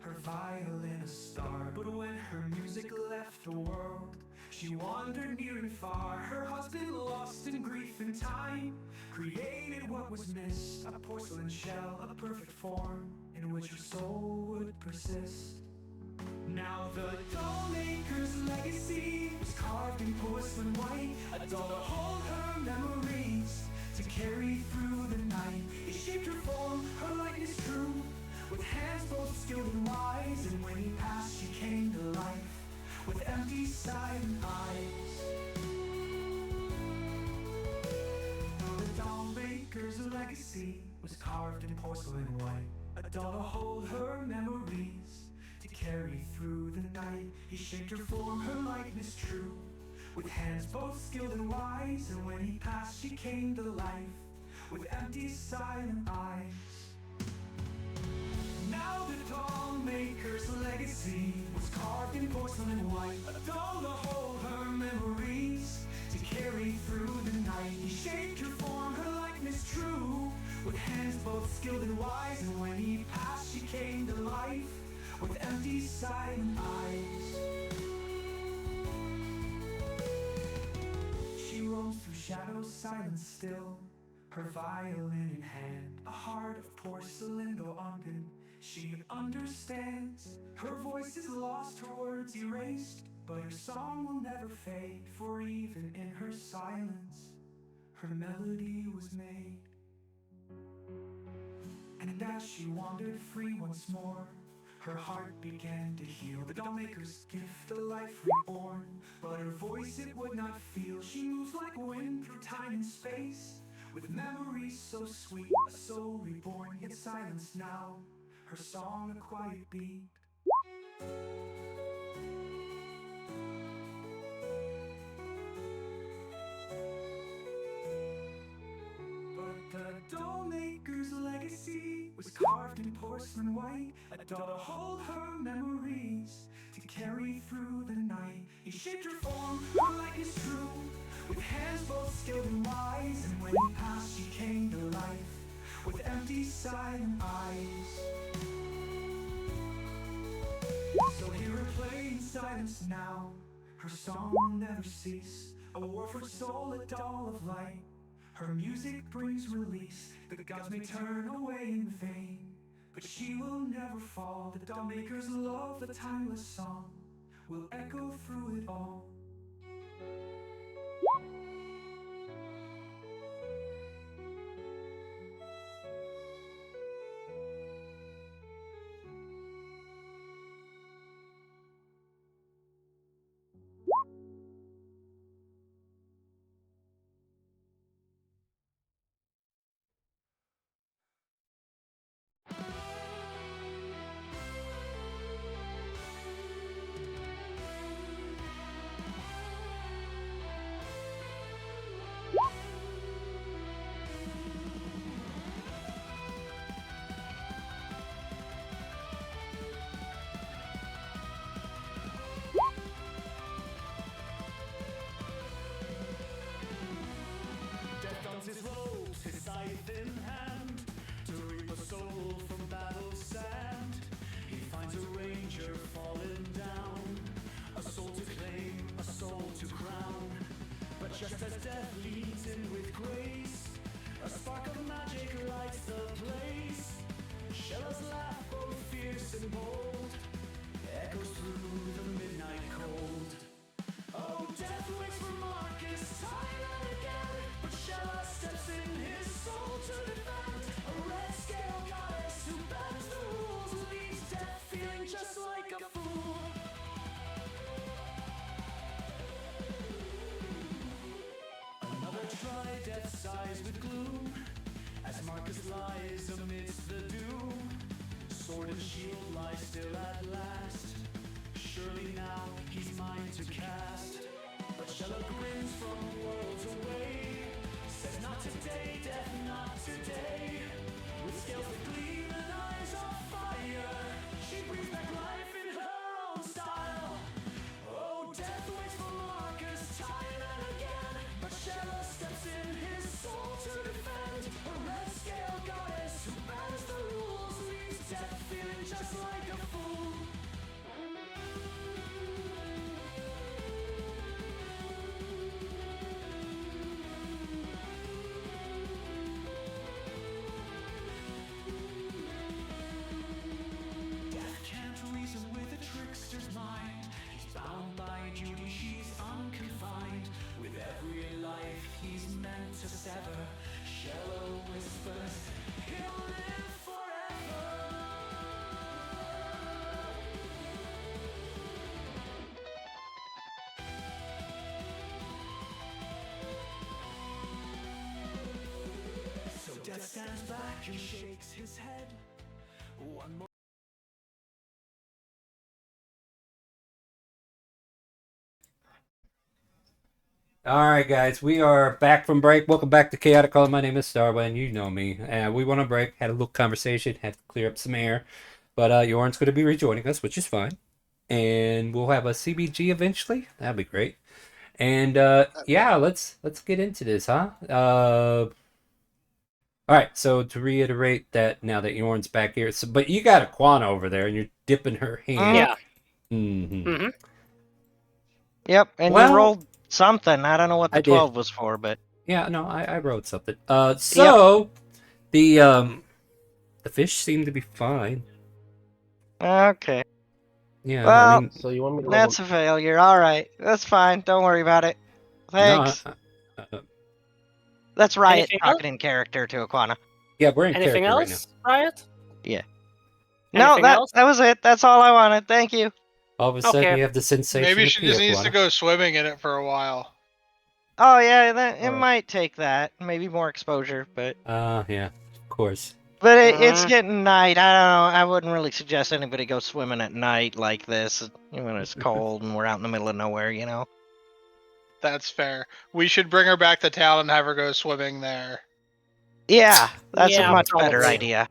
her violin a star. But when her music left the world, she wandered near and far. Her husband, lost in grief and time, created what was missed, a porcelain shell, a perfect form, in which her soul would persist. Now the dollmaker's legacy was carved in porcelain white, a doll to hold her memories, to carry through the night. He shaped her form, her likeness true, with hands both skilled and wise. And when he passed, she came to life, with empty, silent eyes. The dollmaker's legacy was carved in porcelain white, a doll to hold her memories, to carry through the night. He shaped her form, her likeness true, with hands both skilled and wise. And when he passed, she came to life, with empty, silent eyes. Now the dollmaker's legacy was carved in porcelain white, a doll to hold her memories, to carry through the night. He shaped her form, her likeness true, with hands both skilled and wise. And when he passed, she came to life, with empty, silent eyes. She roams through shadows, silent still, her violin in hand, a heart of porcelain though unbent. She understands, her voice is lost, her words erased, but her song will never fade, for even in her silence, her melody was made. And as she wandered free once more, her heart began to heal. The dollmaker's gift, a life reborn, but her voice it would not feel. She moves like wind through time and space, With memories so sweet, a soul reborn yet silenced now. Her song a quiet beat. But the dollmaker's legacy was carved in porcelain white, a doll to hold her memories, to carry through the night. He shaped her form, her likeness true, with hands both skilled and wise. And when he passed, she came to life, with empty, silent eyes. So hear her play in silence now. Her song will never cease. A warford soul, a doll of light. Her music brings release. The gods may turn away in vain, but she will never fall. The doll maker's love, the timeless song, will echo through it all. Death dons his robes, his scythe in hand, to reap a soul from battle sand. He finds a ranger fallen down, a soul to claim, a soul to crown. But just as death leads in with grace, a spark of magic lights the place. Shell's laugh, both fierce and bold, echoes through the midnight cold. Oh, death waits for Marcus time and again, but Shella steps in his soul to defend. A red scale goddess who bends the rules, leaves death feeling just like a fool. Another try, death sighs with gloom, as Marcus lies amidst the doom. Sword and shield lie still at last, surely now he's mine to cast. But Shella grins from worlds away, says not today, death, not today. With scales that gleam and eyes of fire, she brings back life in her own style. Oh, death waits for Marcus time and again, but Shella steps in his soul to defend. A red scale goddess who bends the rules, leaves death feeling just like a fool. Death can't reason with a trickster's mind. He's bound by duty, she's unconfined. With every life he's meant to sever, Shella whispers, he'll live forever. So death stands back and shakes his head. One more. All right, guys, we are back from break. Welcome back to Chaotic Call. My name is Starway, you know me. We went on break, had a little conversation, had to clear up some air. But Jorn's going to be rejoining us, which is fine. And we'll have a CBG eventually. That'd be great. And yeah, let's get into this, huh? All right, so to reiterate that now that Jorn's back here, but you got Aquana over there, and you're dipping her hand. Yeah. Mm-hmm. Yep, and Well, you rolled something. I don't know what the I did. 12 was for, but Yeah, no, I wrote something. So the fish seem to be fine. okay. Yeah, Well, I mean, So you want me to that's a failure. All right, that's fine. Don't worry about it. Thanks. no, That's Riot Anything talking in character to Aquana. yeah, we're in Anything character right now. else, Riot? Yeah. Anything No, else? that was it. That's all I wanted. Thank you. All of a sudden, Okay. you have the sensation Maybe of she just needs to Aquana. go swimming in it for a while. Oh yeah, it Alright. might take that. Maybe more exposure, but Yeah, of course. it's getting night. I don't know. I wouldn't really suggest anybody go swimming at night like this. When it's cold and we're out in the middle of nowhere, you know. That's fair. We should bring her back to town and have her go swimming there. Yeah, that's a Yeah, much better probably. idea.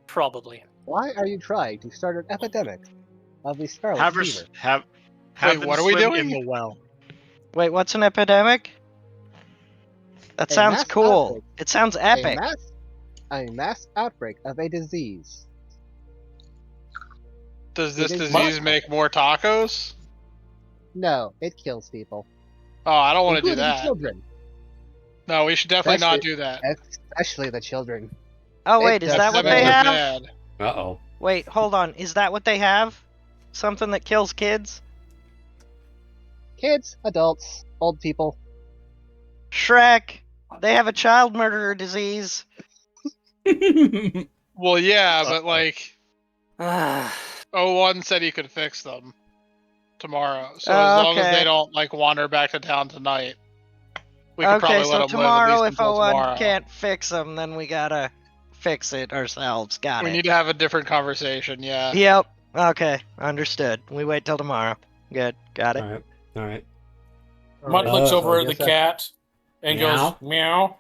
Probably. Why are you trying to start an epidemic of the scarlet Have her fever? have Wait, them what are we swim doing? in the well. Wait, what's an epidemic? That A sounds mass cool. outbreak. It sounds A epic. mass outbreak of a disease. Does It this is disease not- make more tacos? No, it kills people, Oh, I don't want to do including that. children. No, we should definitely not Especially- do that. Especially the children. Oh It wait, is does that what Epidemic they is have? bad. Uh-oh. Wait, hold on. Is that what they have? Something that kills kids? Kids, adults, old people. Shrek. They have a child murderer disease. Well, yeah, but like, Ah, 01 said he could fix them tomorrow. So as long as Okay. they don't like wander back to town tonight, we could Okay, probably let so them tomorrow, live at least if until Owen tomorrow. can't fix them, then we gotta fix it ourselves. Got We it. need to have a different conversation. Yeah. Yep. Okay, understood. We wait till tomorrow. Good. Got it. All right. All right. Mutt looks so over I at the guess cat and Meow. goes meow,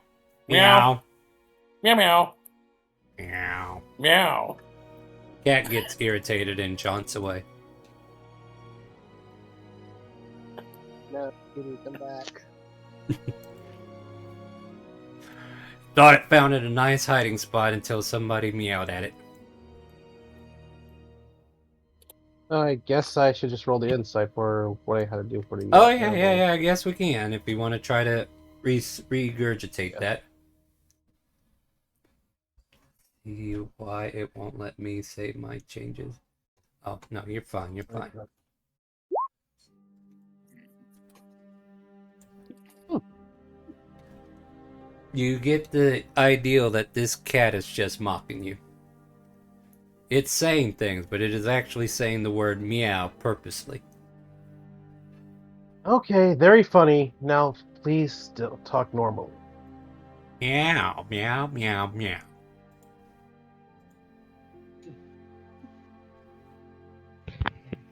meow, Meow. meow, meow, Meow. meow. Cat gets irritated and jaunts away. No, you need to come back. Thought it found it a nice hiding spot until somebody meowed at it. I guess I should just roll the insight for what I had to do for the. Oh, yeah, animal. yeah, yeah. I guess we can if you want to try to regurgitate that. See why it won't let me save my changes. Oh, no, you're fine. You're fine. You get the idea that this cat is just mocking you. It's saying things, but it is actually saying the word meow purposely. Okay, very funny. Now, please still talk normally. Meow, meow, meow, meow.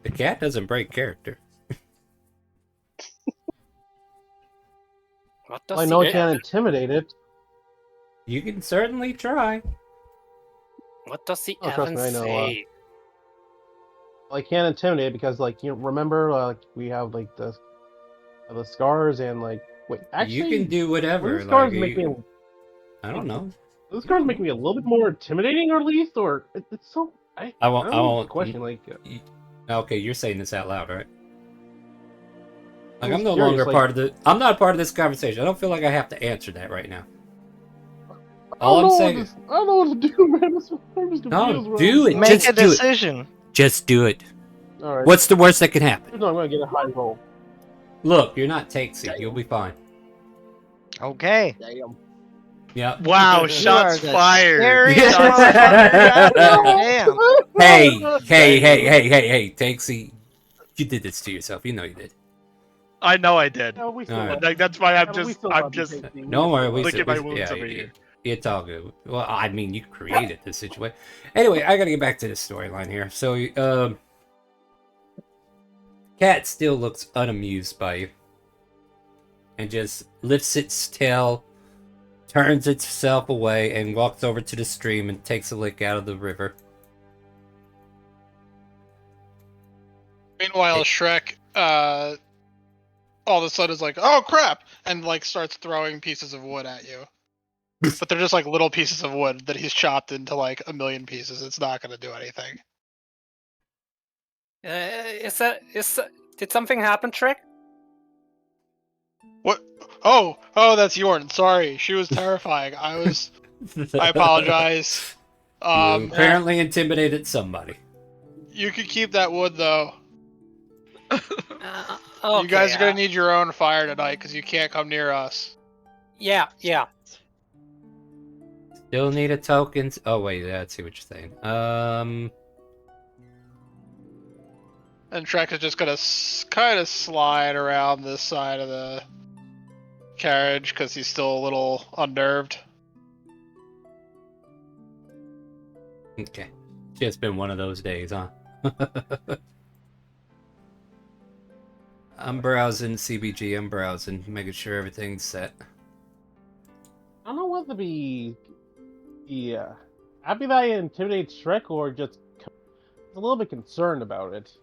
The cat doesn't break character. what does Well, I know he I can't intimidate it. You can certainly try. What does he Oh, trust even me, I know, say? Well, I can't intimidate it because, like, you remember, we have like the scars and like. Wait, actually, You can do whatever. will the scars like, make me? I don't know. Will the scars make me a little bit more intimidating, or at least, or it's so. I won't. don't know the question. Like, Okay, you're saying this out loud, right? Like, I'm I'm no curious, longer like- part of the. I'm not a part of this conversation. I don't feel like I have to answer that right now. I All don't I'm know saying. what this- I don't know what to do, man. I'm just confused, No, bro. do it. Make Just a do it. decision. Just do it. All right. What's the worst that can happen? No, I'm gonna get a high roll. Look, you're not Takesy. You'll be fine. Okay. Damn. Yeah. Wow, shots the fired. scariest Shots motherfucker. Damn. Hey, Takesy. You did this to yourself. You know you did. I know I did. No, we still All right. love Like, that's why I'm Yeah, but we just still I'm love you, just Casey. Don't worry. We Look said, at my we- wounds yeah, over here. It's all good. Well, I mean, you created this situation. Anyway, I gotta get back to the storyline here. So, Cat still looks unamused by you. And just lifts its tail, turns itself away, and walks over to the stream and takes a lick out of the river. Meanwhile, Shrek, all of a sudden is like, "Oh crap!" and like starts throwing pieces of wood at you. But they're just like little pieces of wood that he's chopped into like a million pieces. It's not gonna do anything. Did something happen, Trick? What? Oh, that's Yorn. Sorry, she was terrifying. I apologize. You apparently intimidated somebody. You could keep that wood though. Okay, You guys are gonna need your own fire tonight because you can't come near us. Yeah. Still need a token. Oh wait, let's see what you're saying. And Shrek is just gonna kind of slide around this side of the carriage because he's still a little unnerved. Okay. Just been one of those days, huh? I'm browsing CBG. I'm browsing, making sure everything's set. I don't know whether to be happy that I intimidate Shrek or just a little bit concerned about it.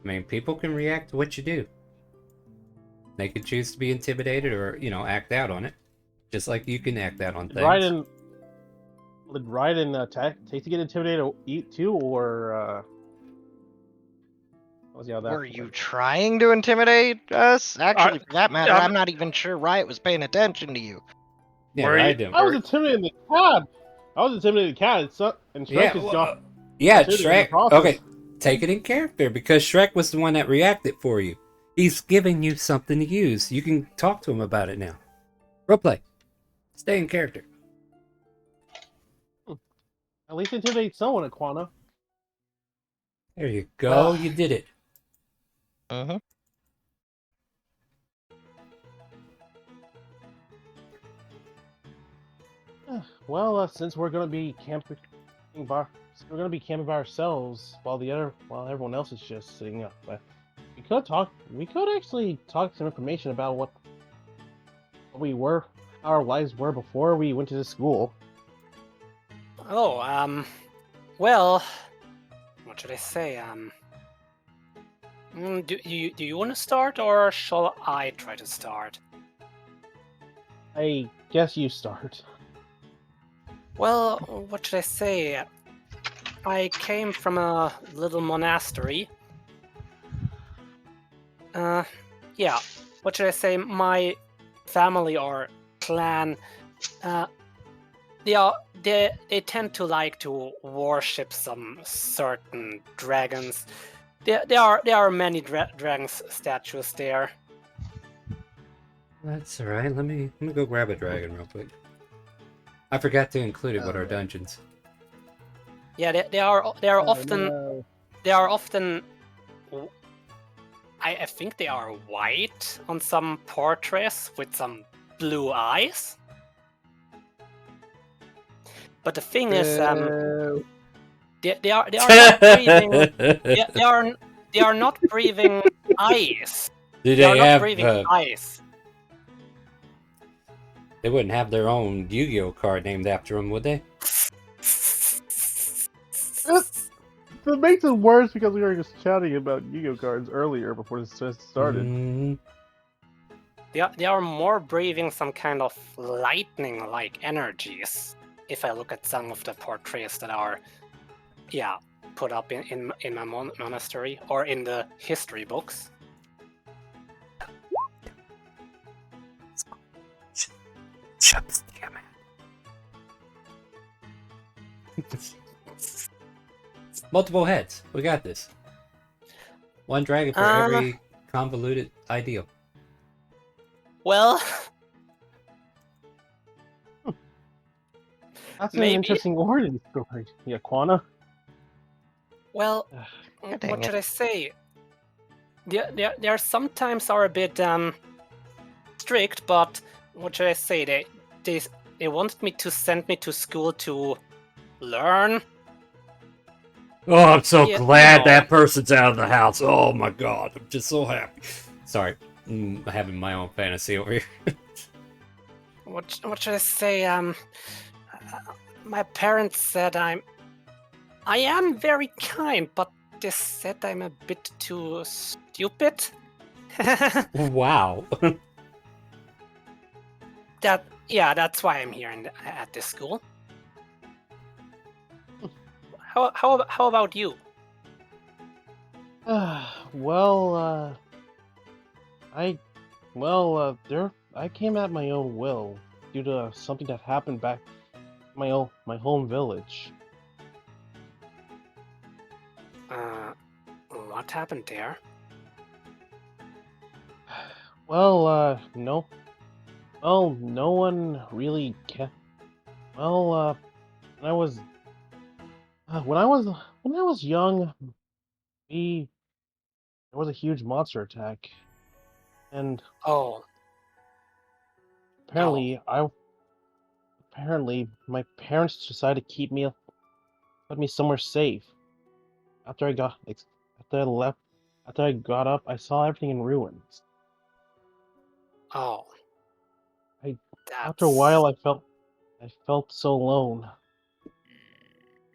I mean, people can react to what you do. They can choose to be intimidated or, act out on it. Just like you can act out on things. Did Raiden take to get intimidated eat too, or were you trying to intimidate us? Actually, for that matter, I'm not even sure Riot was paying attention to you. Yeah, Raiden. I was intimidating the cat. And Shrek is gone. Yeah, Shrek. Okay, take it in character because Shrek was the one that reacted for you. He's giving you something to use. You can talk to him about it now. Roleplay. Stay in character. At least intimidate someone, Aquana. There you go. You did it. Uh-huh. Well, since we're gonna be camping by ourselves while everyone else is just sitting up, we could actually talk some information about what our lives were before we went to the school. Oh, well, what should I say? Do you want to start, or shall I try to start? I guess you start. Well, what should I say? I came from a little monastery. Yeah, what should I say? My family or clan, they tend to like to worship some certain dragons. There are many dragon statues there. That's all right. Let me go grab a dragon real quick. I forgot to include it with our dungeons. Yeah, they are often. I think they are white on some portraits with some blue eyes. But the thing is, they are not breathing. They are not breathing ice. Do they are not have breathing ice. They wouldn't have their own Yu-Gi-Oh card named after them, would they? It makes it worse because we were just chatting about Yu-Gi-Oh cards earlier before this started. They are more breathing some kind of lightning-like energies. If I look at some of the portraits that are, put up in my monastery or in the history books. Multiple heads. We got this. One dragon for every convoluted ideal. Well, that's an interesting origin story, Aquana. Well, what should I say? They are sometimes are a bit strict, but what should I say? They wanted me to send me to school to learn. Oh, I'm so glad that person's out of the house. Oh my god, I'm just so happy. Sorry, I'm having my own fantasy over here. What should I say? My parents said I am very kind, but they said I'm a bit too stupid. Wow. That's why I'm here at this school. How about you? I came at my own will due to something that happened back in my home village. What happened there? No one really cared. When I was young, there was a huge monster attack, and apparently my parents decided to put me somewhere safe. After I got up, I saw everything in ruins. Oh, After a while, that's I felt so alone.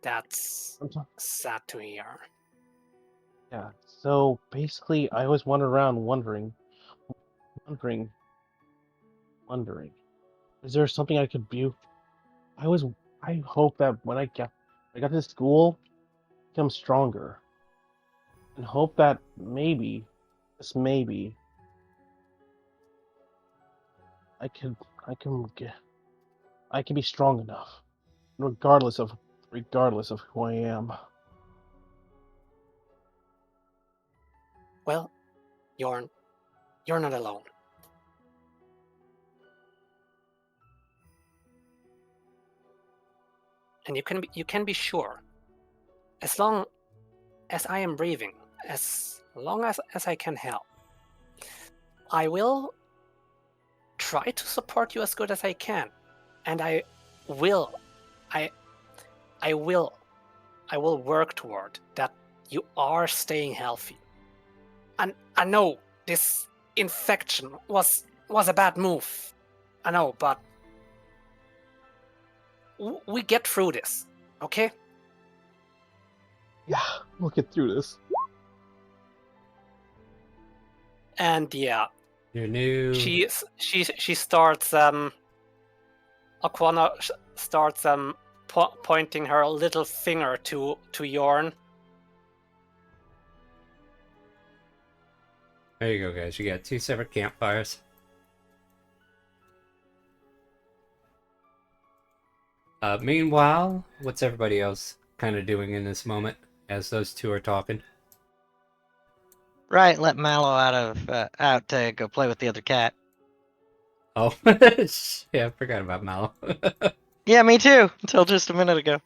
that's Sometimes, sad to hear. yeah. So basically, I always wander around wondering, is there something I could do? I hope that when I got to school, become stronger, and hope that maybe, just maybe, I can I can get I can be strong enough, regardless of who I am. Well, you're not alone. And you can be sure, as long as I am breathing, as long as I can help, I will try to support you as good as I can, and I will work toward that you are staying healthy. And I know this infection was a bad move. I know, but we get through this, okay? Yeah, we'll get through this. And yeah, Your new. she starts Aquana starts pointing her little finger to Yorn. There you go, guys. You got 2 separate campfires. Meanwhile, what's everybody else kind of doing in this moment as those two are talking? Right, let Mallow out to go play with the other cat. Oh, yeah, I forgot about Mallow. Yeah, me too. Until just a minute ago.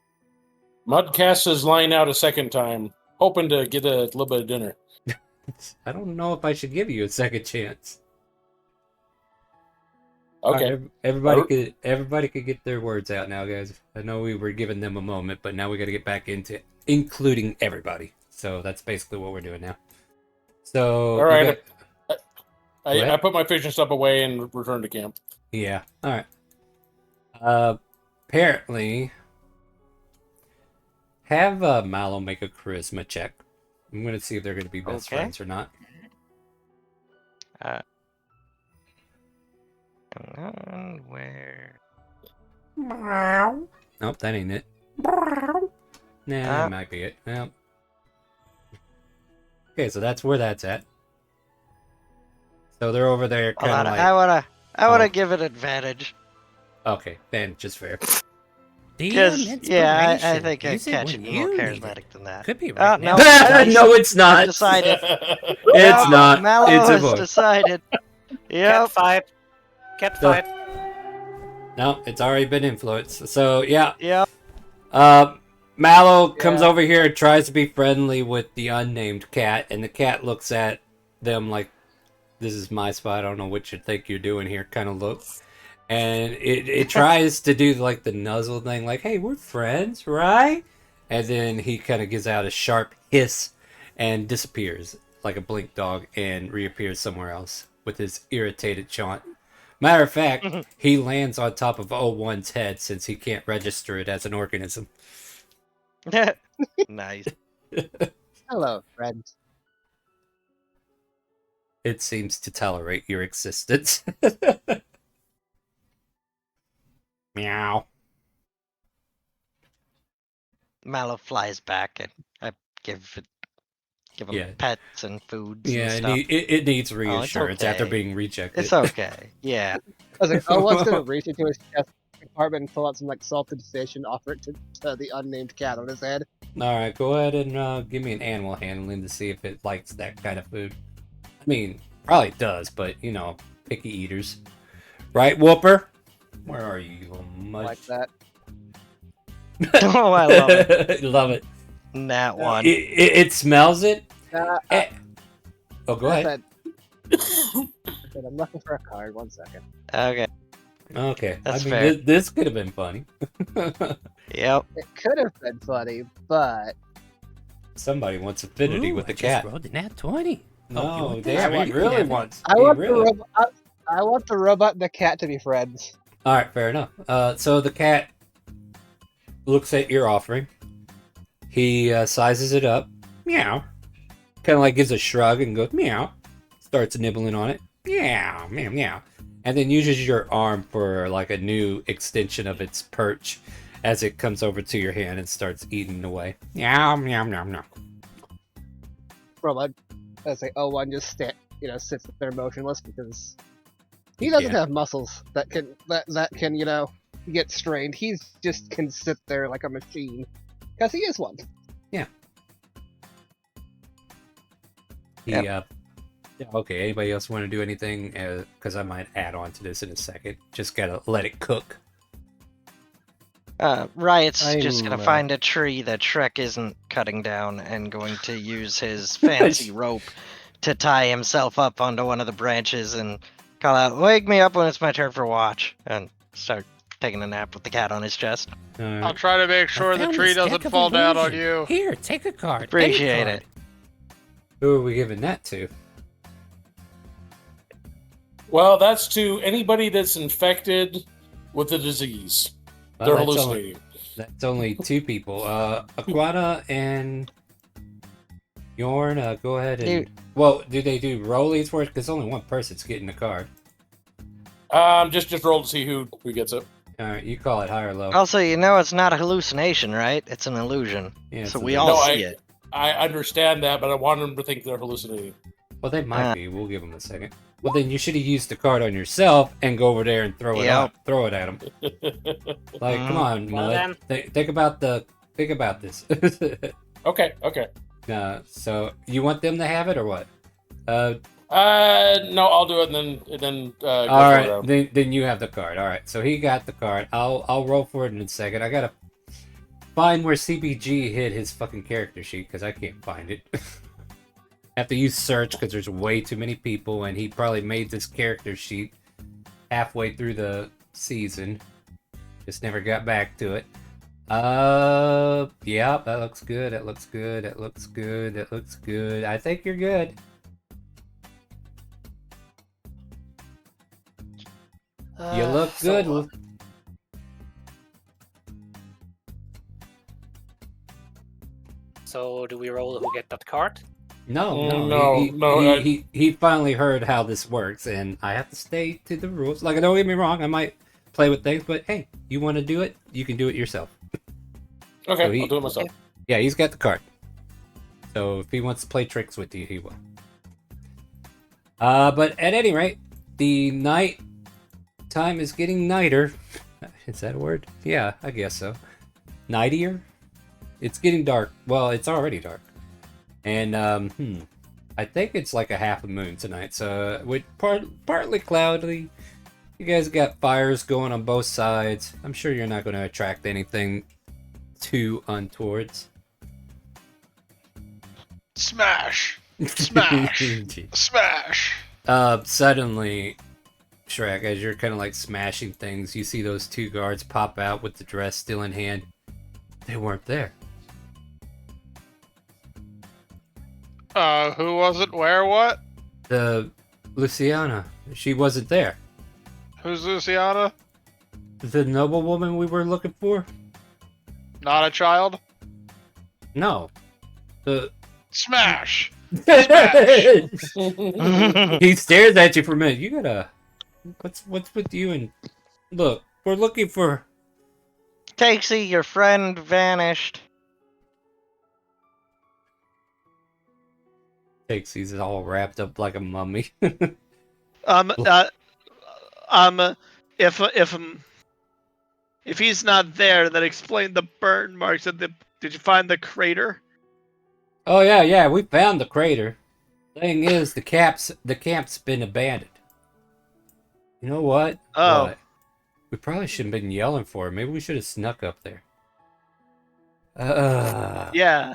Mudcast is lying out a second time, hoping to get a little bit of dinner. I don't know if I should give you a second chance. Okay. Right, everybody could get their words out now, guys. I know we were giving them a moment, but now we got to get back into including everybody. So that's basically what we're doing now. So All right. got... I put my fishing stuff away and returned to camp. Yeah. All right. Apparently, have Mallow make a charisma check. I'm gonna see if they're gonna be best friends or not. Where? Nope, that ain't it. Nah, that might be it. Nope. Okay, so that's where that's at. So they're over there, kind of like. I wanna give it advantage. Okay, then just fair. Because I think a catch is more charismatic than that. Could be right. No, no, it's not. I've decided. It's not. Mallow It's a has book. decided. Yep. Cat fight. No, it's already been influenced. So yeah. Yep. Mallow comes over here and tries to be friendly with the unnamed cat, and the cat looks at them like, "This is my spot. I don't know what you think you're doing here." Kind of look, and it tries to do like the nuzzle thing, like, "Hey, we're friends, right?" And then he kind of gives out a sharp hiss and disappears like a blink dog and reappears somewhere else with his irritated chaunt. Matter of fact, he lands on top of 01's head since he can't register it as an organism. Nice. Hello, friends. It seems to tolerate your existence. Meow. Mallow flies back and I give him pets and foods Yeah, and stuff. it needs reassurance after okay. being rejected. It's okay. Yeah. I was like, one's gonna reach into his chest compartment and pull out some like salted fish and offer it to the unnamed cat on his head. Alright, go ahead and give me an animal handling to see if it likes that kind of food. I mean, probably does, but you know, picky eaters. Right, Whooper? Where are you, you little mush? Like that. Oh, I love it. Love it. That one. It smells it. Oh, go ahead. I said, I'm looking for a card. 1 second. Okay. Okay. That's I mean, fair. this could have been funny. Yep. It could have been funny, but Somebody wants affinity with the I cat. just rolled a nat 20. No, you damn, want he this? really wants. I he want really- I want the robot and the cat to be friends. All right, fair enough. So the cat looks at your offering. He sizes it up. Meow. Kind of like gives a shrug and goes meow. Starts nibbling on it. Meow, meow, meow. And then uses your arm for like a new extension of its perch as it comes over to your hand and starts eating away. Meow, meow, meow, meow. Robot, as a O1 just sits there motionless because he doesn't have muscles that can get strained. He's just can sit there like a machine because he is one. Yeah. He okay, anybody else want to do anything? Because I might add on to this in a second. Just gotta let it cook. Riot's just I'm, gonna find a tree that Shrek isn't cutting down and going to use his fancy rope to tie himself up onto one of the branches and call out, "Wake me up when it's my turn for watch," and start taking a nap with the cat on his chest. I'll try to make sure the found tree this doesn't deck of fall down on illusion. you. Here, take a card. Appreciate Any it. card. Who are we giving that to? Well, that's to anybody that's infected with the disease. Well, They're that's hallucinating. That's only two people. Aquana and Yorn, go ahead and... Well, do they do rollies for it? Because only one person's getting the card. Just roll to see who gets it. Alright, you call it high or low. Also, it's not a hallucination, right? It's an illusion. Yeah, it's so an we illusion. all No, see it. I understand that, but I want them to think they're hallucinating. Well, they might be. We'll give them a second. Well, then you should have used the card on yourself and go over there and throw it up. Throw it at them. Like, come on, Well, Mullet. Think about this. Okay. So you want them to have it or what? No, I'll do it and then go all for right, it. then you have the card. All right, so he got the card. I'll roll for it in a second. I gotta find where CBG hid his fucking character sheet because I can't find it. Have to use search because there's way too many people, and he probably made this character sheet halfway through the season. Just never got back to it. Yeah, that looks good. That looks good. That looks good. That looks good. I think you're good. You look good. So do we roll who get that card? No. He finally heard how this works, and I have to stay to the rules. Like, don't get me wrong, I might play with things, but hey, you want to do it, you can do it yourself. Okay, So I'll do it myself. Yeah, he's got the card. So if he wants to play tricks with you, he will. But at any rate, the night time is getting nighter. Is that a word? Yeah, I guess so. Nightier? It's getting dark. Well, it's already dark. And, I think it's like a half a moon tonight. So, with partly cloudy. You guys got fires going on both sides. I'm sure you're not going to attract anything too untowards. Smash! Smash! Smash! Suddenly, Shrek, as you're kind of like smashing things, you see those two guards pop out with the dress still in hand. They weren't there. Who wasn't where what? The Luciana, she wasn't there. Who's Luciana? The noblewoman we were looking for? Not a child? No. The Smash! He stares at you for a minute. You gotta. What's with you and look? We're looking for. Takesy, your friend vanished. Takesie's all wrapped up like a mummy. If he's not there, then explain the burn marks. Did you find the crater? Oh yeah, we found the crater. Thing is, the camp's been abandoned. You know what? Oh. What? We probably shouldn't have been yelling for it. Maybe we should have snuck up there. Yeah,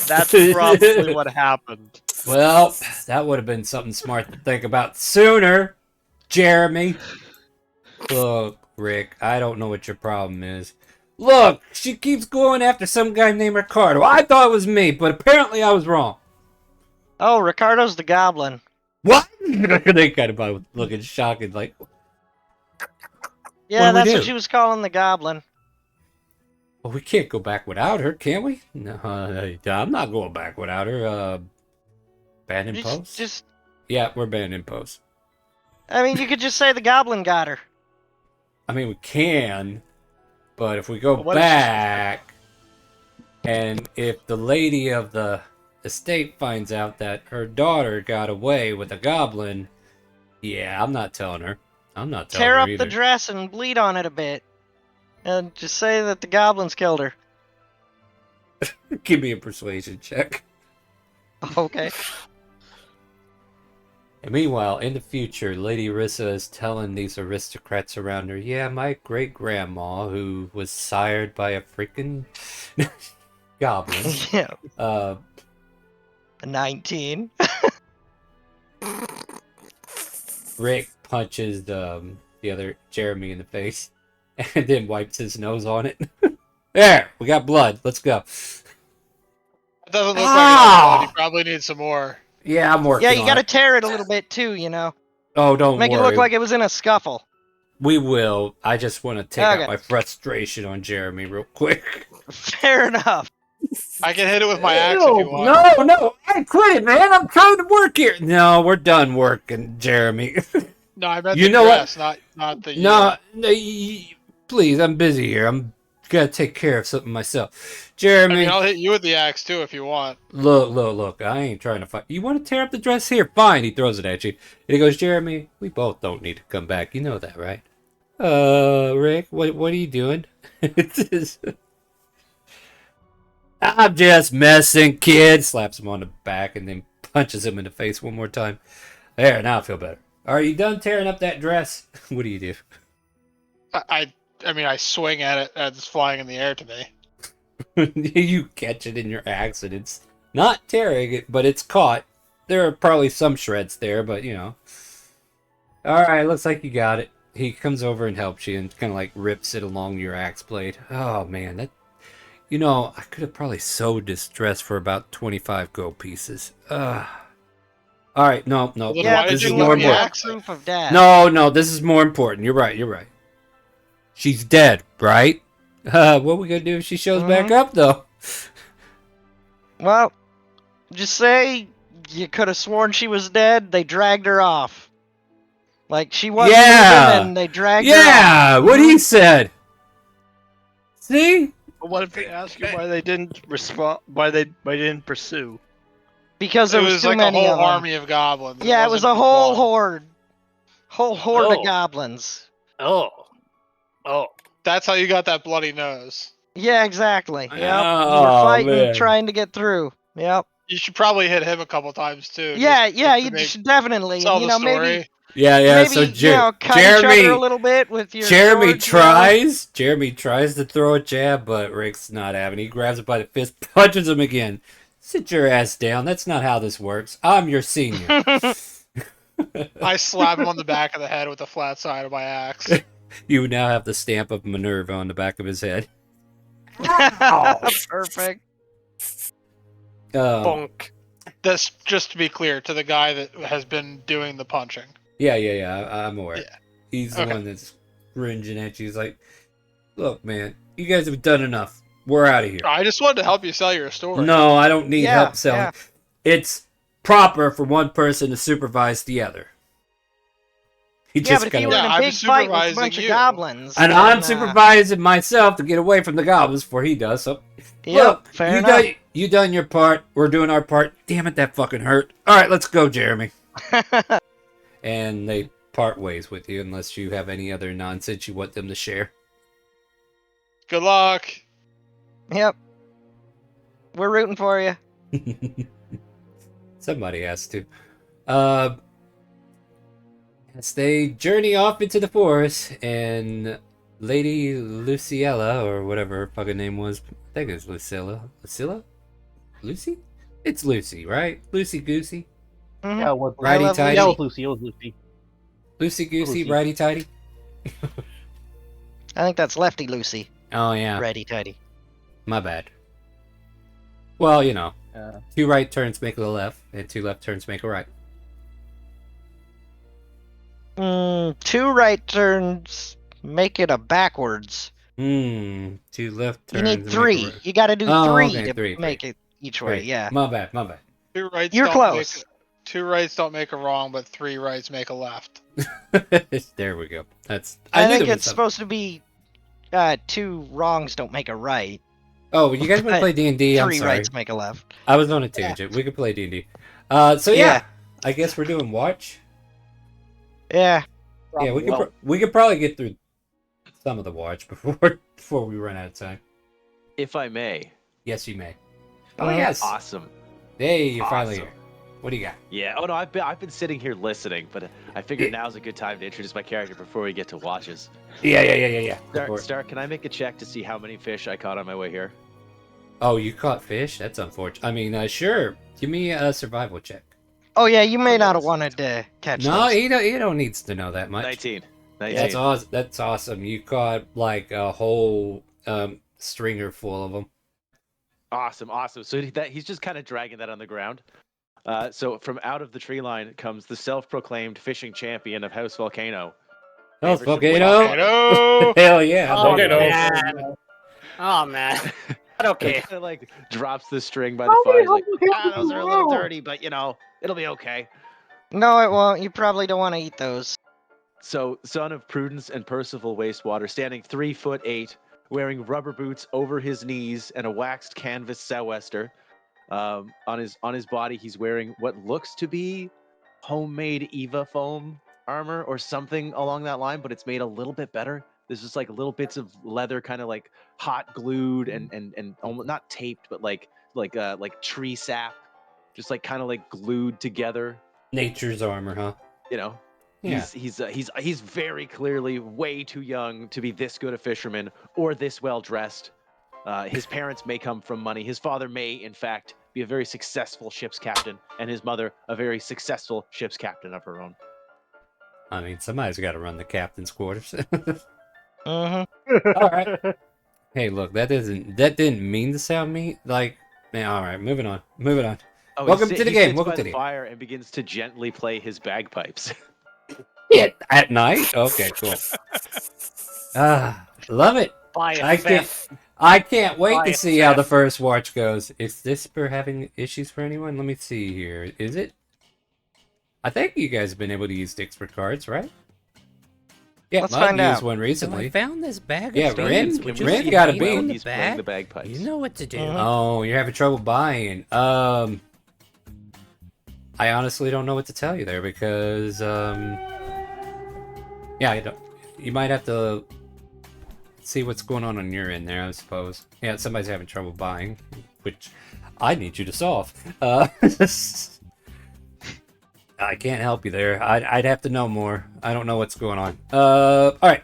that's probably what happened. Well, that would have been something smart to think about sooner, Jeremy. Look, Rick, I don't know what your problem is. Look, she keeps going after some guy named Ricardo. I thought it was me, but apparently I was wrong. Oh, Ricardo's the goblin. What? They kind of looking shocked, like, Yeah, do we that's do? what she was calling the goblin. well, we can't go back without her, can we? No, I'm not going back without her. Banned in post? Just, Yeah, we're banned in post. I mean, you could just say the goblin got her. I mean, we can, but if we go What if- back, and if the lady of the estate finds out that her daughter got away with a goblin, yeah, I'm not telling her. I'm not telling Tear her up either. the dress and bleed on it a bit. And just say that the goblins killed her. Give me a persuasion check. Okay. And meanwhile, in the future, Lady Rissa is telling these aristocrats around her, yeah, my great-grandma, who was sired by a freaking goblin. Yeah. 19. Rick punches the other Jeremy in the face and then wipes his nose on it. There, we got blood. Let's go. It doesn't look like enough blood. You probably need some more. Yeah, I'm working Yeah, you on gotta it. tear it a little bit too, you know. Oh, don't Make worry. it look like it was in a scuffle. We will. I just want to take out Okay. my frustration on Jeremy real quick. Fair enough. I can hit it with my axe if you want. No, I quit it, man. I'm trying to work here. No, we're done working, Jeremy. No, I meant You the know what? dress, not the. No, please, I'm busy here. I'm gotta take care of something myself. Jeremy, I mean, I'll hit you with the axe too if you want. look. I ain't trying to fight. You want to tear up the dress here? Fine. He throws it at you. And he goes, Jeremy, we both don't need to come back. You know that, right? Rick, what are you doing? I'm just messing, kid. Slaps him on the back and then punches him in the face one more time. There, now I feel better. Are you done tearing up that dress? What do you do? I mean, I swing at it as it's flying in the air to me. You catch it in your axe and it's not tearing it, but it's caught. There are probably some shreds there, but you know. Alright, looks like you got it. He comes over and helps you and kind of like rips it along your axe blade. Oh man, that. You know, I could have probably sold this dress for about 25 gold pieces. Alright, no. Yeah, This but is you more need to have important. proof of that. No, this is more important. You're right. She's dead, right? What are we gonna do if she shows back up, though? Well, just say you could have sworn she was dead. They dragged her off. Like she wasn't moving, and they dragged her off. Yeah, what he said. See? But what if they ask you why they didn't respond? Why they didn't pursue? Because there It was was too like a many whole of them. army of goblins. Yeah, it was a wasn't whole one. horde. Whole horde of Oh. goblins. Oh. That's how you got that bloody nose. Yeah, exactly. Yep. You Oh, were fighting, man. trying to get through. Yep. You should probably hit him a couple times too. Yeah, just yeah, to you make- should definitely. tell You the know, maybe story. Yeah. maybe So cut each other a Jeremy, little bit with your Jeremy swords, you know? tries. Jeremy tries to throw a jab, but Rick's not having. He grabs it by the fist, punches him again. Sit your ass down. That's not how this works. I'm your senior. I slap him on the back of the head with the flat side of my axe. You now have the stamp of Minerva on the back of his head. Perfect. Bonk. This, just to be clear, to the guy that has been doing the punching. Yeah. I'm aware. Yeah. He's the Okay. one that's cringing at you. He's like, "Look, man, you guys have done enough. We're out of here." I just wanted to help you sell your story. No, I don't need Yeah, help selling. yeah. It's proper for one person to supervise the other. He Yeah, just but if you kinda- were in Yeah, a I'm big fight with a supervising bunch of you. goblins, And then, I'm supervising myself to get away from the goblins before he does. So, Yep, look, fair enough. you done your part. We're doing our part. Damn it, that fucking hurt. All right, let's go, Jeremy. And they part ways with you unless you have any other nonsense you want them to share. Good luck. Yep. We're rooting for you. Somebody has to. As they journey off into the forest, and Lady Luciella, or whatever her fucking name was, I think it was Lucilla. Lucilla? Lucy? It's Lucy, right? Lucy Goosey? Mhm. Yeah, it was Righty love tighty. Yeah, it was Lucy. It was Lucy. Lucy Goosey, Lucy. righty tighty? I think that's Lefty Lucy. Oh yeah, Righty tighty. my bad. Well, you know, Uh, 2 right turns make a left, and 2 left turns make a right. 2 right turns make it a backwards. 2 left You turns need make a 3. right. You got to do Oh, 3 okay, to 3, make 3. it each way. Yeah. My bad, my bad. 2 rights You're don't close. Make, 2 rights don't make a wrong, but 3 rights make a left. There we go. That's. I knew think there was it's something. supposed to be 2 wrongs don't make a right. Oh, you guys want to play D&D? I'm 3 sorry. rights make a left. I was on a tangent. We could play D&D. So Yeah. I guess we're doing watch. Yeah. Yeah, we could probably get through some of the watch before we run out of time. If I may. Yes, you may. Oh yes. Awesome. Hey, you're finally Awesome. here. What do you got? Yeah. Oh no, I've been sitting here listening, but I figured now's a good time to introduce my character before we get to watches. Yeah. Star, can I make a check to see how many fish I caught on my way here? Oh, you caught fish? That's unfortunate. I mean, sure. Give me a survival check. Oh yeah, you may not have wanted to catch No, those. you don't need to know that much. 19. That's awesome. That's awesome. You caught like a whole stringer full of them. Awesome. So he's just kind of dragging that on the ground. So from out of the tree line comes the self-proclaimed fishing champion of House Volcano. House Volcano! Hell yeah! Oh, Volcano. man. Oh, man. But okay. He kind of like drops the string by the fire. He's like, those are a little dirty, but it'll be okay. No, it won't. You probably don't want to eat those. So, son of Prudence and Percival Wastewater, standing 3'8", wearing rubber boots over his knees and a waxed canvas sou'wester. On his body, he's wearing what looks to be homemade Eva foam armor or something along that line, but it's made a little bit better. There's just like little bits of leather, kind of like hot glued and almost not taped, but like tree sap, just like kind of like glued together. Nature's armor, huh? You know. Yeah. He's very clearly way too young to be this good a fisherman or this well dressed. His parents may come from money. His father may, in fact, be a very successful ship's captain, and his mother a very successful ship's captain of her own. I mean, somebody's got to run the captain's quarters. Mm-hmm. All right. Hey, look, that didn't mean to sound mean. Like, man. All right, moving on. Oh, Welcome to the he game. sits Welcome by to the the fire and begins to gently play his bagpipes. Yeah, at night. Okay, cool. Love it. I can't wait to see how the first watch goes. Is this for having issues for anyone? Let me see here. Is it? I think you guys have been able to use sticks for cards, right? Yeah, Let's Mud find used out. one recently. I found this bag Yeah, of beans. Ren Would you Ren see got a me bean. in the He's playing the bag? bagpipes. You know what to do. Oh, you're having trouble buying. I honestly don't know what to tell you there because yeah, I don't. You might have to see what's going on your end there, I suppose. Yeah, somebody's having trouble buying, which I need you to solve. I can't help you there. I'd have to know more. I don't know what's going on. All right.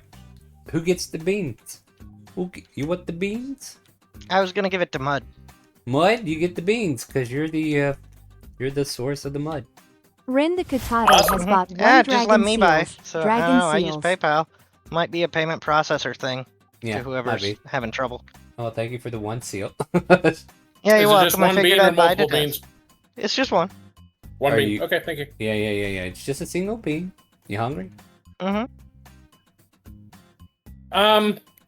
Who gets the beans? You want the beans? I was gonna give it to Mud. Mud, you get the beans because you're the source of the mud. Ren the Katata has bought one Yeah, dragon just let me buy. seals. So Dragon I don't know, I use seals. PayPal. Might be a payment processor thing Yeah, to whoever's might be. having trouble. Oh, thank you for the one seal. Yeah, you're Is it just welcome. I one figured bean or I'd buy multiple to beans? test. It's just one. One Are bean. you- Okay, thank you. Yeah. It's just a single bean. You hungry? Mm-hmm.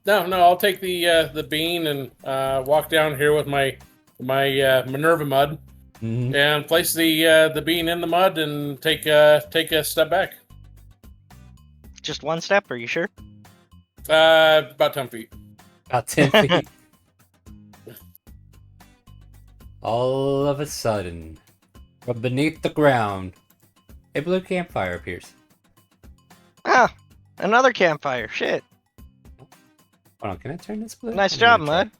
No, I'll take the bean and walk down here with my Minerva mud Mm-hmm. and place the bean in the mud and take a step back. Just one step, are you sure? About 10 feet. About 10 feet. All of a sudden, from beneath the ground, a blue campfire appears. Ah, another campfire. Shit. Hold on, can I turn this blue? Nice I'm job, gonna try. Mud.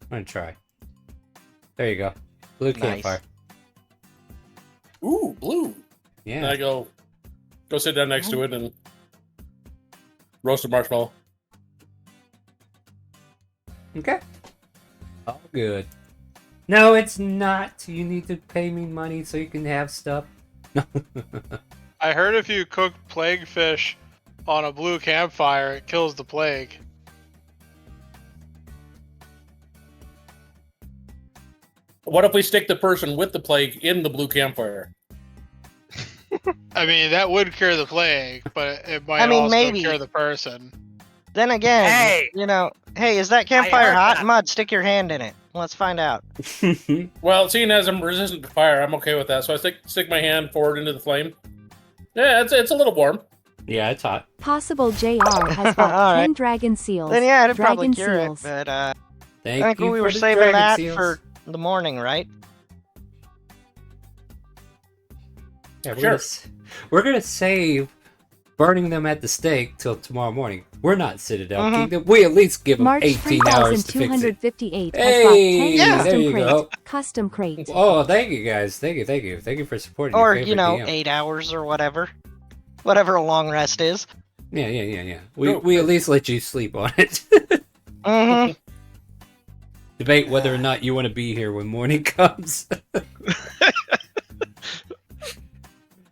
I'm gonna try. There you go. Blue Nice. campfire. Ooh, blue. Yeah. And I go sit down next to it and roast a marshmallow. Okay. All good. No, it's not. You need to pay me money so you can have stuff. I heard if you cook plague fish on a blue campfire, it kills the plague. What if we stick the person with the plague in the blue campfire? I mean, that would cure the plague, but it might also maybe. cure the person. Then again, Hey! hey, is that campfire heard hot? that. Mud, stick your hand in it. Let's find out. Well, seeing as I'm resistant to fire, I'm okay with that. So I stick my hand forward into the flame. Yeah, it's a little warm. Yeah, it's hot. Possible JR has bought All 10 right. dragon seals. Then yeah, it'd probably dragon cure seals. it, but Thank I think you we for were the saving dragon that seals. for the morning, right? Yeah, Sure. We're gonna save burning them at the stake till tomorrow morning. We're not Citadel Mhm. Kingdom. We at least give them March 18 hours to fix it. 3258 has Hey, bought 10 there custom you crate. go. Custom crate. Oh, thank you guys. Thank you for supporting Or, your favorite DM. 8 hours or whatever. Whatever a long rest is. Yeah. We at least let you sleep on it. Mm-hmm. Debate whether or not you want to be here when morning comes.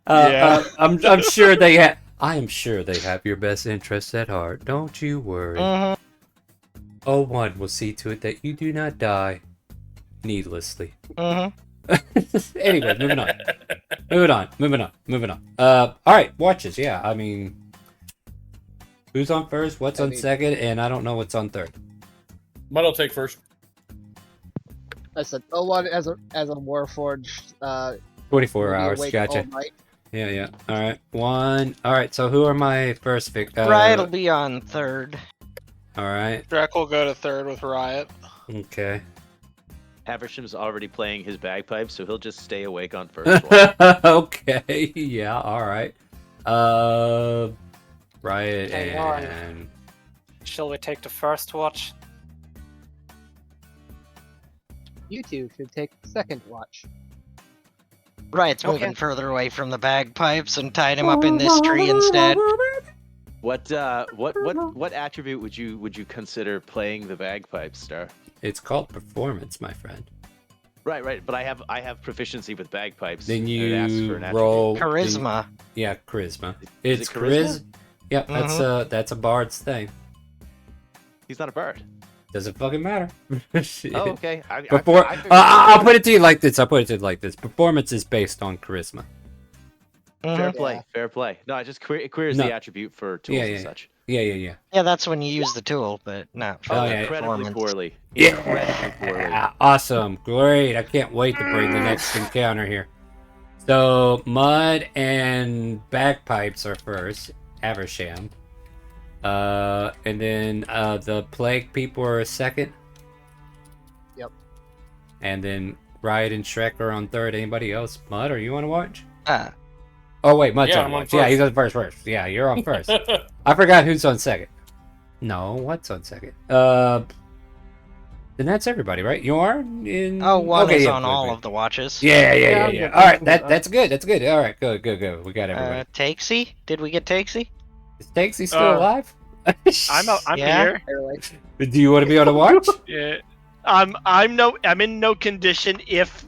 I'm sure they have. I am sure they have your best interests at heart. Don't you worry. Mm-hmm. Oh, one will see to it that you do not die needlessly. Mm-hmm. Anyway, moving on. All right, watches. Yeah, I mean, who's on first? What's on second? And I don't know what's on third. Mud'll take first. Listen, O1 as a Warforged. 24 will be hours. awake Gotcha. all night. Yeah. All right, one. All right. So who are my first Riot will be on third. All right. Drek will go to third with Riot. Okay. Haversham's already playing his bagpipes, so he'll just stay awake on first watch. Okay. Yeah. All right. Riot Hang on. and Shall we take the first watch? You two should take second watch. Riot's moving further away from the bagpipes and tied him up in this tree instead. What attribute would you consider playing the bagpipes, Star? it's called performance, my friend. Right. But I have proficiency with bagpipes. Then and it asks for you an attribute. roll Charisma. Yeah, charisma. Is It's it charisma? Yep, that's a bard's thing. He's not a bard. Doesn't fucking matter. Oh, okay. I'll put it to you like this. Performance is based on charisma. Fair play. Fair play. No, I just it queries the attribute for tools and such. Yeah. Yeah, that's when you use the tool, but not for Incredibly performance. poorly. Yeah. Incredibly poorly. Awesome. Great. I can't wait to bring the next encounter here. So, Mud and Bagpipes are first. Aversham. And then the Plague people are second. Yep. And then Riot and Shrek are on third. Anybody else? Mud, are you on watch? Oh wait, Mud's Yeah, on I'm on watch. Yeah, first. he's on first. Yeah, you're on first. I forgot who's on second. No, what's on second? Then that's everybody, right? You are in. One is on good, all good. of the watches. Yeah. All right, that's good. All right, good. We got everybody. Takesy? Did we get Takesy? Is Takesy still alive? I'm Yeah. here. Do you want to be on a watch? Yeah. I'm in no condition if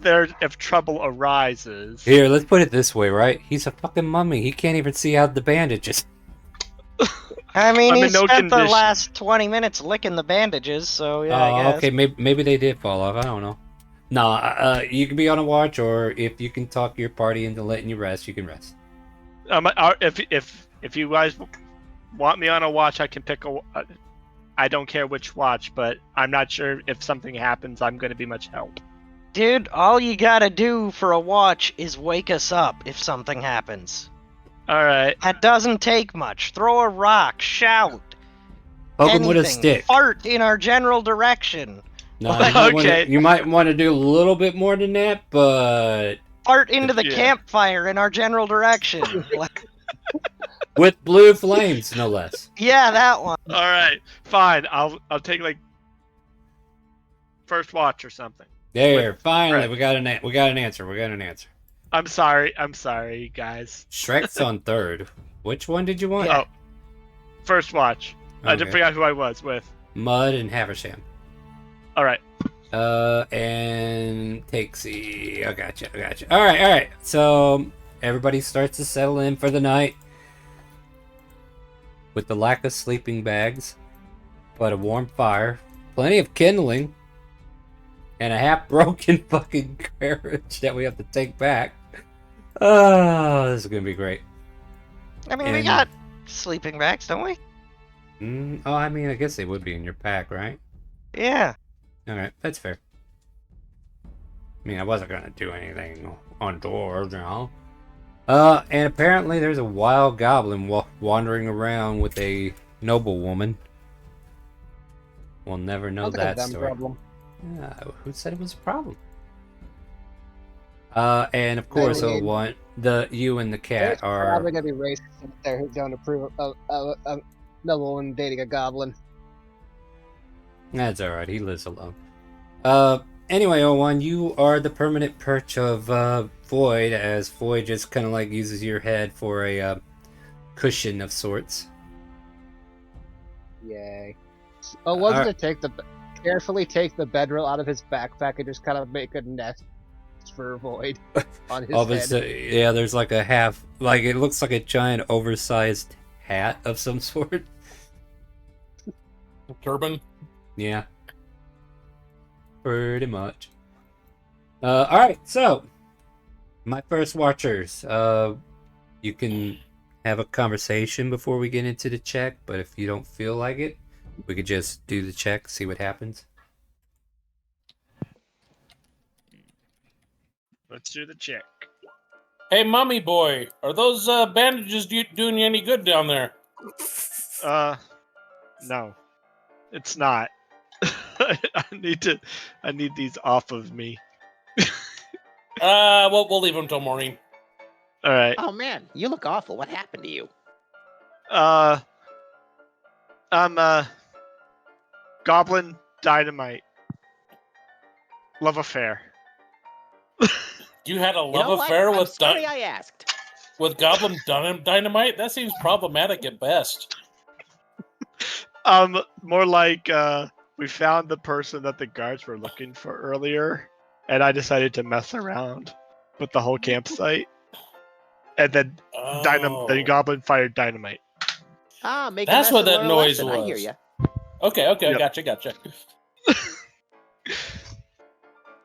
trouble arises. Here, let's put it this way, right? He's a fucking mummy. He can't even see out the bandages. I mean, I'm he in no spent the condition. last 20 minutes licking the bandages, so yeah, I guess. Okay, maybe they did fall off. I don't know. No, you can be on a watch, or if you can talk your party into letting you rest, you can rest. If you guys want me on a watch, I can pick I don't care which watch, but I'm not sure if something happens, I'm going to be much help. Dude, all you gotta do for a watch is wake us up if something happens. Alright. That doesn't take much. Throw a rock, shout. Poke him with a anything. stick. Fart in our general direction. No, you might want to do a little bit more than that, but Fart into the campfire in our general direction. with blue flames, no less. Yeah, that one. Alright, fine. I'll take like first watch or something. There, finally, right. we got an answer. I'm sorry, guys. Shrek's on third. Which one did you want? Oh, first watch. I Okay. didn't forget who I was with. Mud and Haversham. Alright. And Takesy. I gotcha. All right. So everybody starts to settle in for the night. with the lack of sleeping bags, but a warm fire, plenty of kindling, and a half-broken fucking carriage that we have to take back. Oh, this is gonna be great. I mean, we got sleeping bags, don't we? Oh, I mean, I guess they would be in your pack, right? Yeah. Alright, that's fair. I mean, I wasn't gonna do anything untoward, you know? And apparently there's a wild goblin wandering around with a noblewoman. We'll never know that story. Problem. Yeah, who said it was a problem? And of course, you and the cat are probably gonna be racist out there who don't approve of a noblewoman dating a goblin. That's alright, he lives alone. Anyway, O1, you are the permanent perch of Void, as Void just kind of like uses your head for a cushion of sorts. Yay. Oh, wasn't it carefully take the bedroll out of his backpack and just kind of make a nest for Void on his head? Yeah, there's like a half, like it looks like a giant oversized hat of some sort. Turban? Yeah. Pretty much. Alright, so my first watchers. You can have a conversation before we get into the check, but if you don't feel like it, we could just do the check, see what happens. Let's do the check. Hey, mummy boy, are those bandages doing you any good down there? No, it's not. I need these off of me. We'll leave them till morning. All right. Oh man, you look awful. What happened to you? I'm Goblin Dynamite. Love affair. You had a You know love what? affair I'm with sorry I asked. with Goblin Dynamite? That seems problematic at best. More like we found the person that the guards were looking for earlier, and I decided to mess around with the whole campsite, and then the Goblin fired dynamite. Ah, make That's what that learn a noise lesson. was. I hear you. Okay, Yep. gotcha.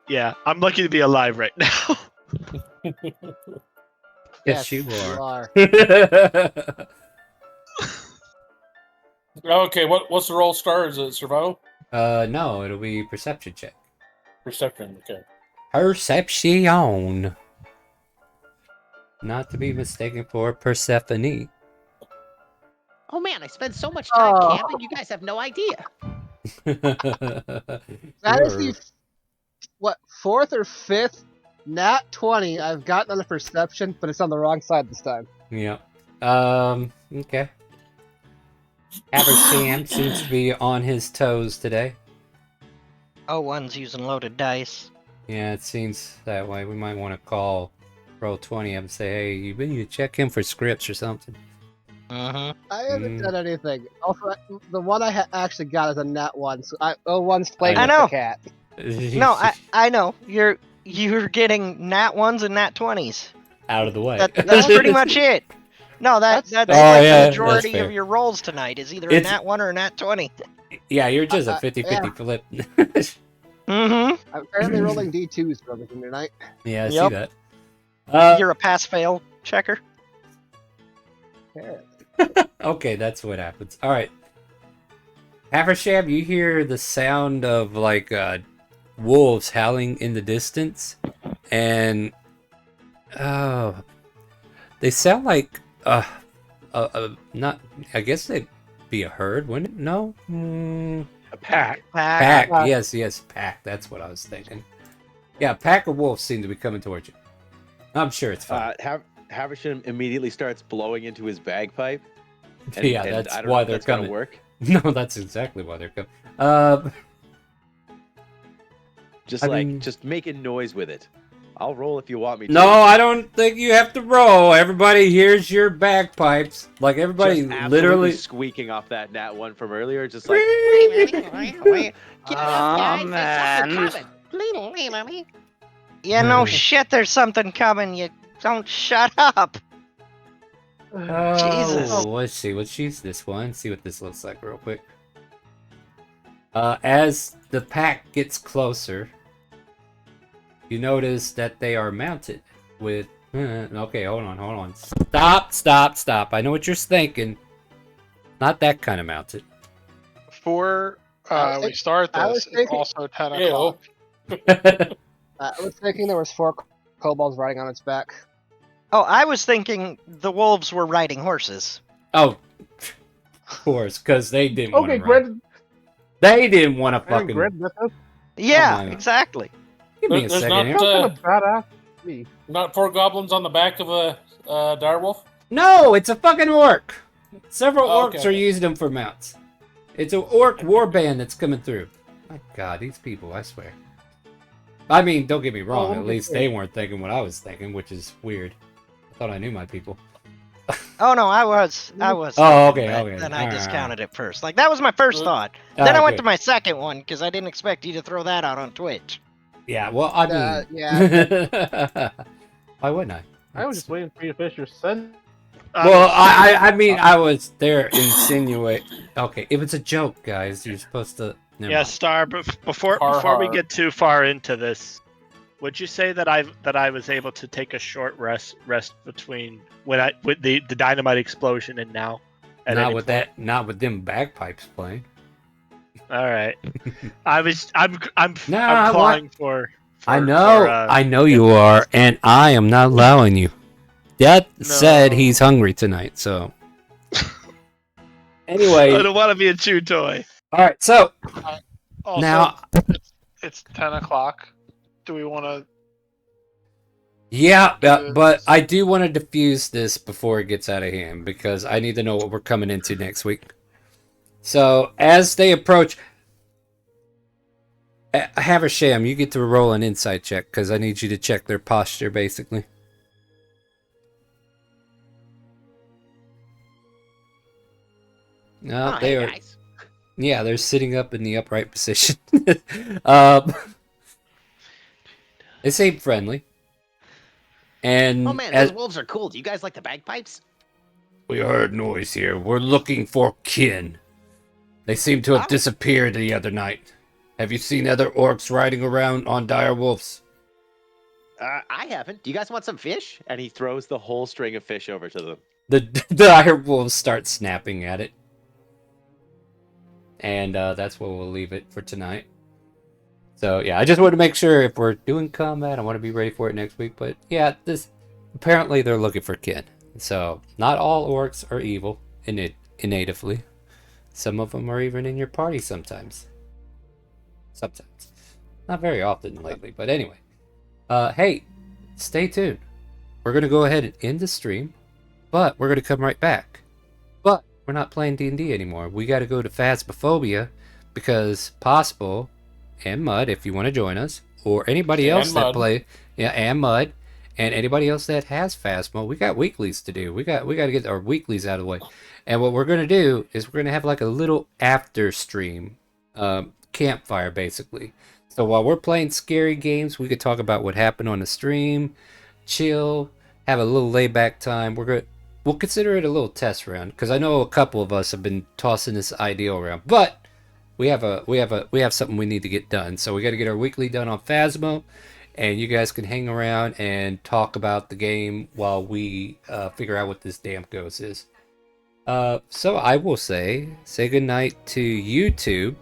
Yeah, I'm lucky to be alive right now. Yes, you are. Okay, what's the roll star? Is it survival? No, it'll be perception check. Perception, okay. Perception. Not to be mistaken for Persephone. Oh man, I spend so much time camping. You guys have no idea. That is the fourth or fifth nat 20 I've gotten on the perception, but it's on the wrong side this time. Yeah. Okay. Abersham seems to be on his toes today. Oh, one's using loaded dice. Yeah, it seems that way. We might want to call Roll20 and say, hey, you need to check him for scripts or something. Uh-huh. I haven't done anything. Also, the one I actually got is a nat 1, so one's playing with the cat. No, I know. You're getting nat 1s and nat 20s. Out of the way. That's pretty much it. No, that's the majority of your rolls tonight is either a nat 1 or a nat 20. Yeah, you're just a 50-50 flip. Mm-hmm. I'm currently rolling D2s for everything tonight. Yeah, I see that. You're a pass-fail checker. Yeah. Okay, that's what happens. Alright. Haversham, you hear the sound of, like, wolves howling in the distance. And... they sound like... not... I guess they'd be a herd, wouldn't it? No? A pack. Pack. Yes, pack. That's what I was thinking. Yeah, a pack of wolves seem to be coming towards you. I'm sure it's fine. Haversham immediately starts blowing into his bagpipe. Yeah, that's why they're coming. Work. No, that's exactly why they're coming. Just making noise with it. I'll roll if you want me to. No, I don't think you have to roll. Everybody hears your bagpipes. Like everybody just literally squeaking off that nat 1 from earlier, just like. Man. Yeah, no shit. There's something coming. You don't shut up. Jesus. Oh, let's see. Let's use this one. See what this looks like real quick. As the pack gets closer, you notice that they are mounted with... okay, hold on. Stop. I know what you're thinking. Not that kind of mounted. Before we start I was this, it's thinking- also 10 Ew. o'clock. I was thinking there was 4 kobolds riding on its back. Oh, I was thinking the wolves were riding horses. Oh, of course, because they didn't want Okay, to ride. Grid. They didn't want to Aaron, fucking... Grid with us. Yeah, my God. exactly. Give me a There's second here. not, Sounds kind of badass to me. not 4 goblins on the back of a direwolf? No, it's a fucking orc. Several Oh, orcs okay. are using them for mounts. It's an orc warband that's coming through. My God, these people, I swear. I mean, don't get me wrong. At least they weren't thinking what I was thinking, which is weird. I thought I knew my people. Oh no, I was. Oh, okay, but okay. Then I Alright, discounted it first. Like that was my first thought. Alright, Then I went good. to my second one because I didn't expect you to throw that out on Twitch. Yeah, well, I mean... Yeah. Why wouldn't I? I was just waiting for you to finish your sentence. Well, I mean, I was there insinuate. Okay, if it's a joke, guys, you're supposed to. Never Yeah, mind. Star. Before we get too far into this, would you say that I was able to take a short rest between with the dynamite explosion and now? At Not any with point? that. Not with them bagpipes playing. All right. I'm Nah, clawing for. I know. I know you are, and I am not allowing you. Dad said he's hungry tonight, so. Anyway. I don't want to be a chew toy. All right, so Also, now. it's 10 o'clock. Do we want to? Yeah, but I do want to diffuse this before it gets out of hand because I need to know what we're coming into next week. So as they approach, Haversham, you get to roll an insight check because I need you to check their posture, basically. No, they are. Guys. Yeah, they're sitting up in the upright position. They seem friendly. And Oh man, as those wolves are cool. Do you guys like the bagpipes? we heard noise here, we're looking for kin. They seem to have disappeared the other night. Have you seen other orcs riding around on dire wolves? I haven't. Do you guys want some fish? And he throws the whole string of fish over to them. The dire wolves start snapping at it. And that's where we'll leave it for tonight. So yeah, I just want to make sure if we're doing combat, I want to be ready for it next week. But yeah, this apparently they're looking for kin. So not all orcs are evil innatively. Some of them are even in your party sometimes. Sometimes, not very often lately. But anyway, hey, stay tuned. We're gonna go ahead and end the stream, but we're gonna come right back. But we're not playing D&D anymore. We got to go to Phasmophobia because Possible and Mud, if you want to join us, or anybody else that play, and Mud, and anybody else that has Phasmo, we got weeklies to do. We got to get our weeklies out of the way. And what we're gonna do is we're gonna have like a little after stream, campfire basically. So while we're playing scary games, we could talk about what happened on the stream, chill, have a little layback time. We'll consider it a little test round because I know a couple of us have been tossing this idea around, but we have something we need to get done. So we got to get our weekly done on Phasmo, and you guys can hang around and talk about the game while we figure out what this damn ghost is. So I will say goodnight to YouTube,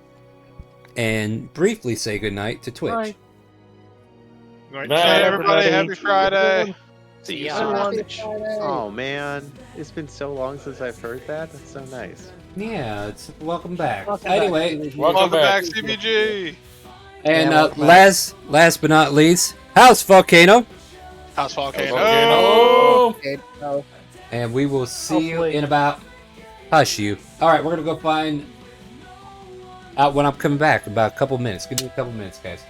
and briefly say goodnight to Twitch. Bye. Right. Hey, everybody, happy Friday. See you Oh man, it's been so long since I've heard that. That's so nice. Yeah, welcome back. Welcome Anyway, back, Welcome back, CBG. and Yeah, welcome back. last but not least, House Volcano. House Volcano. Volcano. And we will see you Hopefully. in about... Hush you. Alright, we're going to go find out when I'm coming back. About a couple minutes. Give me a couple minutes, guys.